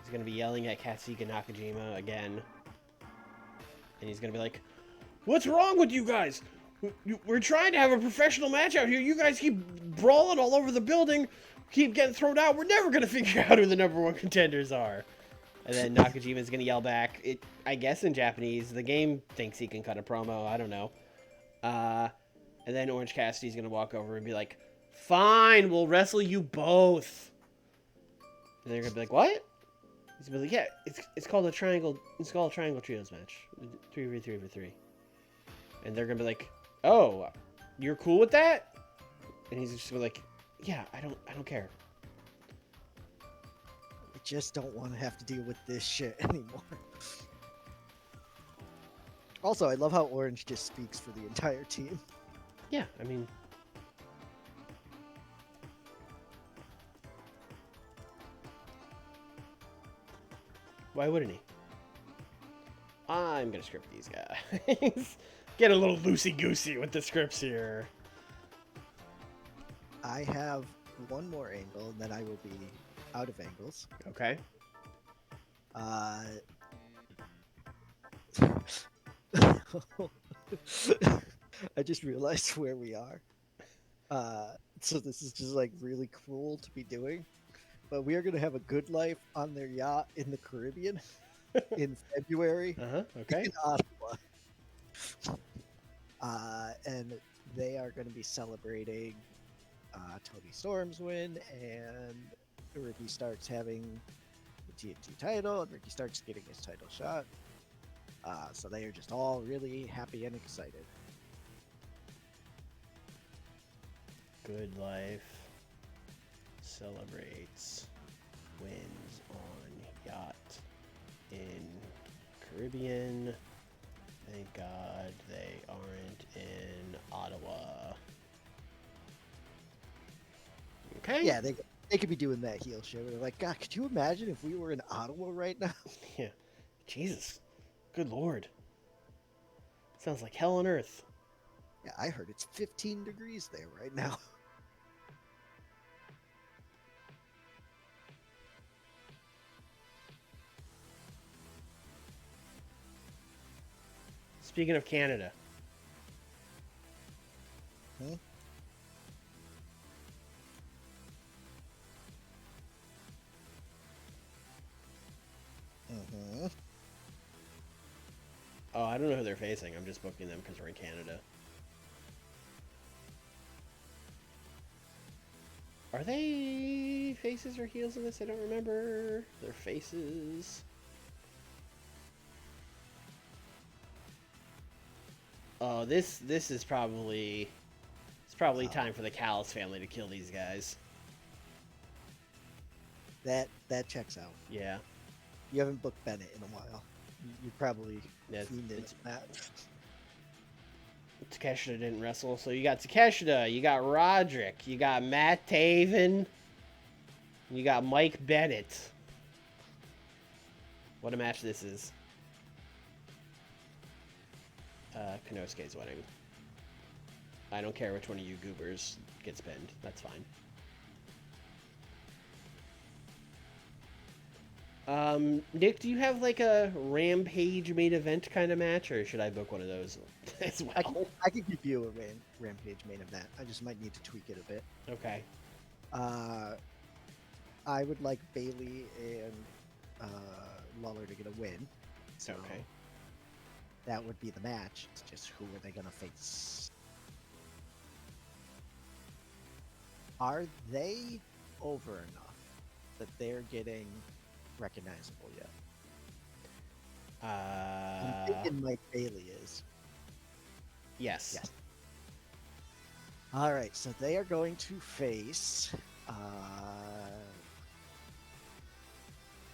is going to be yelling at Katsuhika Nakajima again. And he's going to be like, "What's wrong with you guys? We're trying to have a professional match out here. You guys keep brawling all over the building, keep getting thrown out. We're never going to figure out who the #1 contenders are." And then Nakajima's going to yell back, I guess in Japanese. The game thinks he can cut a promo. I don't know. And then Orange Cassidy's going to walk over and be like, "Fine, we'll wrestle you both." And they're going to be like, "What?" He's going to be like, "Yeah, it's called a triangle. It's called a triangle trios match. 3v3v3. And they're going to be like, "Oh, you're cool with that?" And he's just going to be like, "Yeah, I don't care." I just don't want to have to deal with this shit anymore. Also, I love how Orange just speaks for the entire team. Yeah, I mean... Why wouldn't he? I'm going to script these guys. Get a little loosey-goosey with the scripts here. I have one more angle, and then I will be out of angles. Okay. I just realized where we are. So this is just like really cruel to be doing. But we are going to have a good life on their yacht in the Caribbean in February Okay. in Ottawa. And they are going to be celebrating Tony Storm's win, and Ricky Starks having the TNT title, and Ricky Starks getting his title shot. So they are just all really happy and excited. Good Life celebrates wins on yacht in Caribbean. Thank God they aren't in Ottawa. Okay. Yeah, they could be doing that heel shit. Where they're like, God, could you imagine if we were in Ottawa right now? Yeah. Jesus. Good Lord. Sounds like hell on earth. Yeah, I heard it's 15 degrees there right now. Speaking of Canada. Hmm? Mm-hmm. Oh, I don't know who they're facing. I'm just booking them because we're in Canada. Are they faces or heels in this? I don't remember. They're faces. Oh, this is probably... It's probably time for the Callis family to kill these guys. That checks out. Yeah. You haven't booked Bennett in a while. You probably fiended it's that. Takeshita didn't wrestle, so you got Takeshita, you got Roderick, you got Matt Taven, you got Mike Bennett. What a match this is. Konosuke's winning. I don't care which one of you goobers gets pinned. That's fine. Nick, do you have like a Rampage main event kind of match, or should I book one of those as well? I can give you a Rampage main event. I just might need to tweak it a bit. Okay. I would like Bailey and Lawler to get a win. So Okay. that would be the match. It's just who are they going to face? Are they over enough that they're getting recognizable yet? I'm thinking Mike Bailey is. Yes. Yes. All right, so they are going to face.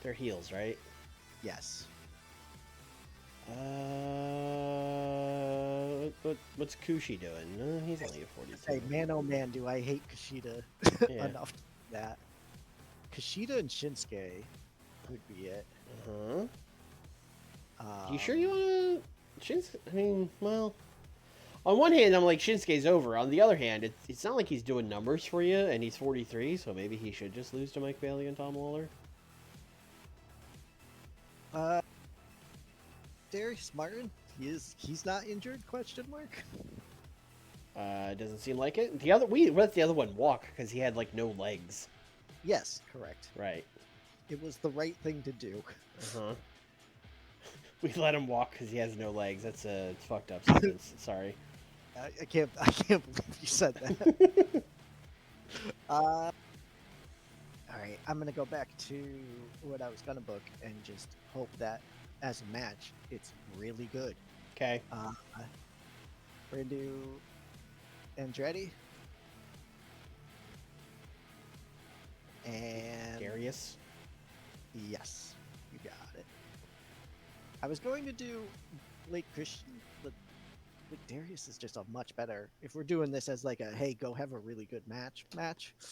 They're heels, right? Yes. What's Kushi doing? He's only a 42. Hey, man, oh man, do I hate Kushida Yeah. enough to do that. Kushida and Shinsuke would be it. You sure you want to... Shinsuke? I mean, well... On one hand, I'm like, Shinsuke's over. On the other hand, it's not like he's doing numbers for you, and he's 43, so maybe he should just lose to Mike Bailey and Tom Lawler. Darius Martin, he's not injured? Question mark. Doesn't seem like it. The other we let the other one walk because he had like no legs. Yes, correct. Right. It was the right thing to do. Uh-huh. We let him walk because he has no legs. That's a fucked up sentence. Sorry. I can't believe you said that. All right, I'm gonna go back to what I was gonna book and just hope that as a match, it's really good. Okay. We're gonna do Andretti and Darius. Yes, you got it. I was going to do Blake Christian, but Darius is just a much better. If we're doing this as like a hey, go have a really good match.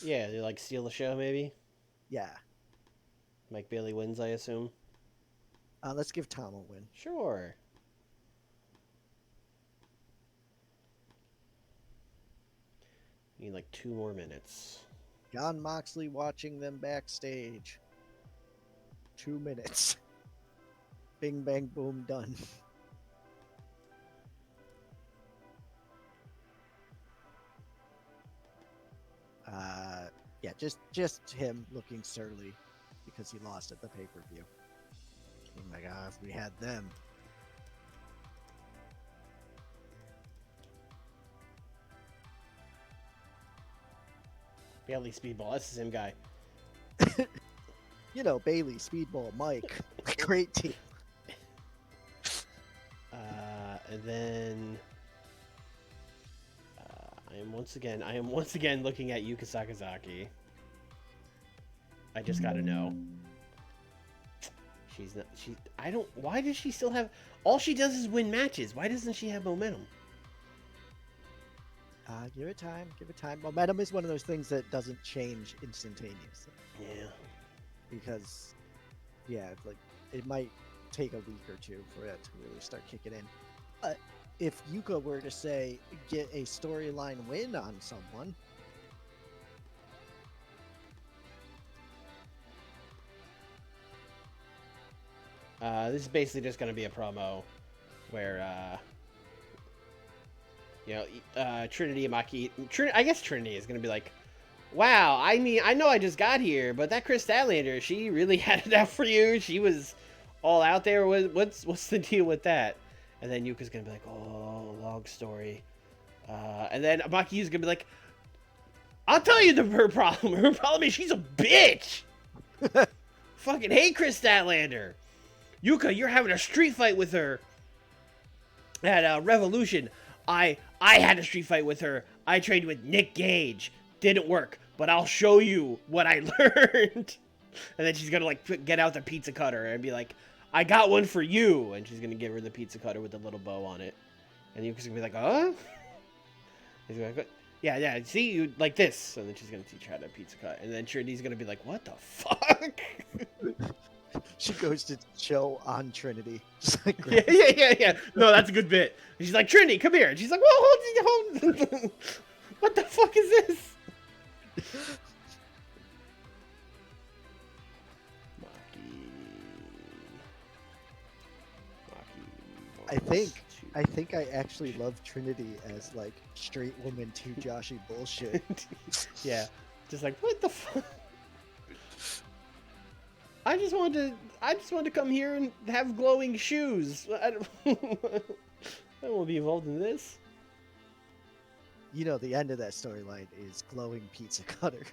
Yeah, they like steal the show maybe. Yeah. Mike Bailey wins, I assume. Let's give Tom a win. Sure. Need like 2 more minutes. John Moxley watching them backstage. 2 minutes. Bing, bang, boom, done. Yeah, just him looking surly because he lost at the pay-per-view. Oh my god, if we had them. Bailey Speedball, that's the same guy. You know, Bailey, Speedball, Mike. Great team. And then I am once again looking at Yuka Sakazaki. I just gotta know. She's not. I don't. Why does she still have? All she does is win matches. Why doesn't she have momentum? Give it time. Give it time. Momentum is one of those things that doesn't change instantaneously. Yeah. Because, yeah, like it might take a week or two for it to really start kicking in. But if Yuka were to say get a storyline win on someone. This is basically just going to be a promo where, Trinity and Maki... I guess Trinity is going to be like, wow, I mean, I know I just got here, but that Chris Statlander, she really had it out for you. She was all out there. What's the deal with that? And then Yuka's going to be like, oh, long story. And then Maki's going to be like, I'll tell you her problem. Her problem is she's a bitch. Fucking hate Chris Statlander. Yuka, you're having a street fight with her at Revolution. I had a street fight with her. I trained with Nick Gage. Didn't work, but I'll show you what I learned. And then she's gonna like get out the pizza cutter and be like, I got one for you. And she's gonna give her the pizza cutter with the little bow on it. And Yuka's gonna be like, huh? He's like, yeah, see, you like this. And then she's gonna teach her how to pizza cut. And then Trinity's gonna be like, what the fuck? She goes to chill on Trinity. Just like Yeah. No, that's a good bit. She's like, Trinity, come here. And she's like, whoa, hold. What the fuck is this? I think I actually love Trinity as like straight woman to Joshy bullshit. Yeah, just like, what the fuck? I just wanted to come here and have glowing shoes. I don't want to be involved in this. You know, the end of that storyline is glowing pizza cutter.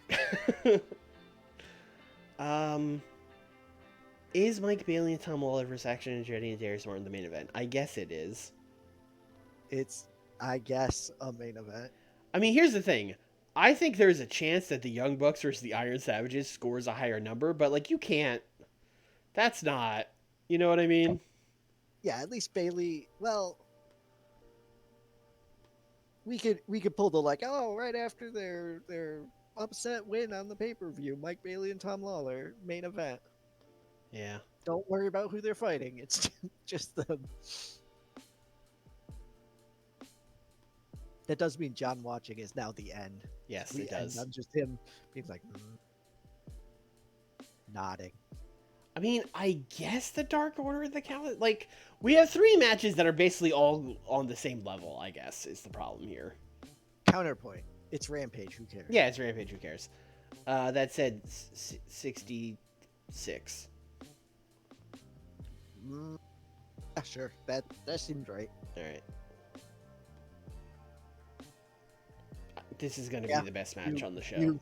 Is Mike Bailey and Tom Lawler versus Action Andretti and Darius Martin the main event? I guess it is. It's, I guess, a main event. I mean, here's the thing. I think there's a chance that the Young Bucks versus the Iron Savages scores a higher number, but like you can't. That's not. You know what I mean? Yeah, at least Bailey. Well, we could pull the like, oh, right after their upset win on the pay-per-view, Mike Bailey and Tom Lawler main event. Yeah. Don't worry about who they're fighting. It's just them. That does mean John watching is now the end. Yes, The it end. does. I'm just him being like nodding. I mean, I guess the Dark Order of the calendar. Like, we have 3 matches that are basically all on the same level, I guess, is the problem here. Counterpoint. It's Rampage. Who cares? Yeah, it's Rampage. Who cares? That said, 66. Yeah, sure. That seems right. All right. This is going to be the best match on the show. You've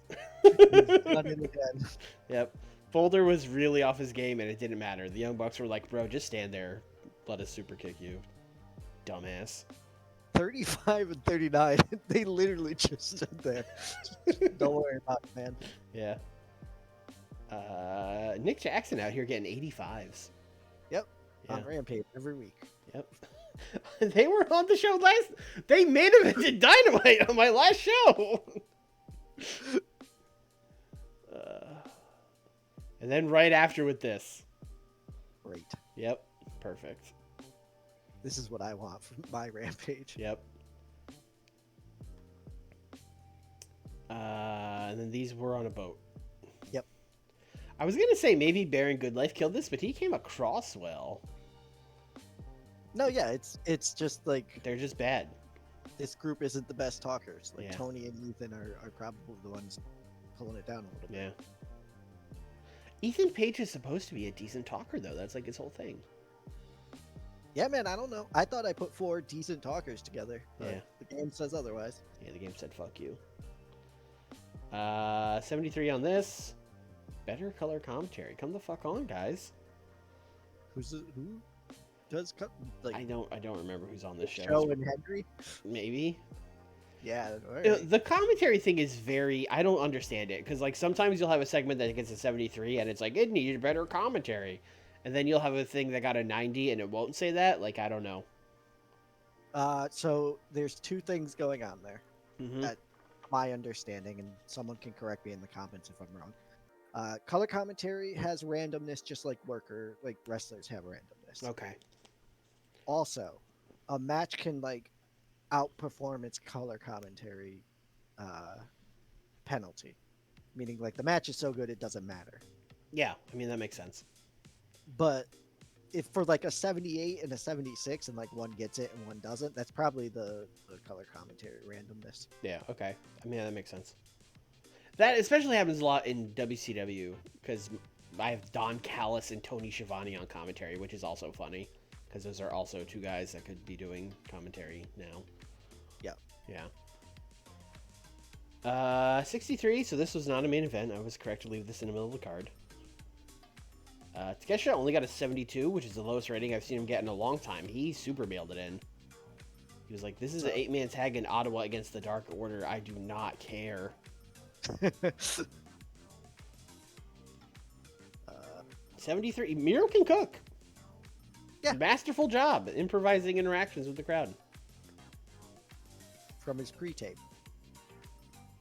done it again. Yep. Boulder was really off his game, and it didn't matter. The Young Bucks were like, bro, just stand there. Let us super kick you. Dumbass. 35 and 39. They literally just stood there. Don't worry about it, man. Yeah. Nick Jackson out here getting 85s. Yep. Yeah. On Rampage every week. Yep. They were on the show last. They main evented Dynamite on my last show. And then right after with this. Great. Yep. Perfect. This is what I want from my Rampage. Yep. And then these were on a boat. Yep. I was going to say maybe Baron Goodlife killed this, but he came across well. No, yeah, it's just like They're just bad. this group isn't the best talkers. Like Yeah. Tony and Ethan are probably the ones pulling it down a little bit. Yeah. Ethan Page is supposed to be a decent talker, though. That's like his whole thing. Yeah, man, I don't know. I thought I put 4 decent talkers together. But Yeah. the game says otherwise. Yeah, the game said fuck you. 73 on this. Better color commentary. Come the fuck on, guys. Who does cut like I don't remember who's on this show. Joe and Henry? Maybe. Yeah, all You know, right. the commentary thing is very. I don't understand it because like sometimes you'll have a segment that gets a 73 and it's like it needed better commentary, and then you'll have a thing that got a 90 and it won't say that. Like I don't know. So there's 2 things going on there. Mm-hmm. That my understanding, and someone can correct me in the comments if I'm wrong. Color commentary has randomness just like wrestlers have randomness. Okay. Also, a match can like outperform its color commentary penalty, meaning like the match is so good it doesn't matter. Yeah, I mean that makes sense. But if for like a 78 and a 76 and like one gets it and one doesn't, that's probably the color commentary randomness. Yeah. Okay. I mean that makes sense. That especially happens a lot in WCW because I have Don Callis and Tony Schiavone on commentary, which is also funny because those are also 2 guys that could be doing commentary now. Yeah. Yeah. 63. So this was not a main event. I was correct to leave this in the middle of the card. Takesha only got a 72, which is the lowest rating I've seen him get in a long time. He super mailed it in. He was like, "This is an 8-man tag in Ottawa against the Dark Order. I do not care." 73. Miro can cook. Yeah. Masterful job at improvising interactions with the crowd. From his pre-tape.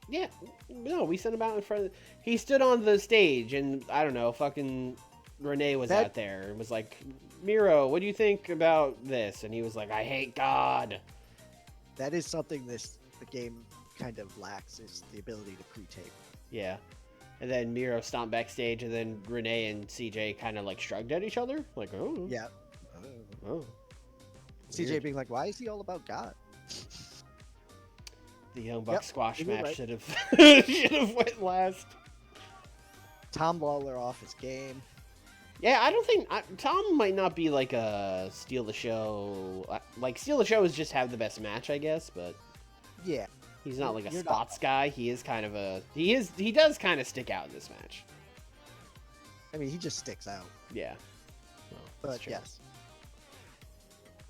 Yeah. No, we sent him out in front of... He stood on the stage and, I don't know, fucking Renee was out there and was like, Miro, what do you think about this? And he was like, I hate God. That is something the game kind of lacks, is the ability to pre-tape. Yeah. And then Miro stomped backstage, and then Renee and CJ kind of like shrugged at each other. Like, oh. Yeah. Oh. CJ Weird. being like, why is he all about God? The Young Bucks squash you're match right. should have went last. Tom Lawler off his game. Yeah, I don't think Tom might not be like a steal the show. Like steal the show is just have the best match, I guess. But Yeah. he's not like a You're spots guy. He is kind of a he does kind of stick out in this match. I mean, he just sticks out. Yeah. Well, that's But true. yes.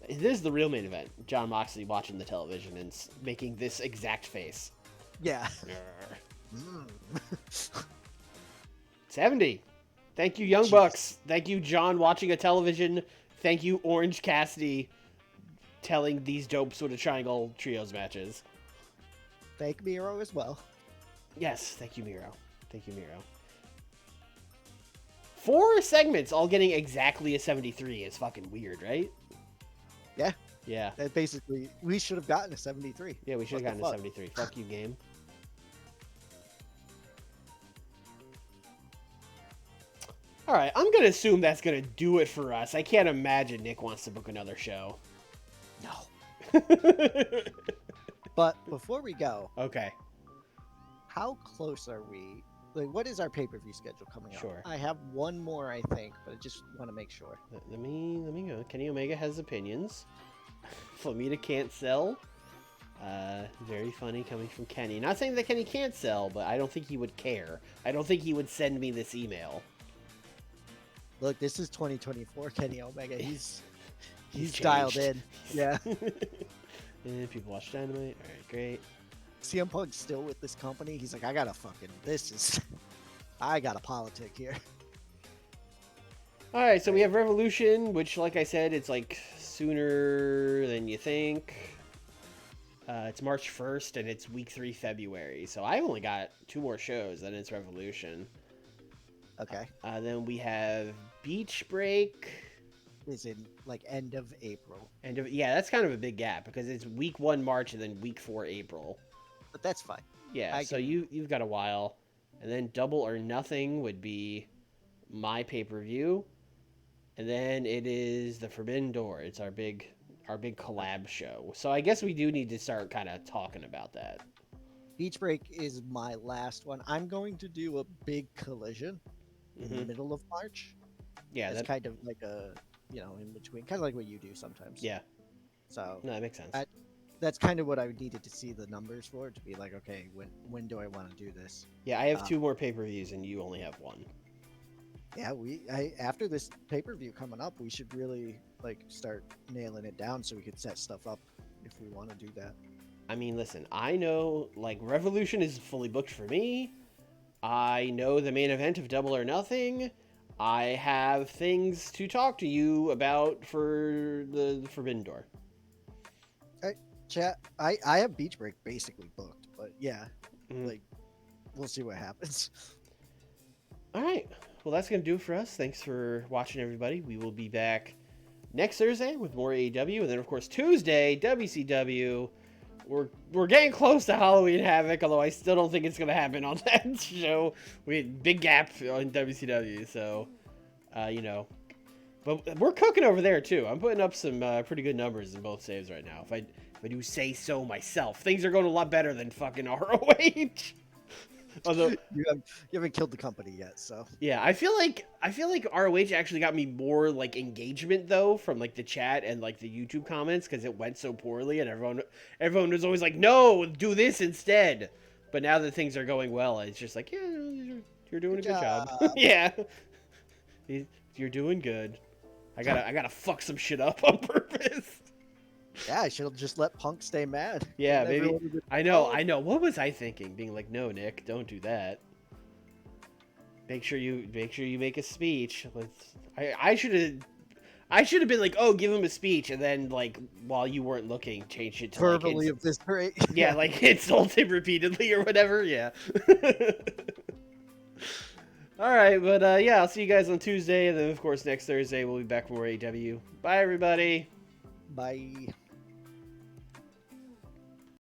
This is the real main event. John Moxley watching the television and making this exact face. Yeah. 70. Thank you, Young Jeez. Bucks. Thank you, John, watching a television. Thank you, Orange Cassidy, telling these dopes what a triangle trios matches. Thank Miro as well. Yes, thank you, Miro. Thank you, Miro. 4 segments all getting exactly a 73 is fucking weird, right? Yeah. Yeah. That basically, we should have gotten a 73. Yeah, we should have What gotten the a 73. Fuck you, game. All right, I'm going to assume that's going to do it for us. I can't imagine Nikk wants to book another show. No. But before we go, Okay. how close are we? Like, what is our pay-per-view schedule coming up? Sure. I have one more, I think, but I just want to make sure. Let me go. Kenny Omega has opinions. Flamita can't sell. Very funny coming from Kenny. Not saying that Kenny can't sell, but I don't think he would care. I don't think he would send me this email. Look, this is 2024 Kenny Omega. He's He's dialed changed. in. Yeah. And people watch Dynamite. All right, great. CM Punk's still with this company. He's like, I gotta politic here. All right, so we have Revolution, which, like I said, it's like sooner than you think. It's March 1st, and it's week 3 February. So I only got 2 more shows, and it's Revolution. Okay. Then we have Beach Break. Is in like end of April. Yeah, that's kind of a big gap because it's week 1 March and then week 4 April. But that's fine. Yeah, so you've got a while. And then Double or Nothing would be my pay-per-view. And then it is the Forbidden Door. It's our big collab show. So I guess we do need to start kind of talking about that. Beach Break is my last one. I'm going to do a big collision in the middle of March. Yeah, that's kind of like a, in between, kind of like what you do sometimes. Yeah. So no, that makes sense. That's kind of what I needed to see the numbers for, to be like, okay, when do I want to do this? Yeah, I have 2 more pay-per-views and you only have 1. Yeah, after this pay-per-view coming up, we should really like start nailing it down so we could set stuff up if we want to do that. I mean, listen, I know like Revolution is fully booked for me. I know the main event of Double or Nothing. I have things to talk to you about for the Forbidden Door. Chat, I have Beach Break basically booked, but yeah, like we'll see what happens. All right. Well, that's going to do it for us. Thanks for watching, everybody. We will be back next Thursday with more AEW. And then, of course, Tuesday, WCW. We're getting close to Halloween Havoc, although I still don't think it's going to happen on that show. We had big gap on WCW, so, But we're cooking over there, too. I'm putting up some pretty good numbers in both saves right now. If I do say so myself. Things are going a lot better than fucking ROH. Although you haven't killed the company yet, so yeah, I feel like ROH actually got me more like engagement though from like the chat and like the YouTube comments because it went so poorly and everyone was always like, no, do this instead. But now that things are going well, it's just like, yeah, you're doing a good job. Yeah, you're doing good. I gotta fuck some shit up on purpose. Yeah, I should have just let Punk stay mad. Yeah, maybe. I know. What was I thinking? Being like, no, Nikk, don't do that. Make sure you make a speech. I should have been like, oh, give him a speech, and then like while you weren't looking, change it to verbally like, of this great. Yeah, like insult him repeatedly or whatever. Yeah. All right, but yeah, I'll see you guys on Tuesday, and then of course next Thursday we'll be back for more AEW. Bye, everybody. Bye.